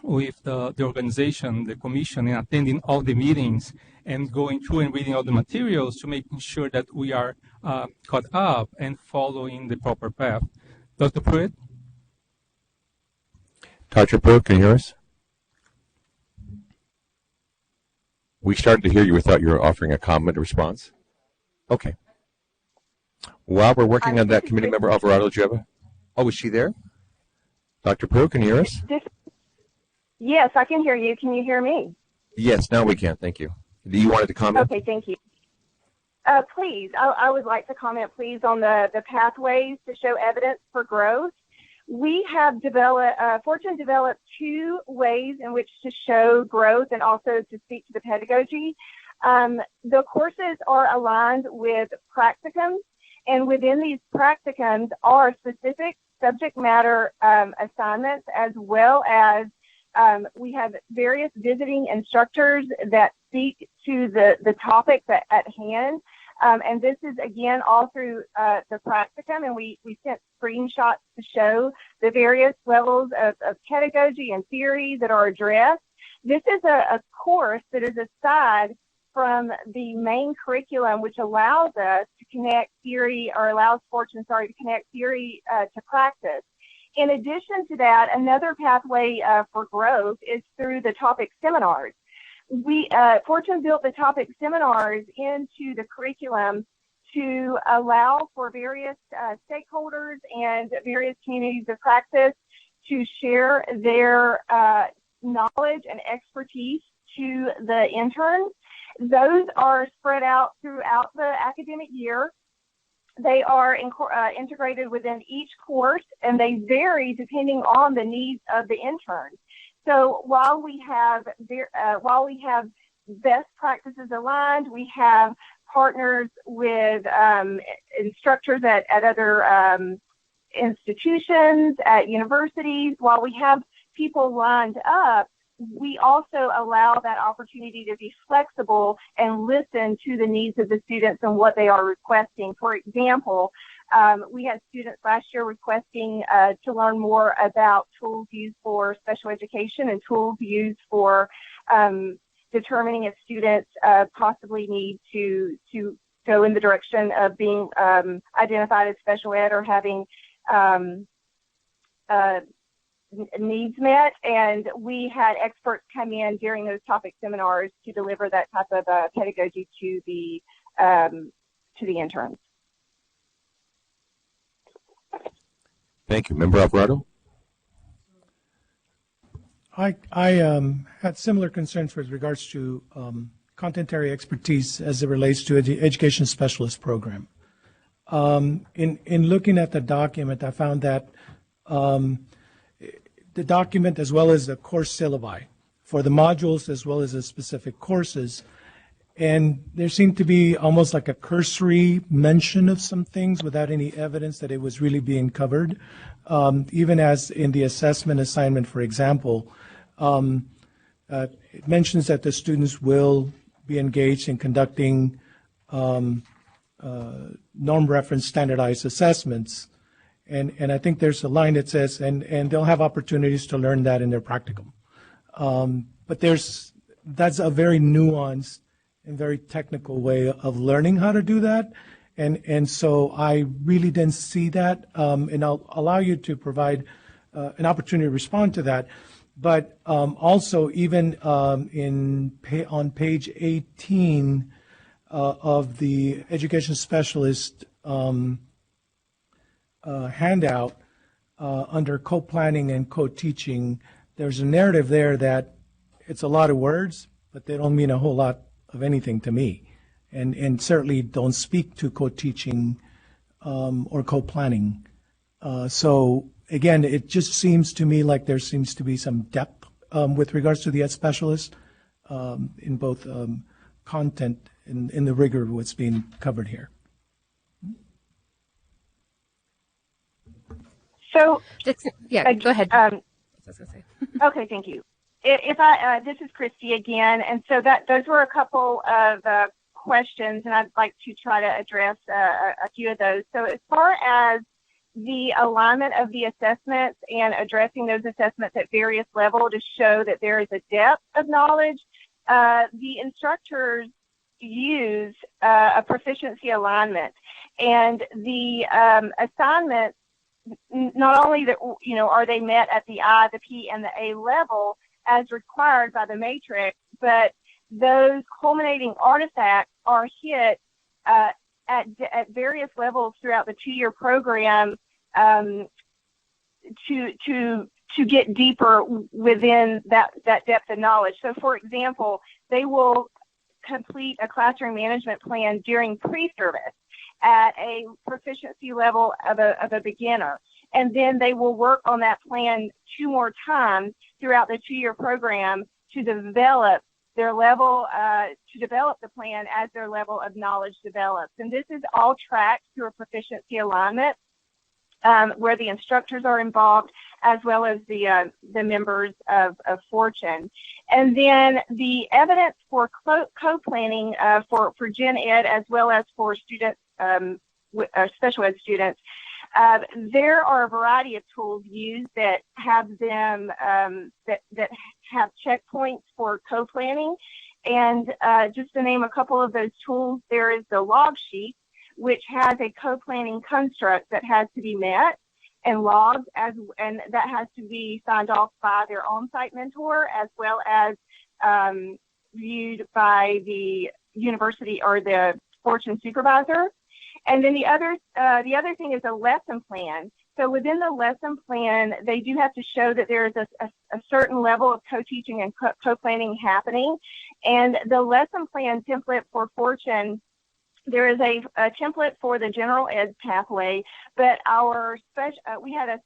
with the organization, the commission, in attending all the meetings and going through and reading all the materials to making sure that we are caught up and following the proper path. Dr. Pruitt? Dr. Pruitt, can you hear us? We started to hear you. We thought you were offering a comment or response. Okay. While we're working on that, committee member Alvarado, do you have is she there? Dr. Pruitt, can you hear us? Yes, I can hear you. Can you hear me? Yes, now we can. Thank you. Do you wanted to comment? Okay, thank you. Please, I would like to comment, please, on the pathways to show evidence for growth. We have Fortune developed 2 ways in which to show growth and also to speak to the pedagogy. The courses are aligned with practicums, and within these practicums are specific subject matter assignments, as well as we have various visiting instructors that speak to the topics at hand. And this is, again, all through the practicum, and we sent screenshots to show the various levels of pedagogy and theory that are addressed. This is a course that is aside from the main curriculum, which allows us to connect theory, or allows Fortune, to connect theory to practice. In addition to that, another pathway for growth is through the topic seminars. Fortune built the topic seminars into the curriculum to allow for various stakeholders and various communities of practice to share their knowledge and expertise to the interns. Those are spread out throughout the academic year. They are integrated within each course, and they vary depending on the needs of the interns. So while we have best practices aligned, we have partners with instructors at other institutions, at universities. While we have people lined up, we also allow that opportunity to be flexible and listen to the needs of the students and what they are requesting. For example, we had students last year requesting to learn more about tools used for special education and tools used for determining if students possibly need to go in the direction of being identified as special ed or having needs met. And we had experts come in during those topic seminars to deliver that type of pedagogy to the interns. Thank you. Member Alvarado? I had similar concerns with regards to content area expertise as it relates to the education specialist program. In looking at the document, I found that the document, as well as the course syllabi for the modules as well as the specific courses, and there seemed to be almost like a cursory mention of some things without any evidence that it was really being covered. Even as in the assessment assignment, for example, it mentions that the students will be engaged in conducting norm reference standardized assessments. And I think there's a line that says, and they'll have opportunities to learn that in their practicum. But that's a very nuanced and very technical way of learning how to do that. And so I really didn't see that. And I'll allow you to provide an opportunity to respond to that. But also, even on page 18 of the education specialist handout, under co-planning and co-teaching, there's a narrative there that it's a lot of words, but they don't mean a whole lot of anything to me, and certainly don't speak to co-teaching or co-planning. So again, it just seems to me like there seems to be some depth with regards to the ed specialist in both content and in the rigor of what's being covered here. So, yeah, go ahead. Okay, thank you. This is Christy again, and so those were a couple of questions, and I'd like to try to address a few of those. So, as far as the alignment of the assessments and addressing those assessments at various levels to show that there is a depth of knowledge, the instructors use a proficiency alignment, and the assignments, not only that, are they met at the I, the P, and the A level as required by the matrix, but those culminating artifacts are hit at various levels throughout the 2-year program to get deeper within that depth of knowledge. So, for example, they will complete a classroom management plan during pre-service at a proficiency level of a beginner. And then they will work on that plan 2 more times throughout the 2-year program to develop their level, to develop the plan as their level of knowledge develops. And this is all tracked through a proficiency alignment where the instructors are involved as well as the members of Fortune. And then the evidence for co-planning for Gen Ed as well as for students, special ed students, there are a variety of tools used that have them that have checkpoints for co-planning. And just to name a couple of those tools, there is the log sheet, which has a co-planning construct that has to be met and logged, and that has to be signed off by their on-site mentor as well as viewed by the university or the Fortune supervisor. And then the other thing is a lesson plan. So within the lesson plan, they do have to show that there is a certain level of co-teaching and co-planning happening. And the lesson plan template for Fortune, there is a template for the general ed pathway, but we had a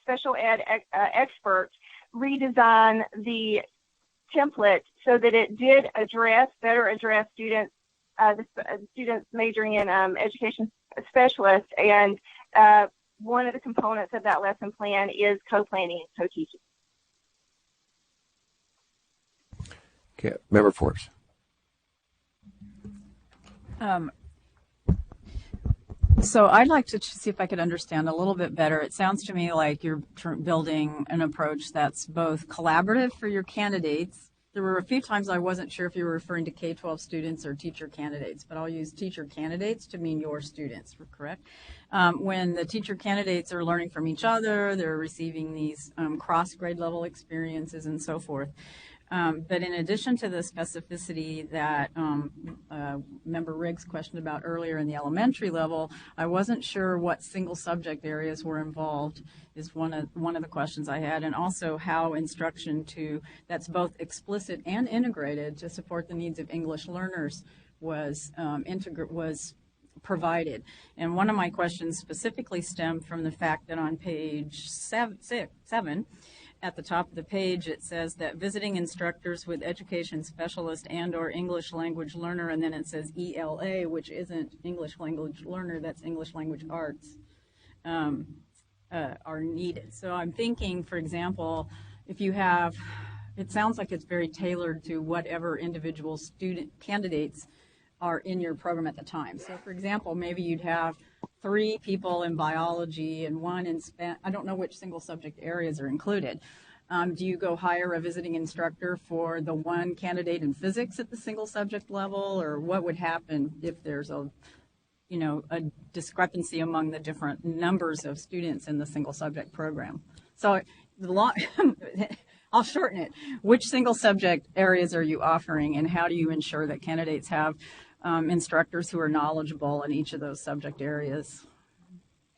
special ed expert redesign the template so that it did better address students, the students majoring in education specialists, and one of the components of that lesson plan is co-planning and co-teaching. Okay, Member Forbes. So I'd like to see if I could understand a little bit better. It sounds to me like you're building an approach that's both collaborative for your candidates. There were a few times I wasn't sure if you were referring to K-12 students or teacher candidates, but I'll use teacher candidates to mean your students, correct? When the teacher candidates are learning from each other, they're receiving these cross-grade level experiences and so forth. But in addition to the specificity that Member Riggs questioned about earlier in the elementary level, I wasn't sure what single subject areas were involved is one of the questions I had, and also how instruction that's both explicit and integrated to support the needs of English learners was provided. And one of my questions specifically stemmed from the fact that on page 7, at the top of the page, it says that visiting instructors with education specialist and or English language learner, and then it says ELA, which isn't English language learner, that's English language arts, are needed. So I'm thinking, for example, if you have it sounds like it's very tailored to whatever individual student candidates are in your program at the time. So for example, maybe you'd have 3 people in biology and 1 in I don't know which single subject areas are included. Do you go hire a visiting instructor for the 1 candidate in physics at the single subject level, or what would happen if there's a discrepancy among the different numbers of students in the single subject program? So I'll shorten it. Which single subject areas are you offering, and how do you ensure that candidates have instructors who are knowledgeable in each of those subject areas?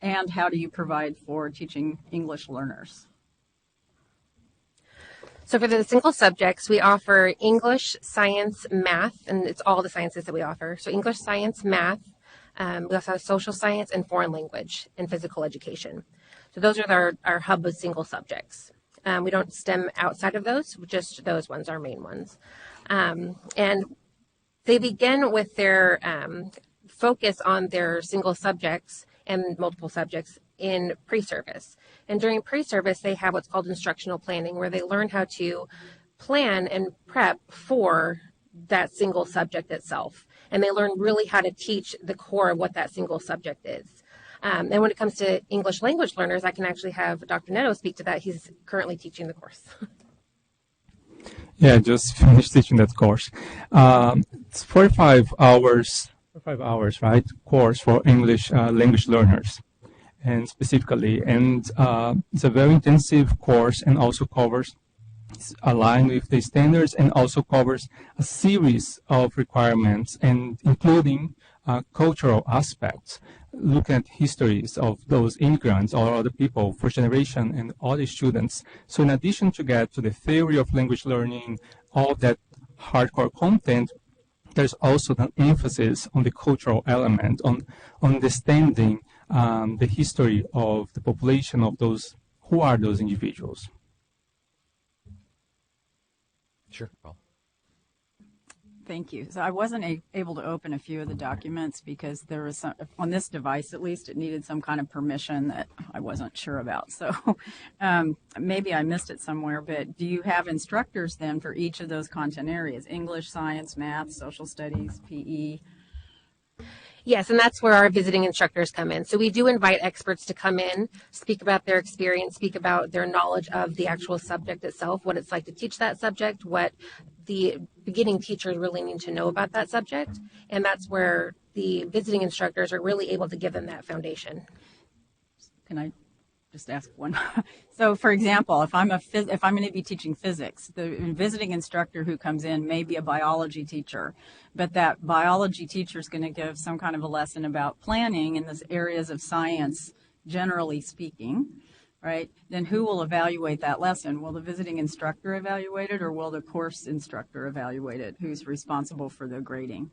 And how do you provide for teaching English learners? So for the single subjects, we offer English, science, math, and it's all the sciences that we offer. So English, science, math. We also have social science and foreign language and physical education. So those are our hub of single subjects. We don't stem outside of those, just those ones, our main ones. And they begin with their focus on their single subjects and multiple subjects in pre-service. And during pre-service, they have what's called instructional planning, where they learn how to plan and prep for that single subject itself. And they learn really how to teach the core of what that single subject is. And when it comes to English language learners, I can actually have Dr. Netto speak to that. He's currently teaching the course. Yeah, just finished teaching that course. It's 45 hours, right, course for English language learners, and specifically. And it's a very intensive course, and also covers, it's aligned with the standards, and also covers a series of requirements, and including cultural aspects. Look at histories of those immigrants or other people, first generation, and other students. So in addition to get to the theory of language learning, all that hardcore content, there's also an emphasis on the cultural element, on understanding the history of the population of those, who are those individuals. Sure, Paul. Thank you. So I wasn't able to open a few of the documents because there was some, on this device at least, it needed some kind of permission that I wasn't sure about. So maybe I missed it somewhere, but do you have instructors then for each of those content areas? English, science, math, social studies, PE? Yes, and that's where our visiting instructors come in. So we do invite experts to come in, speak about their experience, speak about their knowledge of the actual subject itself, what it's like to teach that subject, what the beginning teachers really need to know about that subject. And that's where the visiting instructors are really able to give them that foundation. Can I just ask one? So for example, if I'm going to be teaching physics, the visiting instructor who comes in may be a biology teacher, but that biology teacher is going to give some kind of a lesson about planning in the areas of science, generally speaking, right? Then who will evaluate that lesson? Will the visiting instructor evaluate it, or will the course instructor evaluate it? Who's responsible for the grading?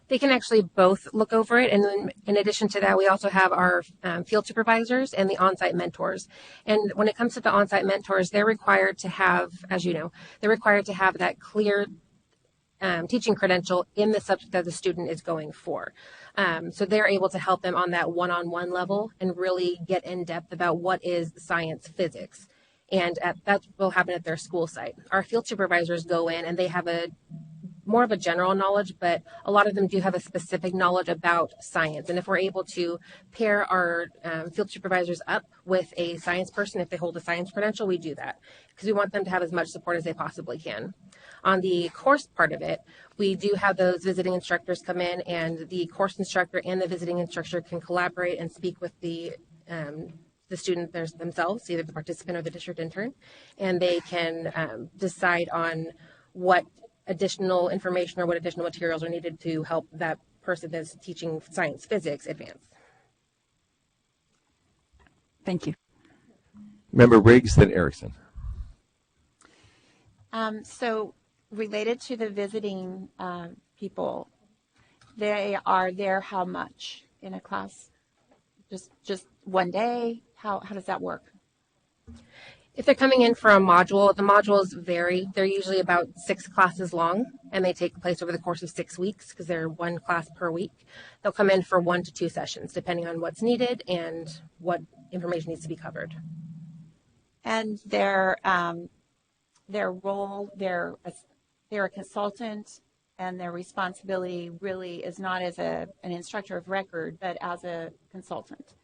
They can actually both look over it, and then in addition to that, we also have our field supervisors and the on-site mentors. And when it comes to the on-site mentors, they're required to have, as you know, they're required to have that clear teaching credential in the subject that the student is going for. So they're able to help them on that one-on-one level and really get in depth about what is science physics. And that will happen at their school site. Our field supervisors go in and they have more of a general knowledge, but a lot of them do have a specific knowledge about science. And if we're able to pair our field supervisors up with a science person, if they hold a science credential, we do that because we want them to have as much support as they possibly can. On the course part of it, we do have those visiting instructors come in, and the course instructor and the visiting instructor can collaborate and speak with the student themselves, either the participant or the district intern, and they can decide on what additional information or what additional materials are needed to help that person that's teaching science physics advance. Thank you. Member Riggs, then Erickson. So related to the visiting people, they are there how much in a class? Just one day? How does that work? If they're coming in for a module, the modules vary. They're usually about 6 classes long, and they take place over the course of 6 weeks because they're 1 class per week. They'll come in for 1 to 2 sessions, depending on what's needed and what information needs to be covered. And they're their role, they're a consultant, and their responsibility really is not as an instructor of record, but as a consultant.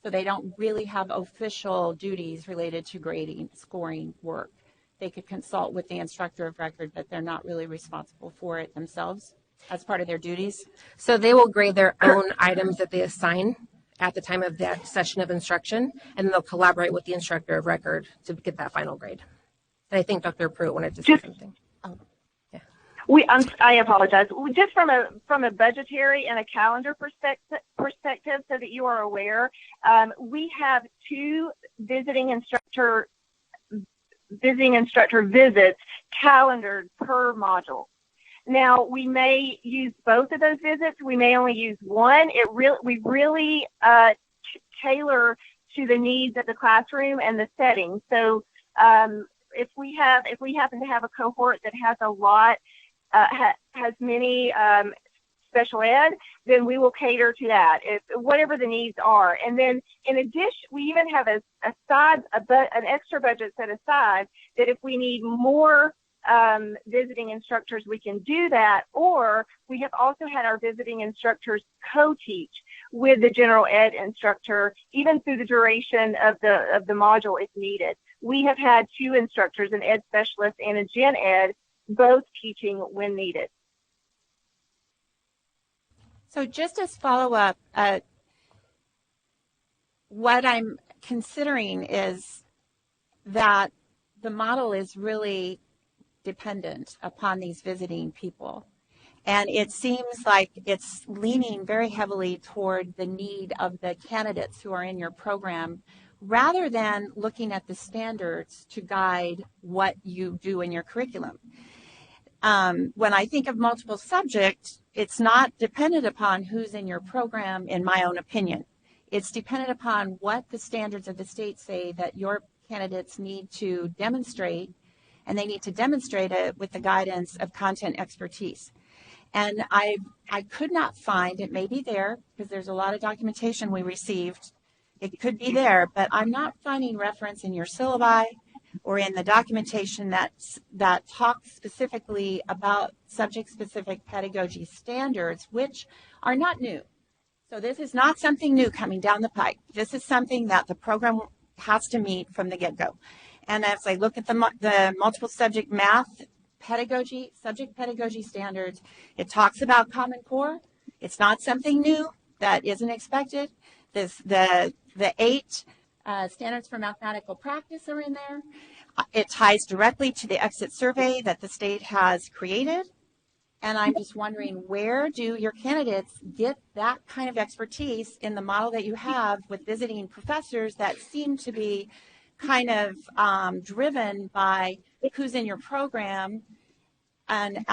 So they don't really have official duties related to grading, scoring work. They could consult with the instructor of record, but they're not really responsible for it themselves as part of their duties. So they will grade their own items that they assign at the time of that session of instruction, and they'll collaborate with the instructor of record to get that final grade. And I think Dr. Pruitt wanted to say something. Oh, yeah. I apologize. Just from a budgetary and a calendar perspective, so that you are aware, we have 2 visiting instructor visits calendared per module. Now, we may use both of those visits. We may only use one. We really tailor to the needs of the classroom and the setting. So if we happen to have a cohort that has a lot, has many special ed, then we will cater to that, whatever the needs are. And then in addition, we even have an extra budget set aside that if we need more visiting instructors, we can do that. Or we have also had our visiting instructors co-teach with the general ed instructor, even through the duration of the module if needed. We have had 2 instructors, an ed specialist and a gen ed, both teaching when needed. So just as follow-up, what I'm considering is that the model is really dependent upon these visiting people. And it seems like it's leaning very heavily toward the need of the candidates who are in your program, rather than looking at the standards to guide what you do in your curriculum. When I think of multiple subjects, it's not dependent upon who's in your program, in my own opinion. It's dependent upon what the standards of the state say that your candidates need to demonstrate, and they need to demonstrate it with the guidance of content expertise. And I could not find, it may be there, because there's a lot of documentation we received, it could be there, but I'm not finding reference in your syllabi or in the documentation that talks specifically about subject-specific pedagogy standards, which are not new. So this is not something new coming down the pike. This is something that the program has to meet from the get-go. And as I look at the multiple subject math pedagogy, subject pedagogy standards, it talks about Common Core. It's not something new that isn't expected. The 8 standards for mathematical practice are in there. It ties directly to the exit survey that the state has created. And I'm just wondering, where do your candidates get that kind of expertise in the model that you have with visiting professors that seem to be kind of driven by who's in your program? And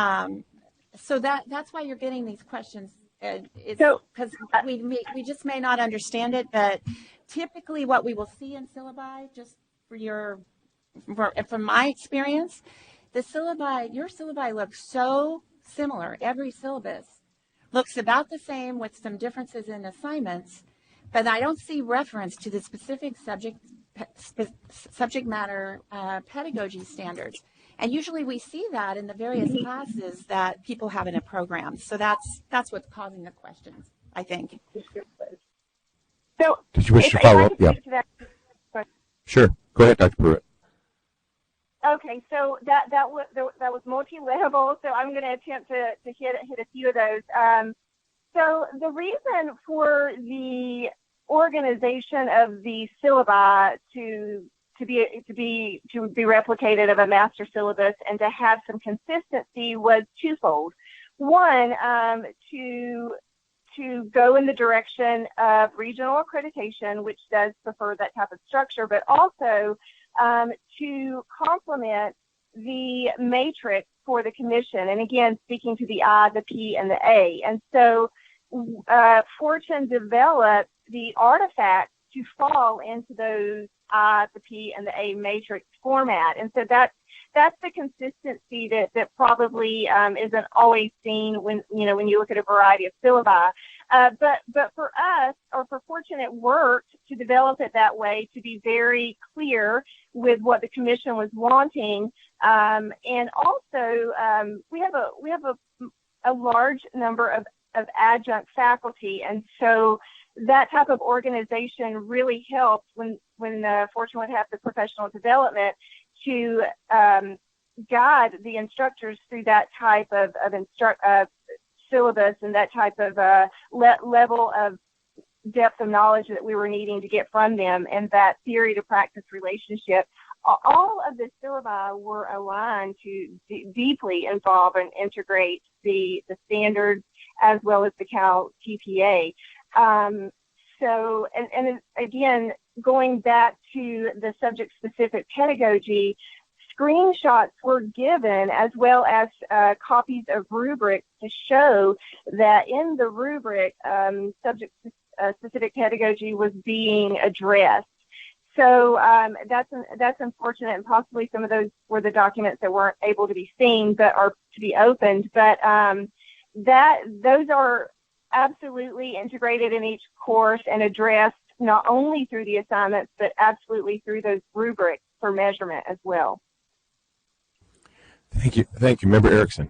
so that's why you're getting these questions. Because we just may not understand it, but typically what we will see in syllabi, just from my experience, your syllabi looks so similar. Every syllabus looks about the same with some differences in assignments, but I don't see reference to the specific subject matter pedagogy standards. And usually we see that in the various classes that people have in a program. So that's what's causing the questions, I think. So did you wish to follow up? Yeah. Sure. Go ahead, Dr. Pruitt. Okay, so that was multi-level, so I'm going to attempt to hit a few of those. So the reason for the organization of the syllabi to be replicated of a master syllabus and to have some consistency was twofold. One, to go in the direction of regional accreditation, which does prefer that type of structure, but also to complement the matrix for the commission. And again, speaking to the I, the P, and the A. And so Fortune developed the artifacts to fall into those I, the P, and the A matrix format. And so that's the consistency that probably isn't always seen when you look at a variety of syllabi. But for us, or for Fortune, it worked to develop it that way, to be very clear with what the commission was wanting. And also, we have a large number of adjunct faculty, and so that type of organization really helped when Fortune would have the professional development to guide the instructors through that type of syllabus and that type of level of depth of knowledge that we were needing to get from them, and that theory to practice relationship. All of the syllabi were aligned to deeply involve and integrate the standards as well as the Cal TPA. So, and again, going back to the subject-specific pedagogy, screenshots were given as well as copies of rubrics to show that in the rubric, subject-specific pedagogy was being addressed. So that's unfortunate, and possibly some of those were the documents that weren't able to be seen but are to be opened. But those are absolutely integrated in each course and addressed not only through the assignments, but absolutely through those rubrics for measurement as well. Thank you. Thank you. Member Erickson.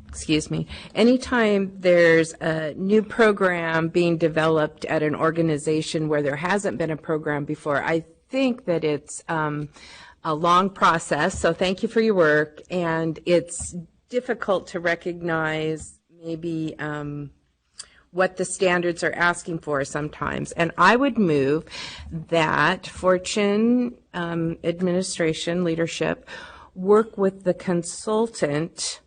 Excuse me. Anytime there's a new program being developed at an organization where there hasn't been a program before, I think that it's a long process. So thank you for your work. And it's difficult to recognize maybe what the standards are asking for sometimes. And I would move that Fortune administration leadership work with the consultant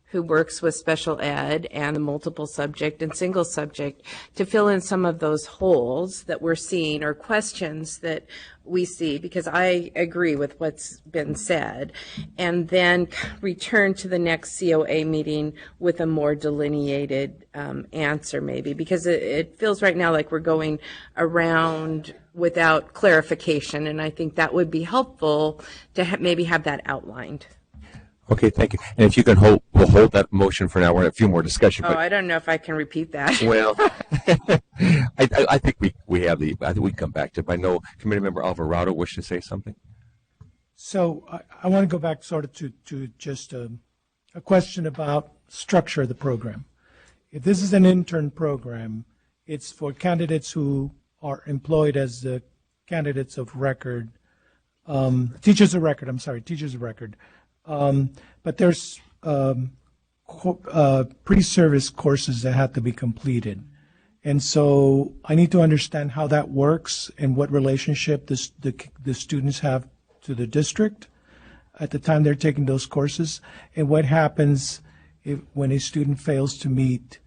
who works with special ed and the multiple subject and single subject to fill in some of those holes that we're seeing or questions that we see, because I agree with what's been said, and then return to the next COA meeting with a more delineated answer maybe, because it feels right now like we're going around without clarification, and I think that would be helpful to maybe have that outlined. Okay, thank you. And if you can we'll hold that motion for now. We're going to have a few more discussion. I don't know if I can repeat that. Well, I think we have I think we can come back to it. But I know Committee Member Alvarado wished to say something. So I want to go back sort of to just a question about structure of the program. If this is an intern program, it's for candidates who are employed as the candidates of record, teachers of record. But there's pre-service courses that have to be completed. And so I need to understand how that works and what relationship the students have to the district at the time they're taking those courses, and what happens when a student fails to meet,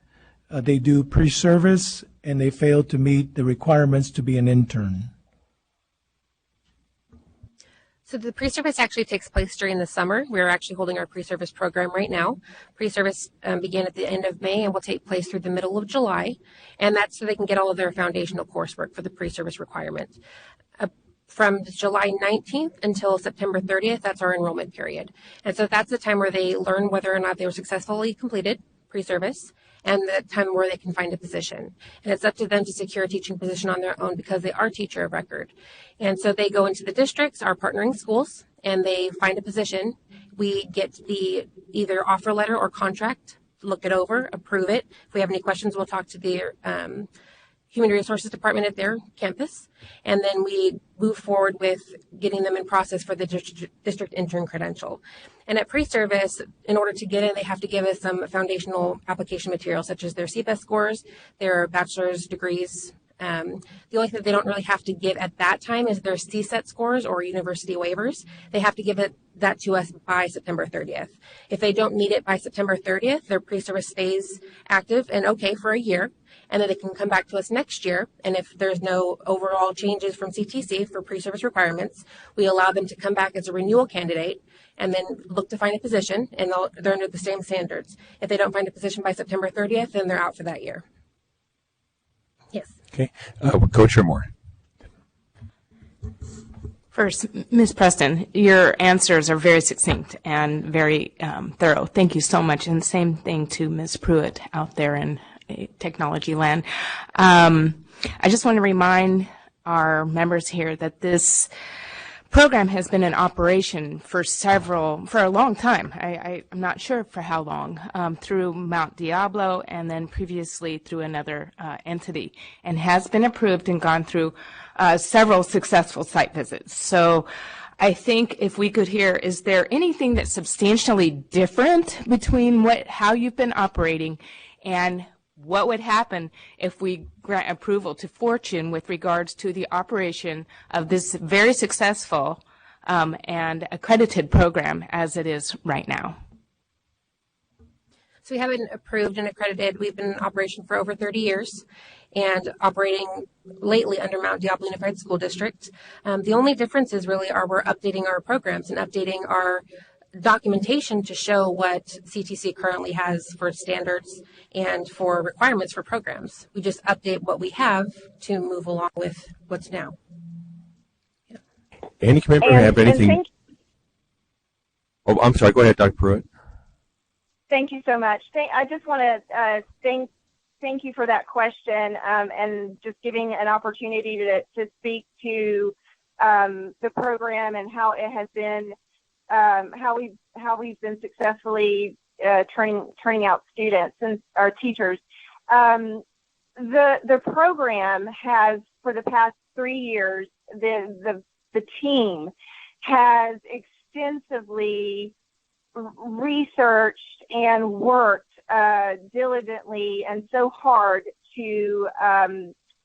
they do pre-service and they fail to meet the requirements to be an intern. So the pre-service actually takes place during the summer. We're actually holding our pre-service program right now. Pre-service began at the end of May and will take place through the middle of July. And that's so they can get all of their foundational coursework for the pre-service requirements. From July 19th until September 30th, that's our enrollment period. And so that's the time where they learn whether or not they were successfully completed pre-service, and the time where they can find a position. And it's up to them to secure a teaching position on their own because they are teacher of record. And so they go into the districts, our partnering schools, and they find a position. We get the either offer letter or contract, look it over, approve it. If we have any questions, we'll talk to the Human Resources Department at their campus. And then we move forward with getting them in process for the district intern credential. And at pre-service, in order to get in, they have to give us some foundational application material, such as their CBEST scores, their bachelor's degrees. The only thing that they don't really have to give at that time is their CSET scores or university waivers. They have to give that to us by September 30th. If they don't need it by September 30th, their pre-service stays active and okay for a year, and then they can come back to us next year. And if there's no overall changes from CTC for pre-service requirements, we allow them to come back as a renewal candidate and then look to find a position, and they're under the same standards. If they don't find a position by September 30th, then they're out for that year. Yes. Okay. Coach Moore. First, Ms. Preston, your answers are very succinct and very thorough. Thank you so much. And same thing to Ms. Pruitt out there in technology land. I just want to remind our members here that this program has been in operation for a long time. I'm not sure for how long, through Mount Diablo and then previously through another entity, and has been approved and gone through several successful site visits. So I think if we could hear, is there anything that's substantially different between how you've been operating and what would happen if we grant approval to Fortune with regards to the operation of this very successful and accredited program as it is right now? So we have been approved and accredited. We've been in operation for over 30 years and operating lately under Mount Diablo Unified School District. The only difference is really we're updating our programs and updating our documentation to show what CTC currently has for standards and for requirements for programs. We just update what we have to move along with what's now. Yeah. Any member have anything? Oh, I'm sorry. Go ahead, Dr. Pruitt. Thank you so much. I just want to thank you for that question and just giving an opportunity to speak to the program and how it has been, how we've been successfully turning out students and our teachers. The program has, for the past 3 years, the team has extensively researched and worked diligently and so hard to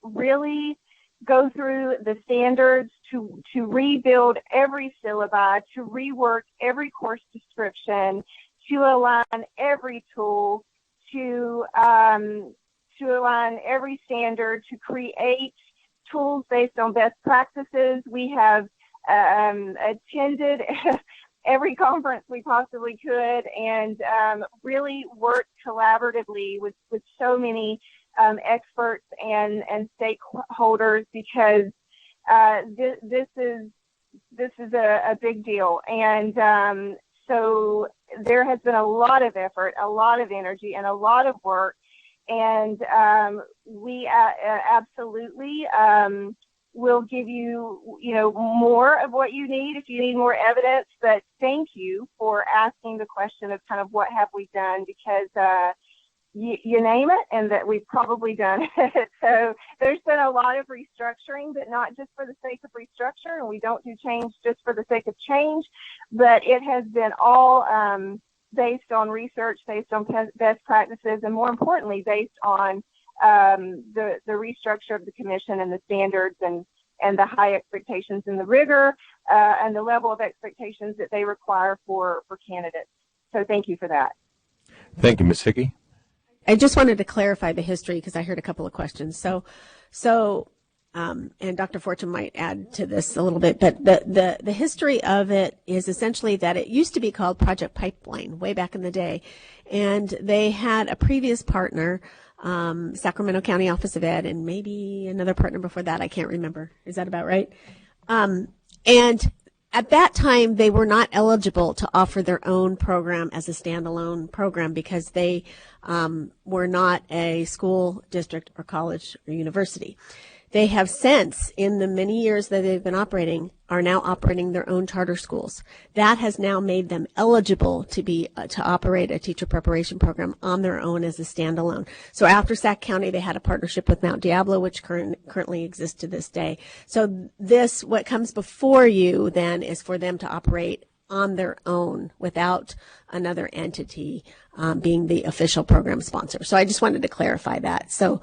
really go through the standards, to rebuild every syllabi, to rework every course description, to align every tool, to align every standard, to create tools based on best practices. We have attended every conference we possibly could and really worked collaboratively with so many experts and stakeholders, because this is a big deal. And so there has been a lot of effort, a lot of energy, and a lot of work. And we absolutely will give you, more of what you need if you need more evidence. But thank you for asking the question of kind of what have we done, because you name it, and that we've probably done it. So there's been a lot of restructuring, but not just for the sake of restructure, and we don't do change just for the sake of change, but it has been all based on research, based on best practices, and more importantly, based on the restructure of the commission and the standards and the high expectations and the rigor and the level of expectations that they require for candidates. So thank you for that. Thank you, Ms. Hickey. I just wanted to clarify the history because I heard a couple of questions. So, and Dr. Fortune might add to this a little bit, but the history of it is essentially that it used to be called Project Pipeline way back in the day, and they had a previous partner, Sacramento County Office of Ed, and maybe another partner before that. I can't remember. Is that about right? And at that time, they were not eligible to offer their own program as a standalone program because they were not a school district or college or university. They have since, in the many years that they've been operating, are now operating their own charter schools. That has now made them eligible to operate a teacher preparation program on their own as a standalone. So after Sac County, they had a partnership with Mount Diablo, which currently exists to this day. So what comes before you then is for them to operate on their own without another entity being the official program sponsor. So I just wanted to clarify that. So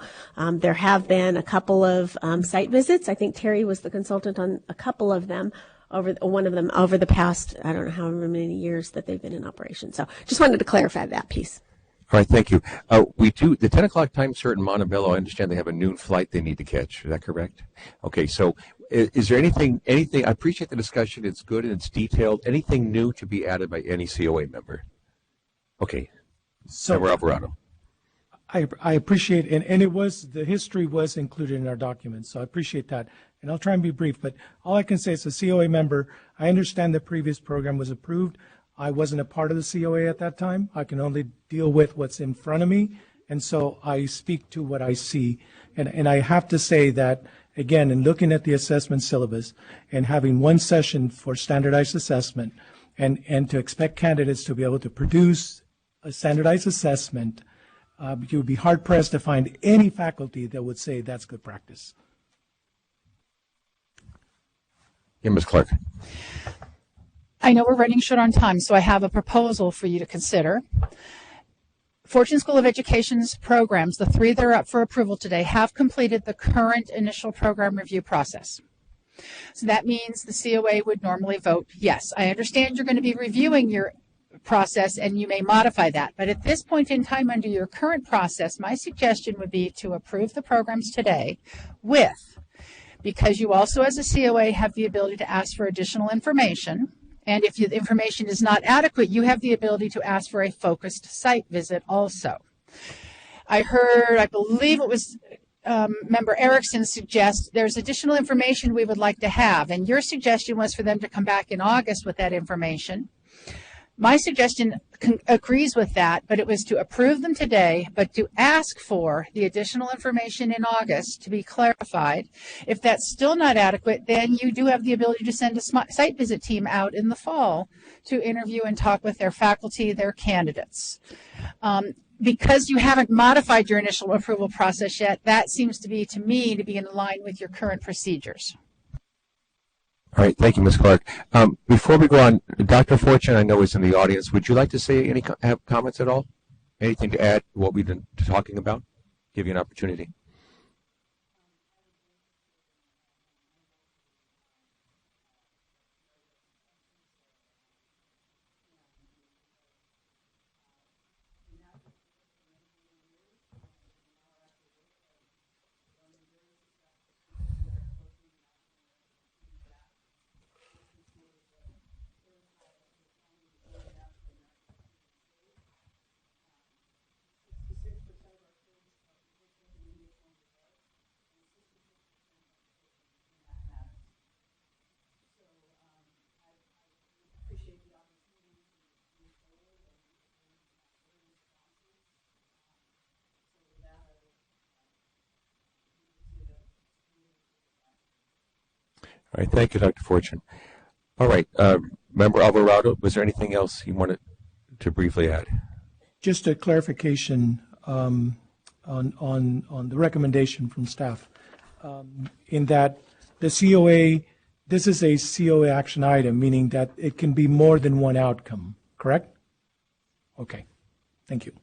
there have been a couple of site visits. I think Terry was the consultant on a couple of them, one of them over the past, I don't know how many years that they've been in operation. So just wanted to clarify that piece. All right, thank you. We do the 10 o'clock time cert in Montebello. I understand they have a noon flight they need to catch. Is that correct? Okay, so is there anything, I appreciate the discussion. It's good and it's detailed. Anything new to be added by any COA member? Okay, so Member Alvarado. I appreciate, and the history was included in our documents, so I appreciate that. and I'll try and be brief, but all I can say as a COA member, I understand the previous program was approved. I wasn't a part of the COA at that time. I can only deal with what's in front of me, and so I speak to what I see. And I have to say that, again, in looking at the assessment syllabus and having one session for standardized assessment and to expect candidates to be able to produce a standardized assessment, you would be hard-pressed to find any faculty that would say that's good practice. Yeah, Ms. Clark. I know we're running short on time, so I have a proposal for you to consider. Fortune School of Education's programs, the 3 that are up for approval today, have completed the current initial program review process. So that means the COA would normally vote yes. I understand you're going to be reviewing your process and you may modify that, but at this point in time under your current process, my suggestion would be to approve the programs today because you also as a COA have the ability to ask for additional information. And if the information is not adequate, you have the ability to ask for a focused site visit also. I heard, I believe it was Member Erickson suggest there's additional information we would like to have. And your suggestion was for them to come back in August with that information. My suggestion agrees with that, but it was to approve them today, but to ask for the additional information in August to be clarified. If that's still not adequate, then you do have the ability to send a site visit team out in the fall to interview and talk with their faculty, their candidates. Because you haven't modified your initial approval process yet, that seems to me to be in line with your current procedures. All right, thank you, Ms. Clark. Before we go on, Dr. Fortune, I know is in the audience. Would you like to say have comments at all? Anything to add to what we've been talking about? Give you an opportunity. All right, thank you, Dr. Fortune. All right, Member Alvarado, was there anything else you wanted to briefly add? Just a clarification on the recommendation from staff, in that the COA, this is a COA action item, meaning that it can be more than one outcome, correct? Okay, thank you.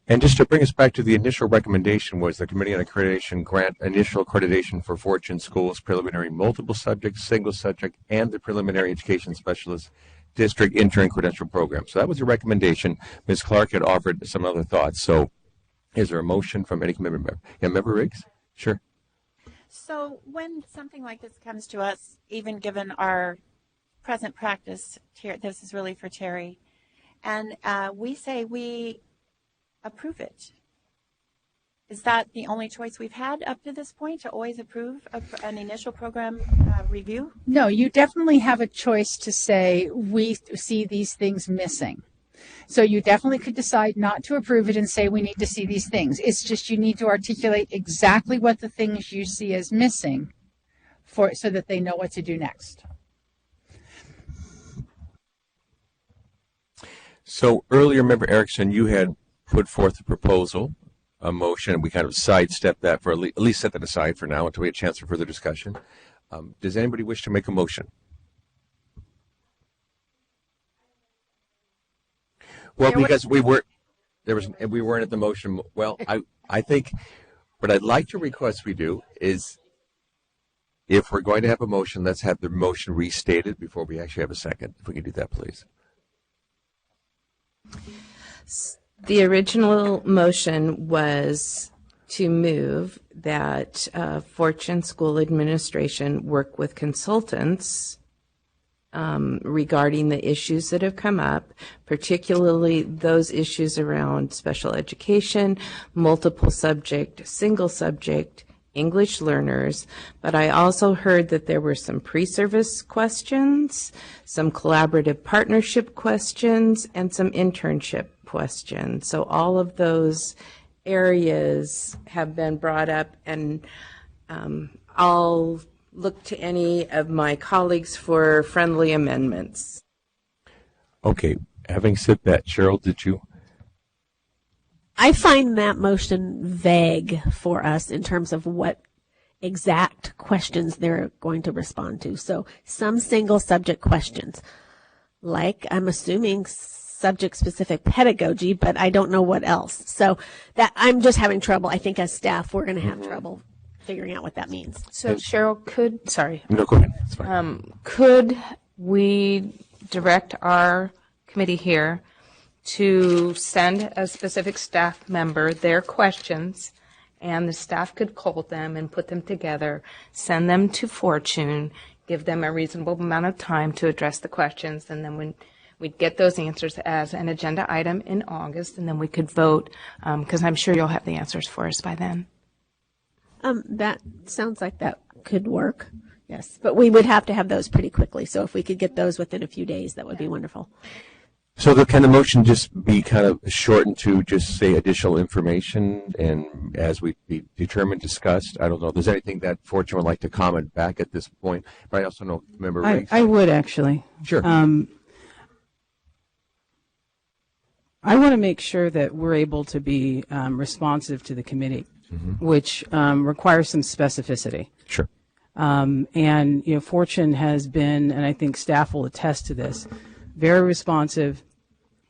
And just to bring us back to the initial recommendation was the Committee on Accreditation grant initial accreditation for Fortune Schools preliminary multiple subject, single subject, and the preliminary education specialist district intern credential program. So that was a recommendation. Ms. Clark had offered some other thoughts. So is there a motion from any committee member? Yeah, Member Riggs? Sure. So when something like this comes to us, even given our present practice, this is really for Terry, and we say we approve it. Is that the only choice we've had up to this point, to always approve an initial program review? No, you definitely have a choice to say we see these things missing. So you definitely could decide not to approve it and say we need to see these things. It's just you need to articulate exactly what the things you see as missing so that they know what to do next. So earlier, Member Erickson, you had put forth a proposal, a motion, and we kind of sidestepped that for at least set that aside for now until we have a chance for further discussion. Does anybody wish to make a motion? Well, because we weren't at the motion. Well, I think what I'd like to request we do is, if we're going to have a motion, let's have the motion restated before we actually have a second. If we can do that, please. The original motion was to move that Fortune School Administration work with consultants regarding the issues that have come up, particularly those issues around special education, multiple subject, single subject, English learners, but I also heard that there were some pre-service questions, some collaborative partnership questions, and some internship questions. So all of those areas have been brought up, and I'll look to any of my colleagues for friendly amendments. Okay, having said that, Cheryl, did you? I find that motion vague for us in terms of what exact questions they're going to respond to. So some single subject questions, like I'm assuming subject specific pedagogy, but I don't know what else. So that I'm just having trouble. I think as staff, we're going to have trouble figuring out what that means. So Cheryl, sorry. No, go ahead. It's fine. Could we direct our committee here to send a specific staff member their questions, and the staff could cull them and put them together, send them to Fortune, give them a reasonable amount of time to address the questions, and then when we'd get those answers as an agenda item in August, and then we could vote, because I'm sure you'll have the answers for us by then. That sounds like that could work. Yes, but we would have to have those pretty quickly. So if we could get those within a few days, that would be wonderful. So can the motion just be kind of shortened to just say additional information and as we determined, discussed? I don't know. If there's anything that Fortune would like to comment back at this point, but I also know Member Riggs. I would actually. Sure. I want to make sure that we're able to be responsive to the committee, which requires some specificity. Sure. And Fortune has been, and I think staff will attest to this, very responsive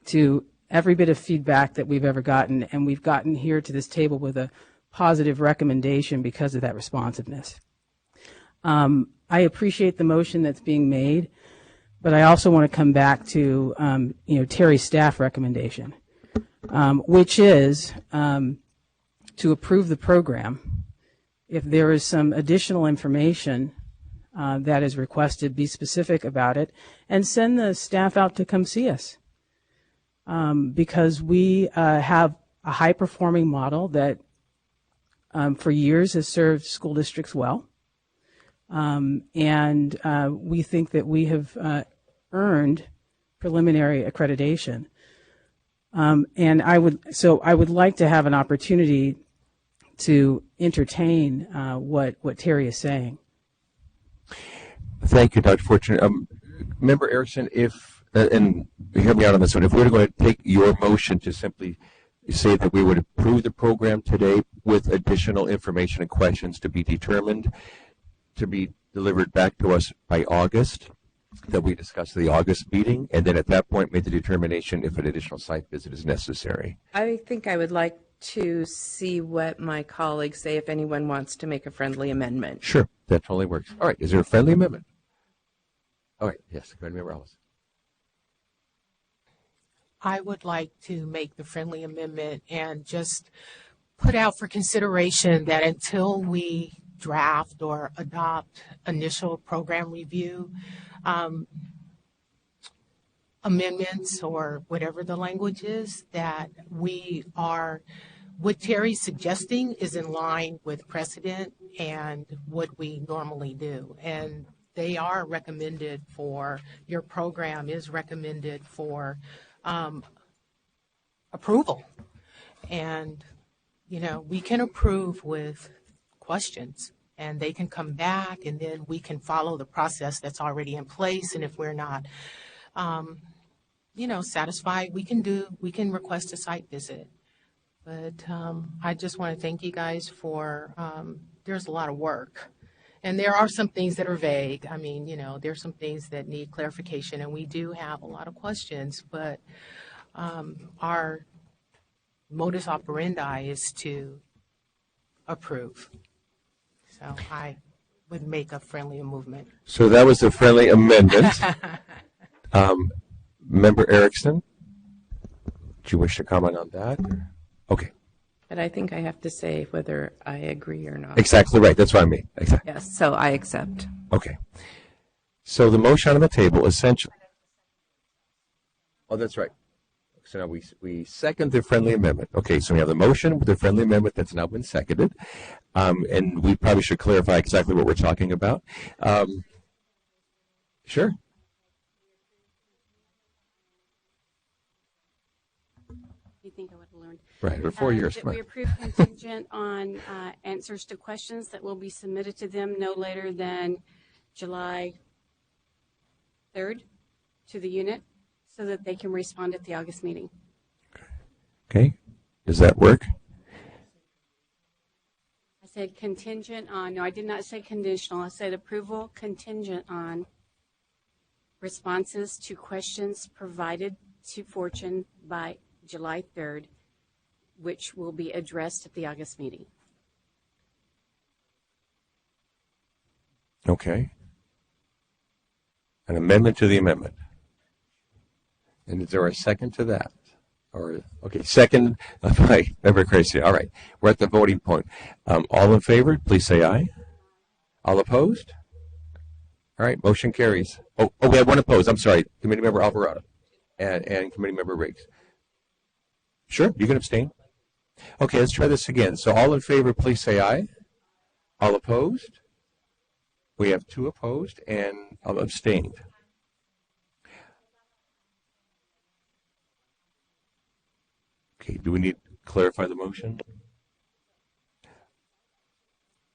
to every bit of feedback that we've ever gotten, and we've gotten here to this table with a positive recommendation because of that responsiveness. I appreciate the motion that's being made, but I also want to come back to Terry's staff recommendation, which is to approve the program. If there is some additional information that is requested, be specific about it, and send the staff out to come see us. Because we have a high-performing model that for years has served school districts well. And we think that we have earned preliminary accreditation. And I would like to have an opportunity to entertain what Terry is saying. Thank you, Dr. Fortune. Member Erickson, and hear me out on this one, if we're going to take your motion to simply say that we would approve the program today with additional information and questions to be determined, to be delivered back to us by August, that we discuss the August meeting, and then at that point make the determination if an additional site visit is necessary. I think I would like to see what my colleagues say if anyone wants to make a friendly amendment. Sure, that totally works. All right, is there a friendly amendment? All right, yes, go ahead, Member Ellis. I would like to make the friendly amendment and just put out for consideration that until we draft or adopt initial program review amendments or whatever the language is, that we are, what Terry's suggesting is in line with precedent and what we normally do. And they are recommended for, your program is recommended for approval. And, we can approve with questions and they can come back and then we can follow the process that's already in place. And if we're not, satisfied, we can request a site visit. But I just want to thank you guys for, there's a lot of work. And there are some things that are vague. I mean, there's some things that need clarification, and we do have a lot of questions, but our modus operandi is to approve. So I would make a friendly movement. So that was a friendly amendment. Member Erickson, do you wish to comment on that? Okay. But I think I have to say whether I agree or not. Exactly right. That's what I mean. Exactly. Yes, so I accept. Okay. So the motion on the table essentially. Oh, that's right. So now we second the friendly amendment. Okay, so we have the motion with the friendly amendment that's now been seconded. And we probably should clarify exactly what we're talking about. Sure. You think I would have learned? Right, for 4 years. That we approve contingent on answers to questions that will be submitted to them no later than July 3rd to the unit so that they can respond at the August meeting. Okay, does that work? I said contingent on, no, I did not say conditional. I said approval contingent on responses to questions provided to Fortune by July 3rd, which will be addressed at the August meeting. Okay. An amendment to the amendment. And is there a second to that? Or okay, second by Member Crazy. All right, we're at the voting point. All in favor, please say aye. All opposed? All right, motion carries. Oh, we have one opposed. I'm sorry, Committee Member Alvarado and Committee Member Riggs. Sure, you can abstain. Okay, let's try this again. So all in favor, please say aye. All opposed? We have 2 opposed and abstained. Okay, do we need to clarify the motion?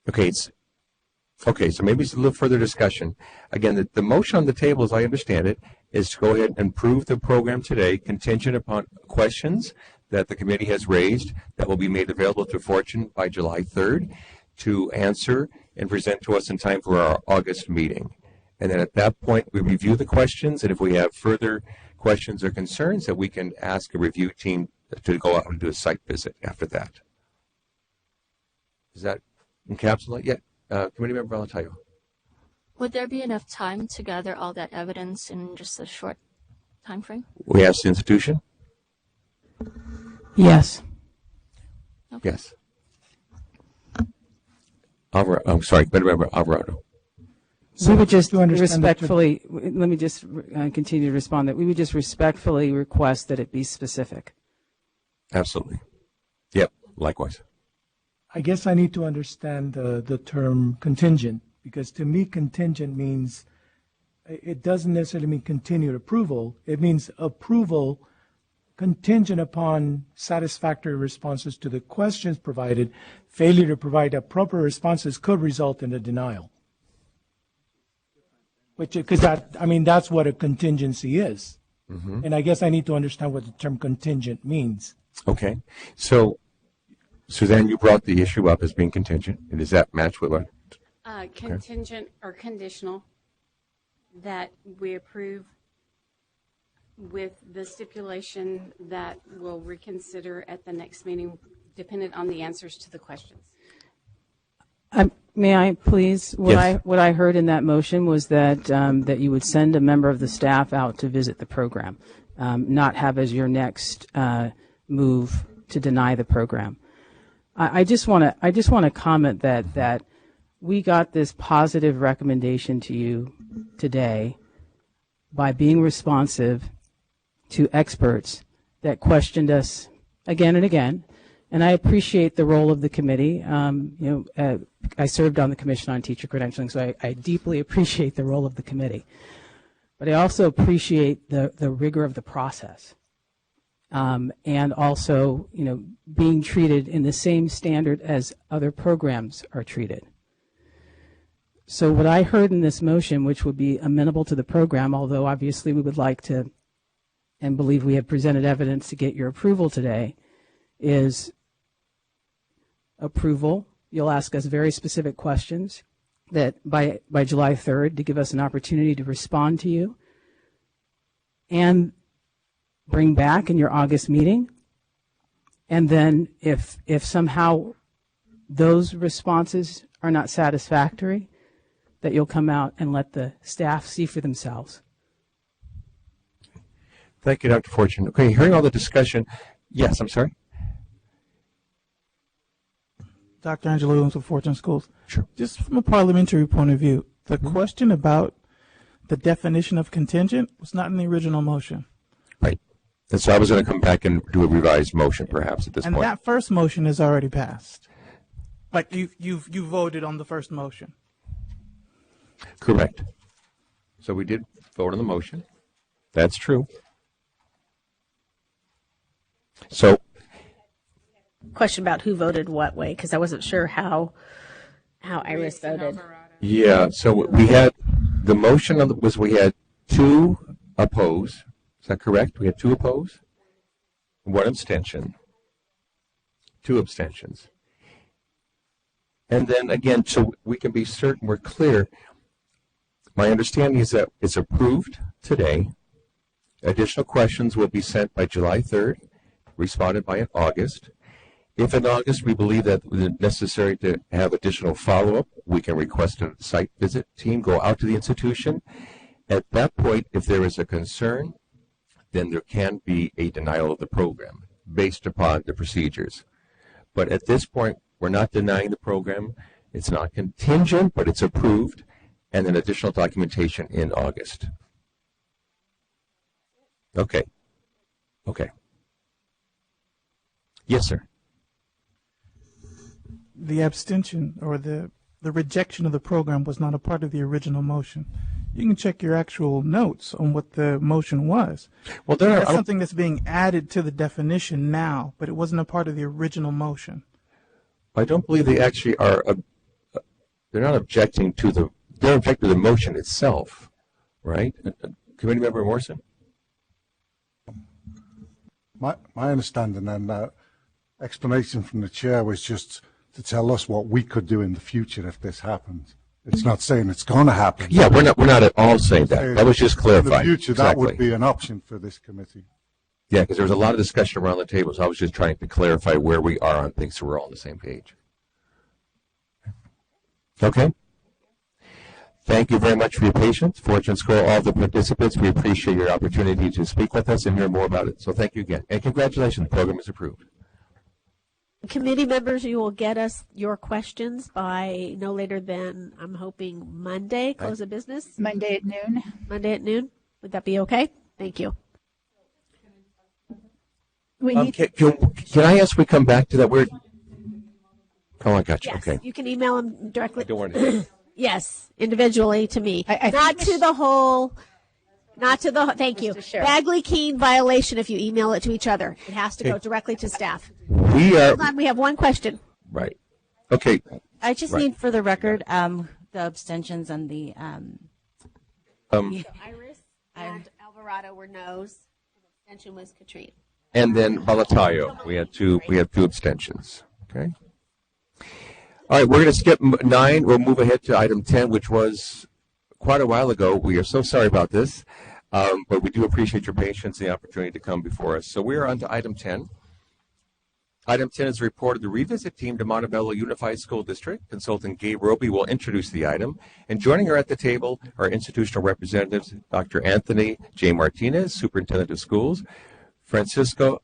Okay, so maybe it's a little further discussion. Again, the motion on the table, as I understand it, is to go ahead and approve the program today, contingent upon questions that the committee has raised that will be made available to Fortune by July 3rd to answer and present to us in time for our August meeting. And then at that point, we review the questions, and if we have further questions or concerns, that we can ask a review team to go out and do a site visit after that. Does that encapsulate yet? Committee Member Valentayo. Would there be enough time to gather all that evidence in just a short time frame? We asked the institution. Yes. Okay. Yes. I'm sorry, Committee Member Alvarado. We would just respectfully, let me just continue to respond, that we would just respectfully request that it be specific. Absolutely. Yep, likewise. I guess I need to understand the term contingent, because to me contingent means, it doesn't necessarily mean continued approval. It means approval contingent upon satisfactory responses to the questions provided. Failure to provide appropriate responses could result in a denial. Because that's what a contingency is. Mm-hmm. And I guess I need to understand what the term contingent means. Okay. So, Suzanne, you brought the issue up as being contingent. And does that match with what? Contingent or conditional that we approve with the stipulation that we'll reconsider at the next meeting, dependent on the answers to the questions. May I please? Yes. What I heard in that motion was that that you would send a member of the staff out to visit the program, not have as your next move to deny the program. I just want to comment that we got this positive recommendation to you today by being responsive to experts that questioned us again and again. And I appreciate the role of the committee. I served on the Commission on Teacher Credentialing, so I deeply appreciate the role of the committee. But I also appreciate the rigor of the process. And also, being treated in the same standard as other programs are treated. So what I heard in this motion, which would be amenable to the program, although obviously we would like to, and believe we have presented evidence to get your approval today, is approval. You'll ask us very specific questions that by July 3rd to give us an opportunity to respond to you, and bring back in your August meeting. And then if somehow those responses are not satisfactory, that you'll come out and let the staff see for themselves. Thank you, Dr. Fortune. Okay, hearing all the discussion, yes, I'm sorry. Dr. Angela Williams of Fortune Schools. Sure. Just from a parliamentary point of view, the question about the definition of contingent was not in the original motion. Right. And so I was going to come back and do a revised motion, perhaps, at this And point. that first motion is already passed. Like you voted on the first motion. Correct. So we did vote on the motion. That's true. So, Question about who voted what way, because I wasn't sure how Iris voted. yeah, so we had, the motion was we had 2 oppose. Is that correct? We had 2 oppose, 1 abstention, 2 abstentions. And then again, so we can be certain we're clear, my understanding is that it's approved today. Additional questions will be sent by July 3rd, responded by in August. If in August we believe that it's necessary to have additional follow-up, we can request a site visit team go out to the institution. At that point, if there is a concern, then there can be a denial of the program based upon the procedures. But at this point, we're not denying the program. It's not contingent, but it's approved, and then additional documentation in August. Okay. Okay. Yes, sir. The abstention or the rejection of the program was not a part of the original motion. You can check your actual notes on what the motion was. Well, that's something that's being added to the definition now, but it wasn't a part of the original motion. I don't believe they actually are. They're not objecting to the. They're objecting to the motion itself, right? Committee Member Morrison. My understanding and explanation from the chair was just to tell us what we could do in the future if this happens. It's not saying it's going to happen. Yeah, we're not at all saying that. That was just clarifying. In the future, exactly. That would be an option for this committee. Yeah, because there was a lot of discussion around the table, so I was just trying to clarify where we are on things so we're all on the same page. Okay. Thank you very much for your patience. Fortune School, all the participants, we appreciate your opportunity to speak with us and hear more about it. So thank you again. And congratulations, the program is approved. Committee members, you will get us your questions by no later than, I'm hoping, Monday, close of business? Monday at noon. Monday at noon? Would that be okay? Thank you. Can I ask we come back to that word? Oh, I got you. Yes, Okay. you can email them directly. I don't want to. Yes, individually to me. Not to the whole, thank you. Bagley-Keene violation if you email it to each other. It has to go directly to staff. Hold on, we have one question. Right. Okay. I just need for the record the abstentions and the Iris and Alvarado were no's. Abstention was Katrine. And then Balatayo, we had two abstentions. Okay. All right, we're going to skip 9. We'll move ahead to item 10, which was quite a while ago. We are so sorry about this, but we do appreciate your patience and the opportunity to come before us. So we are on to item 10. Item 10 is a report of the revisit team to Montebello Unified School District. Consultant Gabe Roby will introduce the item. And joining her at the table are institutional representatives, Dr. Anthony J. Martinez, Superintendent of Schools, Francisco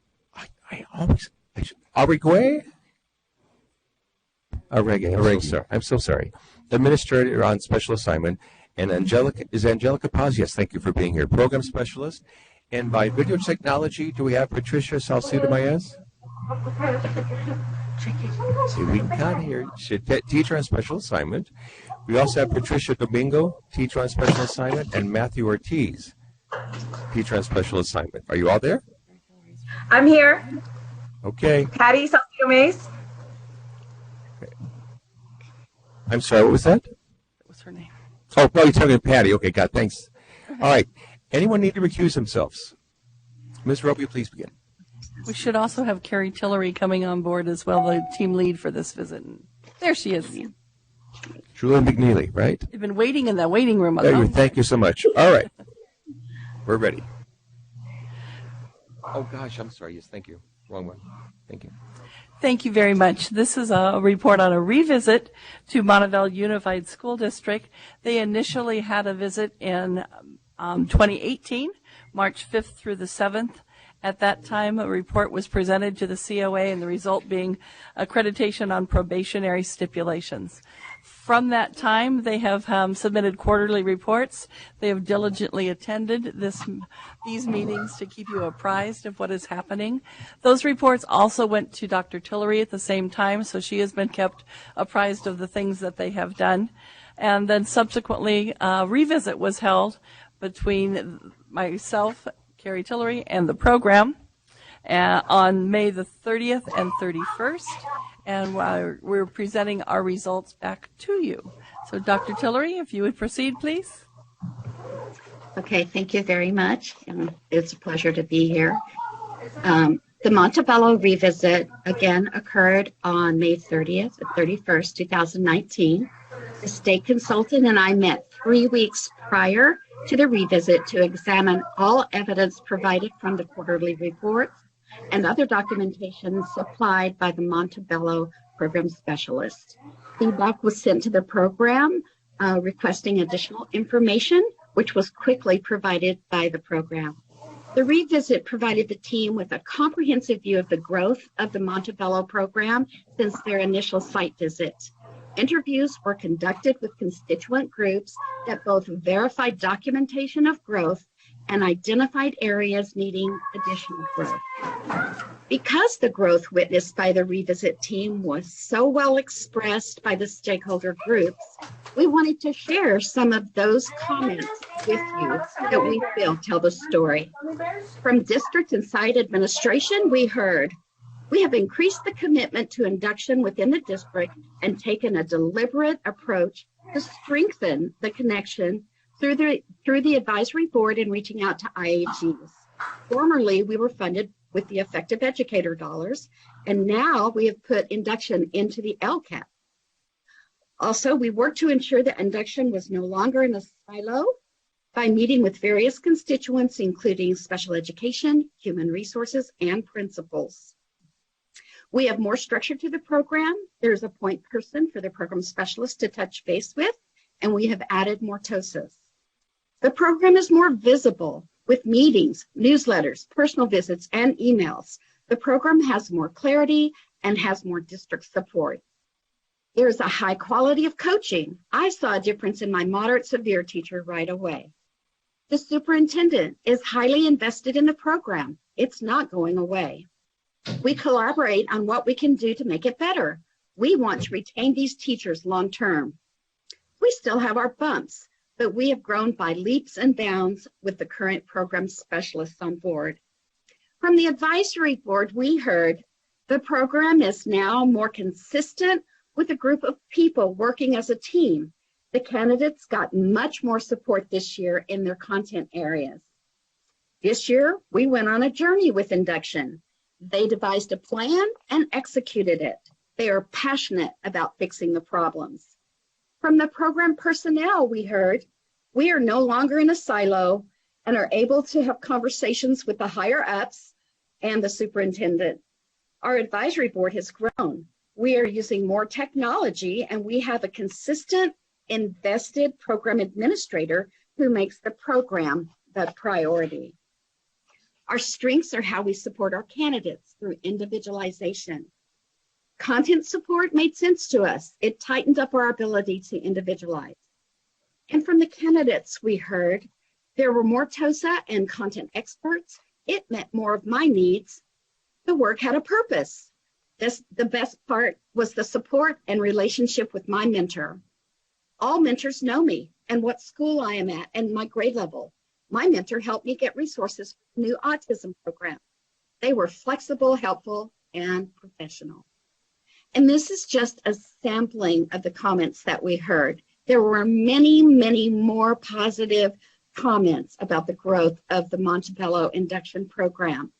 Arrigue, sir. I'm so sorry. Administrator on special assignment, and Angelica Paz. Yes, thank you for being here. Program specialist. And by video technology, do we have Patricia Salcido Maez? See, we can't hear. Teacher on special assignment. We also have Patricia Domingo, teacher on special assignment, and Matthew Ortiz, teacher on special assignment. Are you all there? I'm here. Okay. Patty Salcido Maez. I'm sorry, what was that? What's her name? Oh, you're talking to Patty. Okay, God, thanks. All right. Anyone need to recuse themselves? Ms. Roby, please begin. We should also have Carrie Tillery coming on board as well, the team lead for this visit. There she is. Julia McNeely, right? You've been waiting in that waiting room. Thank you so much. All right. We're ready. Oh, gosh, I'm sorry. Yes, thank you. Wrong one. Thank you. Thank you very much. This is a report on a revisit to Montebello Unified School District. They initially had a visit in 2018, March 5th through the 7th, At that time, a report was presented to the COA, and the result being accreditation on probationary stipulations. From that time, they have submitted quarterly reports. They have diligently attended these meetings to keep you apprised of what is happening. Those reports also went to Dr. Tillery at the same time, so she has been kept apprised of the things that they have done. And then subsequently, a revisit was held between myself, Carrie Tillery, and the program on May the 30th and 31st. And we're presenting our results back to you. So Dr. Tillery, if you would proceed, please. Okay, thank you very much. It's a pleasure to be here. The Montebello revisit again occurred on May 30th and 31st, 2019. The state consultant and I met 3 weeks prior to the revisit to examine all evidence provided from the quarterly reports and other documentation supplied by the Montebello program specialist. Feedback was sent to the program requesting additional information, which was quickly provided by the program. The revisit provided the team with a comprehensive view of the growth of the Montebello program since their initial site visit. Interviews were conducted with constituent groups that both verified documentation of growth and identified areas needing additional growth. Because the growth witnessed by the revisit team was so well expressed by the stakeholder groups, we wanted to share some of those comments with you that we feel tell the story. From district and site administration, we heard, we have increased the commitment to induction within the district and taken a deliberate approach to strengthen the connection through the advisory board and reaching out to IAGs. Formerly, we were funded with the effective educator dollars, and now we have put induction into the LCAP. Also, we worked to ensure that induction was no longer in a silo by meeting with various constituents, including special education, human resources, and principals. We have more structure to the program. There's a point person for the program specialist to touch base with, and we have added more TOSAs. The program is more visible with meetings, newsletters, personal visits, and emails. The program has more clarity and has more district support. There is a high quality of coaching. I saw a difference in my moderate severe teacher right away. The superintendent is highly invested in the program. It's not going away. We collaborate on what we can do to make it better. We want to retain these teachers long term. We still have our bumps, but we have grown by leaps and bounds with the current program specialists on board. From the advisory board, we heard the program is now more consistent with a group of people working as a team. The candidates got much more support this year in their content areas. This year, we went on a journey with induction. They devised a plan and executed it. They are passionate about fixing the problems. From the program personnel, we heard, we are no longer in a silo and are able to have conversations with the higher ups and the superintendent. Our advisory board has grown. We are using more technology and we have a consistent, invested program administrator who makes the program the priority. Our strengths are how we support our candidates through individualization. Content support made sense to us. It tightened up our ability to individualize. And from the candidates we heard, there were more TOSA and content experts. It met more of my needs. The work had a purpose. The best part was the support and relationship with my mentor. All mentors know me and what school I am at and my grade level. My mentor helped me get resources for the new autism program. They were flexible, helpful, and professional. And this is just a sampling of the comments that we heard. There were many, many more positive comments about the growth of the Montebello induction program.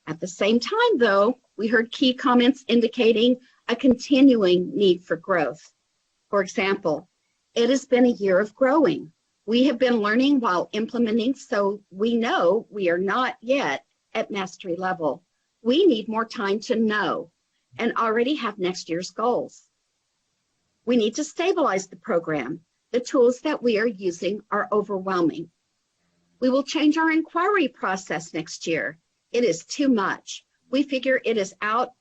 At the same time, though, we heard key comments indicating a continuing need for growth. For example, it has been a year of growing. We have been learning while implementing, so we know we are not yet at mastery level. We need more time to know and already have next year's goals. We need to stabilize the program. The tools that we are using are overwhelming. We will change our inquiry process next year. It is too much. We figure it is out.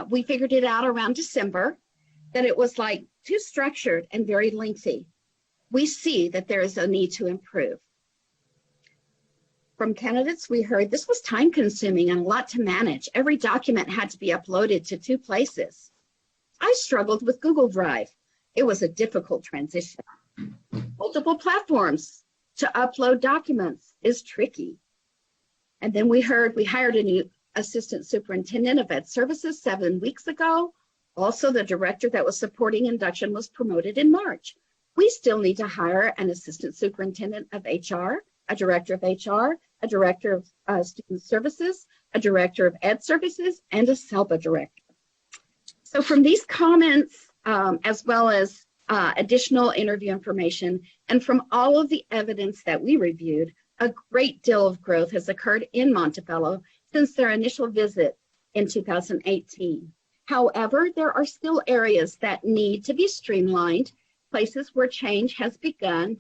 We figured it out around December, that it was like too structured and very lengthy. We see that there is a need to improve. From candidates, we heard this was time consuming and a lot to manage. Every document had to be uploaded to 2 places. I struggled with Google Drive. It was a difficult transition. Multiple platforms to upload documents is tricky. And then we heard we hired a new assistant superintendent of ed services 7 weeks ago. Also, the director that was supporting Induction was promoted in March. We still need to hire an assistant superintendent of HR, a director of HR, a director of student services, a director of ed services, and a SELPA director. So from these comments, as well as additional interview information, and from all of the evidence that we reviewed, a great deal of growth has occurred in Montebello since their initial visit in 2018. However, there are still areas that need to be streamlined, places where change has begun,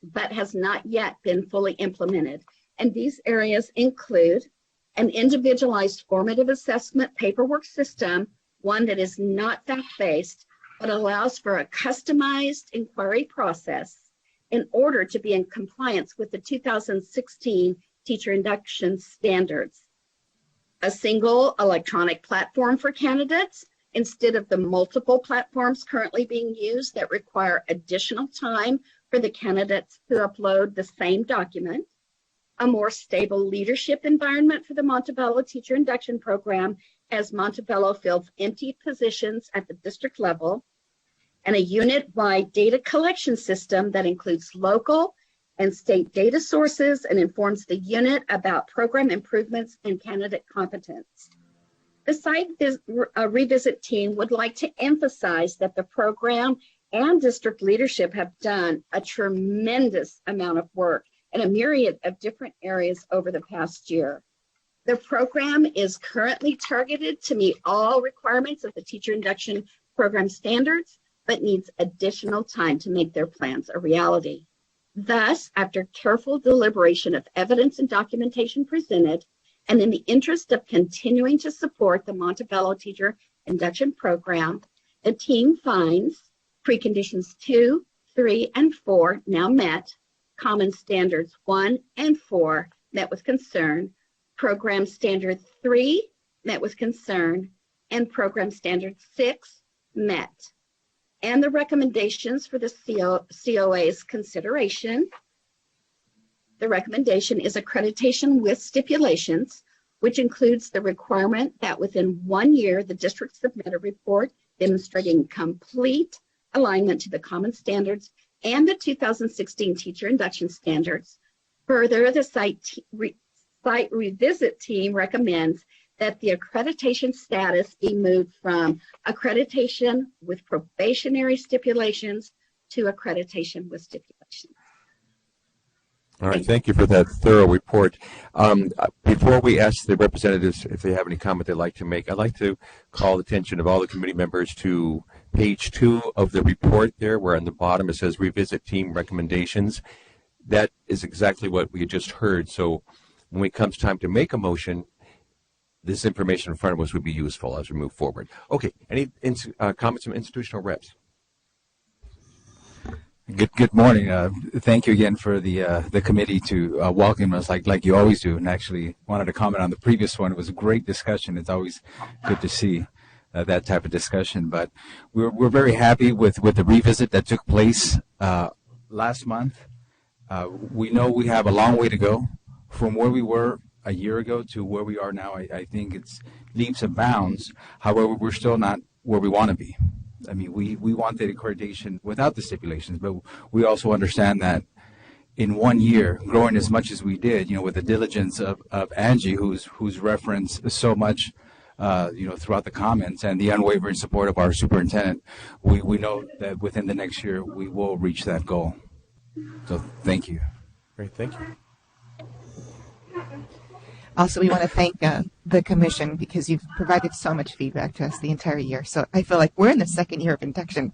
but has not yet been fully implemented. And these areas include an individualized formative assessment paperwork system, one that is not fact-based, but allows for a customized inquiry process in order to be in compliance with the 2016 teacher induction standards. A single electronic platform for candidates instead of the multiple platforms currently being used that require additional time for the candidates to upload the same document. A more stable leadership environment for the Montebello Teacher Induction Program as Montebello fills empty positions at the district level, and a unit-wide data collection system that includes local and state data sources and informs the unit about program improvements and candidate competence. The site revisit team would like to emphasize that the program and district leadership have done a tremendous amount of work in a myriad of different areas over the past year. The program is currently targeted to meet all requirements of the Teacher Induction Program standards, but needs additional time to make their plans a reality. Thus, after careful deliberation of evidence and documentation presented, and in the interest of continuing to support the Montebello Teacher Induction Program, the team finds preconditions 2, 3, and 4 now met, common standards 1 and 4 met with concern, program standard 3 met with concern, and program standard 6 met. And the recommendations for the COA's consideration. The recommendation is accreditation with stipulations, which includes the requirement that within 1 year, the district submit a report demonstrating complete alignment to the common standards and the 2016 teacher induction standards. Further, the site revisit team recommends that the accreditation status be moved from accreditation with probationary stipulations to accreditation with stipulations. All right, thank you for that thorough report. Before we ask the representatives if they have any comment they'd like to make, I'd like to call the attention of all the committee members to page 2 of the report there, where on the bottom it says revisit team recommendations. That is exactly what we just heard. So when it comes time to make a motion, this information in front of us would be useful as we move forward. Okay, any comments from institutional reps? Good morning. Thank you again for the committee to welcome us like you always do. And actually wanted to comment on the previous one. It was a great discussion. It's always good to see that type of discussion. But we're very happy with the revisit that took place last month. We know we have a long way to go from where we were a year ago to where we are now. I think it's leaps and bounds. However, we're still not where we want to be. I mean, we want the accreditation without the stipulations, but we also understand that in 1 year, growing as much as we did, with the diligence of Angie, who's referenced so much, throughout the comments, and the unwavering support of our superintendent, we know that within the next year we will reach that goal. So thank you. Great, thank you. Also, we want to thank the commission because you've provided so much feedback to us the entire year. So I feel like we're in the second year of induction.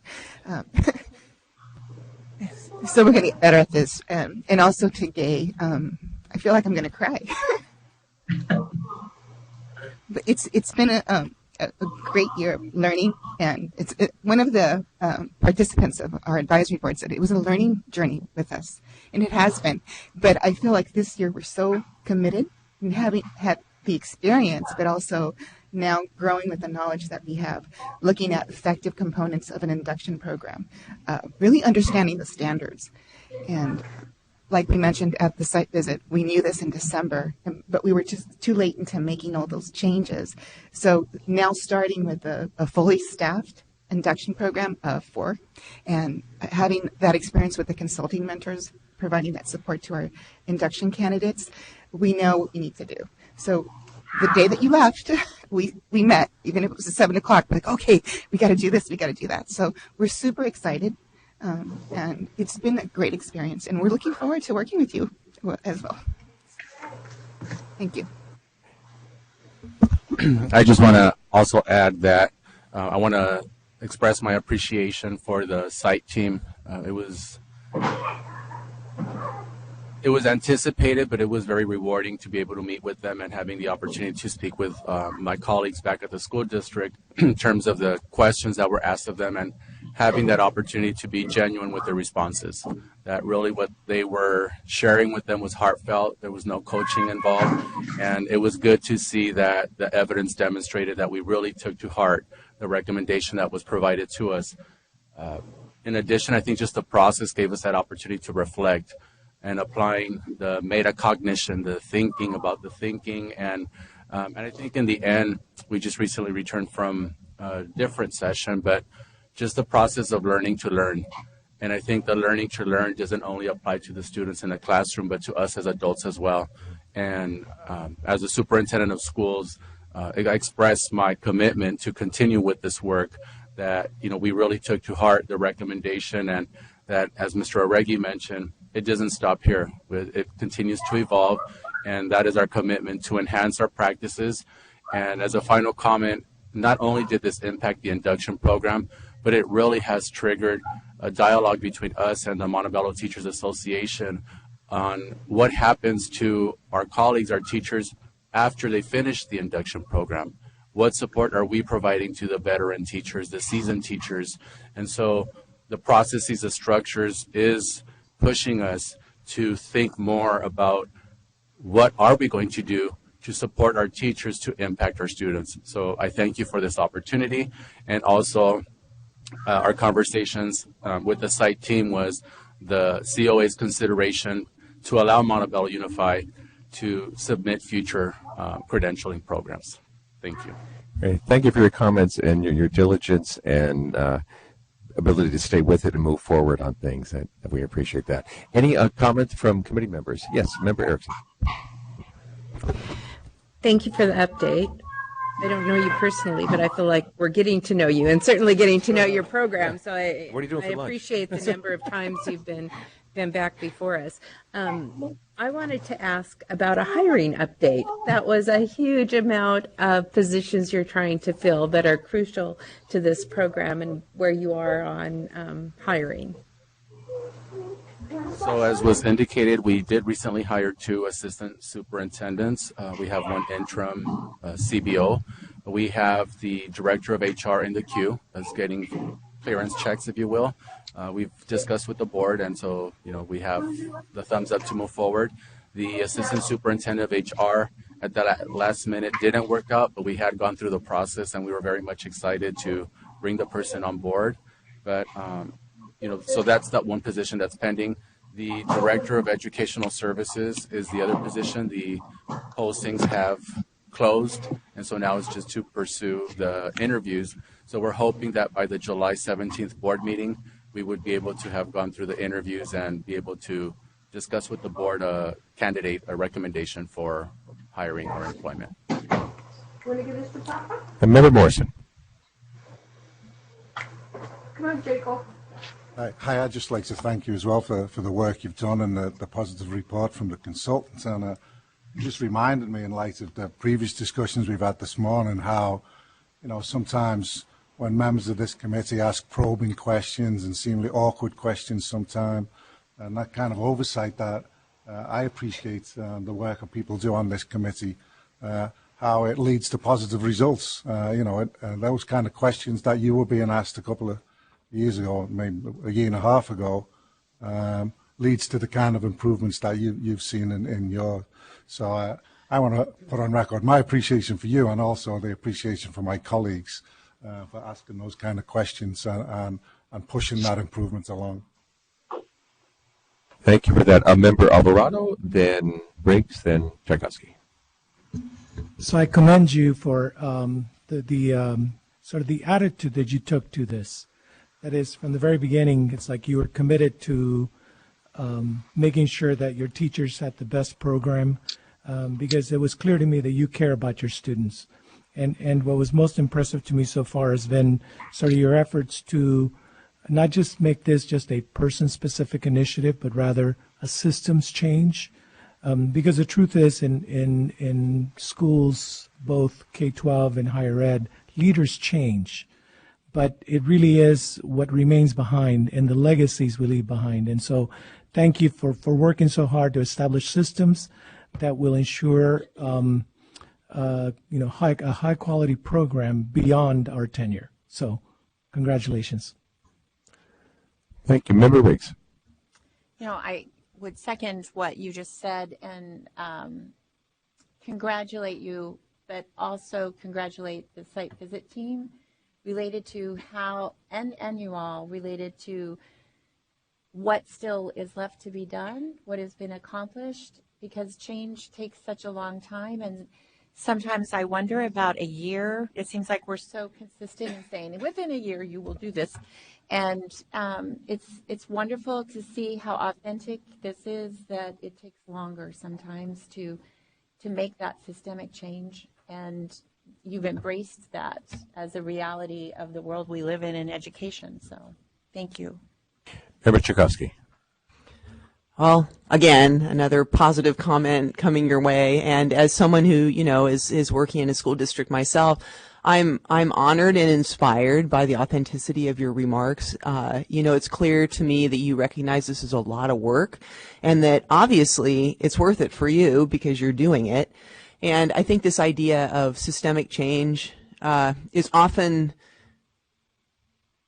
So we're going to get better at this. And also to Gay, I feel like I'm going to cry. but it's been a great year of learning, and one of the participants of our advisory board said it was a learning journey with us, and it has been. But I feel like this year we're so committed in having had the experience, but also now growing with the knowledge that we have, looking at effective components of an induction program, really understanding the standards. And like we mentioned at the site visit, we knew this in December, but we were just too late into making all those changes. So now starting with a fully staffed induction program of 4, and having that experience with the consulting mentors, providing that support to our induction candidates, we know what we need to do. So the day that you left, we met, even if it was at 7 o'clock, like, okay, we got to do this, we got to do that. So we're super excited. And it's been a great experience, and we're looking forward to working with you as well. Thank you. I just want to also add that I want to express my appreciation for the site team. It was anticipated, but it was very rewarding to be able to meet with them and having the opportunity to speak with my colleagues back at the school district in terms of the questions that were asked of them, and having that opportunity to be genuine with their responses. That really what they were sharing with them was heartfelt. There was no coaching involved. And it was good to see that the evidence demonstrated that we really took to heart the recommendation that was provided to us. In addition, I think just the process gave us that opportunity to reflect and applying the metacognition, the thinking about the thinking. And I think in the end, we just recently returned from a different session, but just the process of learning to learn. And I think the learning to learn doesn't only apply to the students in the classroom, but to us as adults as well. And as a superintendent of schools, I express my commitment to continue with this work, that, you know, we really took to heart the recommendation, and that, as Mr. Arregui mentioned, it doesn't stop here. It continues to evolve, and that is our commitment to enhance our practices. And as a final comment, not only did this impact the induction program, but it really has triggered a dialogue between us and the Montebello Teachers Association on what happens to our colleagues, our teachers, after they finish the induction program. What support are we providing to the veteran teachers, the seasoned teachers? And so the processes, the structures is pushing us to think more about what are we going to do to support our teachers to impact our students. So I thank you for this opportunity, and also our conversations with the site team was the COA's consideration to allow Montebello Unified to submit future credentialing programs. Thank you. Great. Thank you for your comments and your diligence and ability to stay with it and move forward on things. We appreciate that. Any comments from committee members? Yes, Member Erickson. Thank you for the update. I don't know you personally, but I feel like we're getting to know you, and certainly getting to know your program. So I appreciate the number of times you've been back before us. I wanted to ask about a hiring update. That was a huge amount of positions you're trying to fill that are crucial to this program, and where you are on hiring. So as was indicated, we did recently hire 2 assistant superintendents. We have 1 interim CBO. We have the director of HR in the queue that's getting clearance checks, if you will. We've discussed with the board, and so, you know, we have the thumbs up to move forward. The assistant superintendent of HR at that last minute didn't work out, but we had gone through the process, and we were very much excited to bring the person on board. But you know, so that's that one position that's pending. The Director of Educational Services is the other position. The postings have closed, and so now it's just to pursue the interviews. So we're hoping that by the July 17th board meeting, we would be able to have gone through the interviews and be able to discuss with the board a candidate, a recommendation for hiring or employment. And Member Morrison. Come on, Chico. Hi, I'd just like to thank you as well for the work you've done and the positive report from the consultants. And it just reminded me, in light of the previous discussions we've had this morning, how, you know, sometimes when members of this committee ask probing questions and seemingly awkward questions sometimes, and that kind of oversight that I appreciate the work that people do on this committee. how it leads to positive results. Those kind of questions that you were being asked a couple of years ago, maybe a year and a half ago, leads to the kind of improvements that you've seen in your. So I want to put on record my appreciation for you, and also the appreciation for my colleagues for asking those kind of questions and pushing that improvement along. Thank you for that. Member Alvarado, then Briggs, then Tchaikovsky. So I commend you for the sort of the attitude that you took to this. That is, from the very beginning, it's like you were committed to making sure that your teachers had the best program, because it was clear to me that you care about your students. And what was most impressive to me so far has been sort of your efforts to not just make this just a person-specific initiative, but rather a systems change. Because the truth is, in schools, both K-12 and higher ed, leaders change. But it really is what remains behind and the legacies we leave behind. And so thank you for working so hard to establish systems that will ensure a high-quality program beyond our tenure. So congratulations. Thank you. Member Riggs. I would second what you just said and congratulate you, but also congratulate the site visit team related to how, and you all, related to what still is left to be done, what has been accomplished, because change takes such a long time. And sometimes I wonder about a year. It seems like we're so consistent in saying within a year you will do this. And it's wonderful to see how authentic this is, that it takes longer sometimes to make that systemic change. And you've embraced that as a reality of the world we live in education. So thank you. Member Tchaikovsky. Well, again, another positive comment coming your way. And as someone who, is working in a school district myself, I'm honored and inspired by the authenticity of your remarks. It's clear to me that you recognize this is a lot of work and that obviously it's worth it for you because you're doing it. And I think this idea of systemic change is often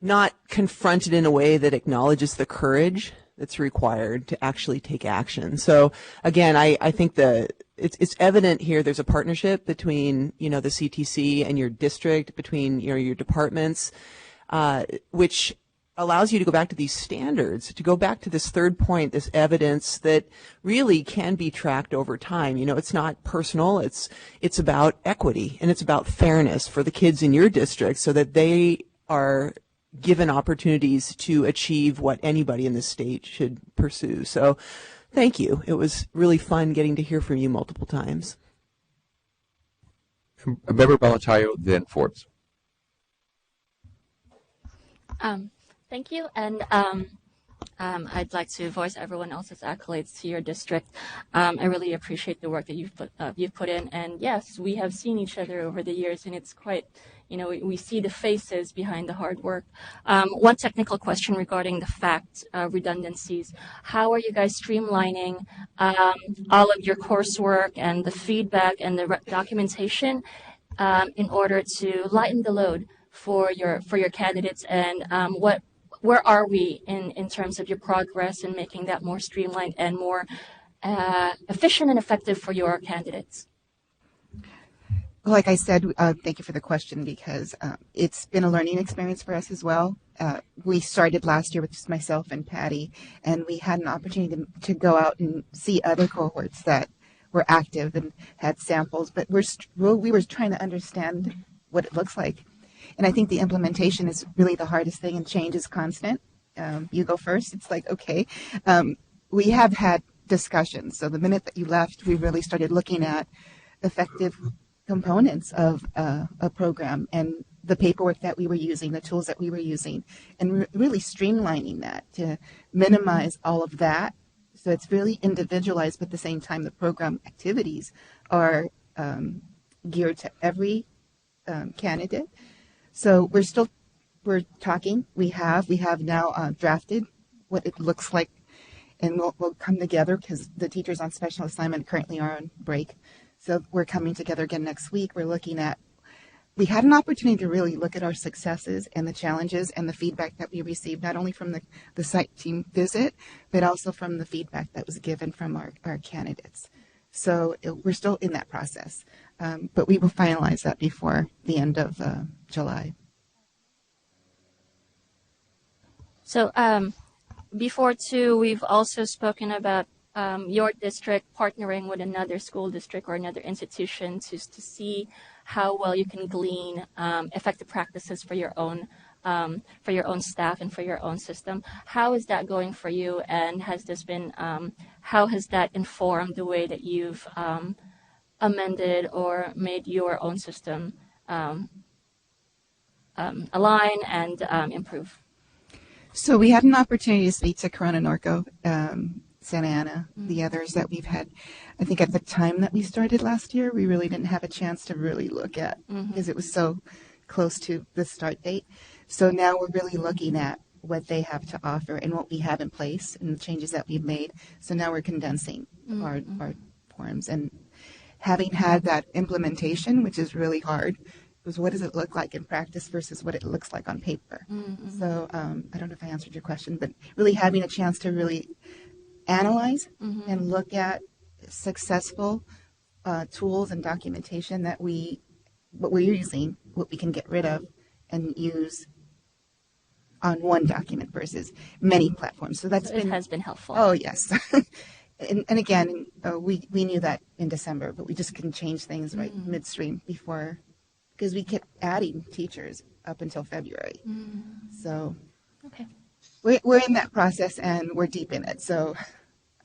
not confronted in a way that acknowledges the courage that's required to actually take action. So again, I think it's evident here there's a partnership between, the CTC and your district, between, your departments, which allows you to go back to these standards, to go back to this third point, this evidence that really can be tracked over time. It's not personal, it's about equity and it's about fairness for the kids in your district so that they are given opportunities to achieve what anybody in the state should pursue. So thank you. It was really fun getting to hear from you multiple times. Member Balatayo, then Forbes. Thank you. And I'd like to voice everyone else's accolades to your district. I really appreciate the work that you've put in. And yes, we have seen each other over the years, and it's quite, we see the faces behind the hard work. One technical question regarding the fact redundancies. How are you guys streamlining all of your coursework and the feedback and the documentation in order to lighten the load for your candidates? And where are we in terms of your progress in making that more streamlined and more efficient and effective for your candidates? Like I said, thank you for the question, because it's been a learning experience for us as well. We started last year with just myself and Patty, and we had an opportunity to go out and see other cohorts that were active and had samples, but we were trying to understand what it looks like. And I think the implementation is really the hardest thing, and change is constant. You go first. It's like, okay. We have had discussions. So the minute that you left, we really started looking at effective components of a program and the paperwork that we were using, the tools that we were using, and really streamlining that to minimize all of that. So it's really individualized, but at the same time, the program activities are geared to every candidate. So we're talking. We have now drafted what it looks like, and we'll come together because the teachers on special assignment currently are on break. So we're coming together again next week. We had an opportunity to really look at our successes and the challenges and the feedback that we received, not only from the site team visit, but also from the feedback that was given from our candidates. So we're still in that process, but we will finalize that before the end of July. So before too, we've also spoken about your district partnering with another school district or another institution to see how well you can glean effective practices for your own staff and for your own system. How is that going for you, and has this been how has that informed the way that you've amended or made your own system align and improve? So we had an opportunity to speak to Corona Norco, Santa Ana, the others that we've had. I think at the time that we started last year, we really didn't have a chance to really look at because it was so close to the start date. So now we're really looking at what they have to offer and what we have in place and the changes that we've made. So now we're condensing our forms, and having had that implementation, which is really hard, was what does it look like in practice versus what it looks like on paper. So I don't know if I answered your question, but really having a chance to really analyze and look at successful tools and documentation that what we're using, what we can get rid of and use on one document versus many platforms. So it has been helpful. Oh, yes. and again, we knew that in December, but we just couldn't change things right midstream before, because we kept adding teachers up until February. So okay, we're in that process and we're deep in it. So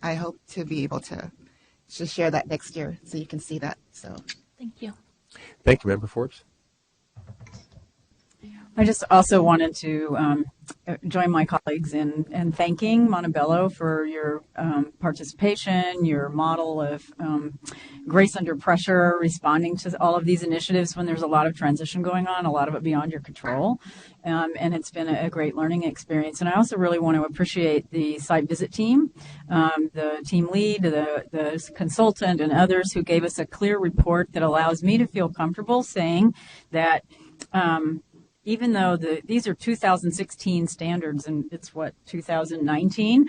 I hope to be able to just share that next year so you can see that. So thank you. Thank you, Member Forbes. I just also wanted to join my colleagues in thanking Montebello for your participation, your model of grace under pressure, responding to all of these initiatives when there's a lot of transition going on, a lot of it beyond your control. And it's been a great learning experience. And I also really want to appreciate the site visit team, the team lead, the consultant, and others who gave us a clear report that allows me to feel comfortable saying that even though these are 2016 standards and it's 2019,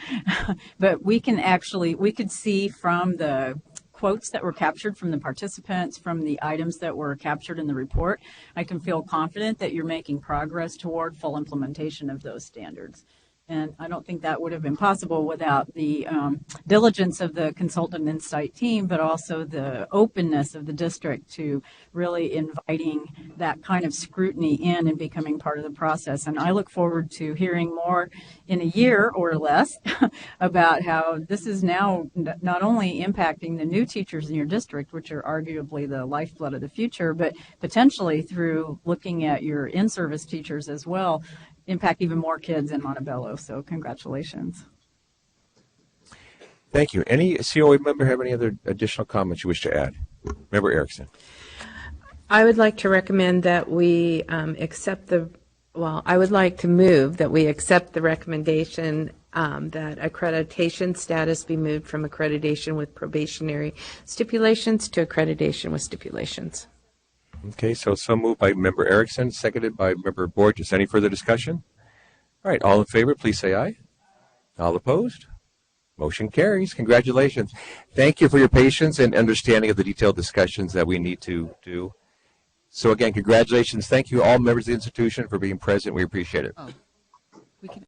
but we could see from the quotes that were captured from the participants, from the items that were captured in the report, I can feel confident that you're making progress toward full implementation of those standards. And I don't think that would have been possible without the diligence of the consultant and site team, but also the openness of the district to really inviting that kind of scrutiny in and becoming part of the process. And I look forward to hearing more in a year or less about how this is now not only impacting the new teachers in your district, which are arguably the lifeblood of the future, but potentially through looking at your in-service teachers as well, impact even more kids in Montebello. So congratulations. Thank you. Any COA member have any other additional comments you wish to add? Member Erickson. I would like to recommend that we I would like to move that we accept the recommendation that accreditation status be moved from accreditation with probationary stipulations to accreditation with stipulations. Okay, so moved by Member Erickson, seconded by Member Boris. Any further discussion? All right, all in favor, please say aye. All opposed? Motion carries. Congratulations. Thank you for your patience and understanding of the detailed discussions that we need to do. So again, congratulations. Thank you all members of the institution for being present. We appreciate it.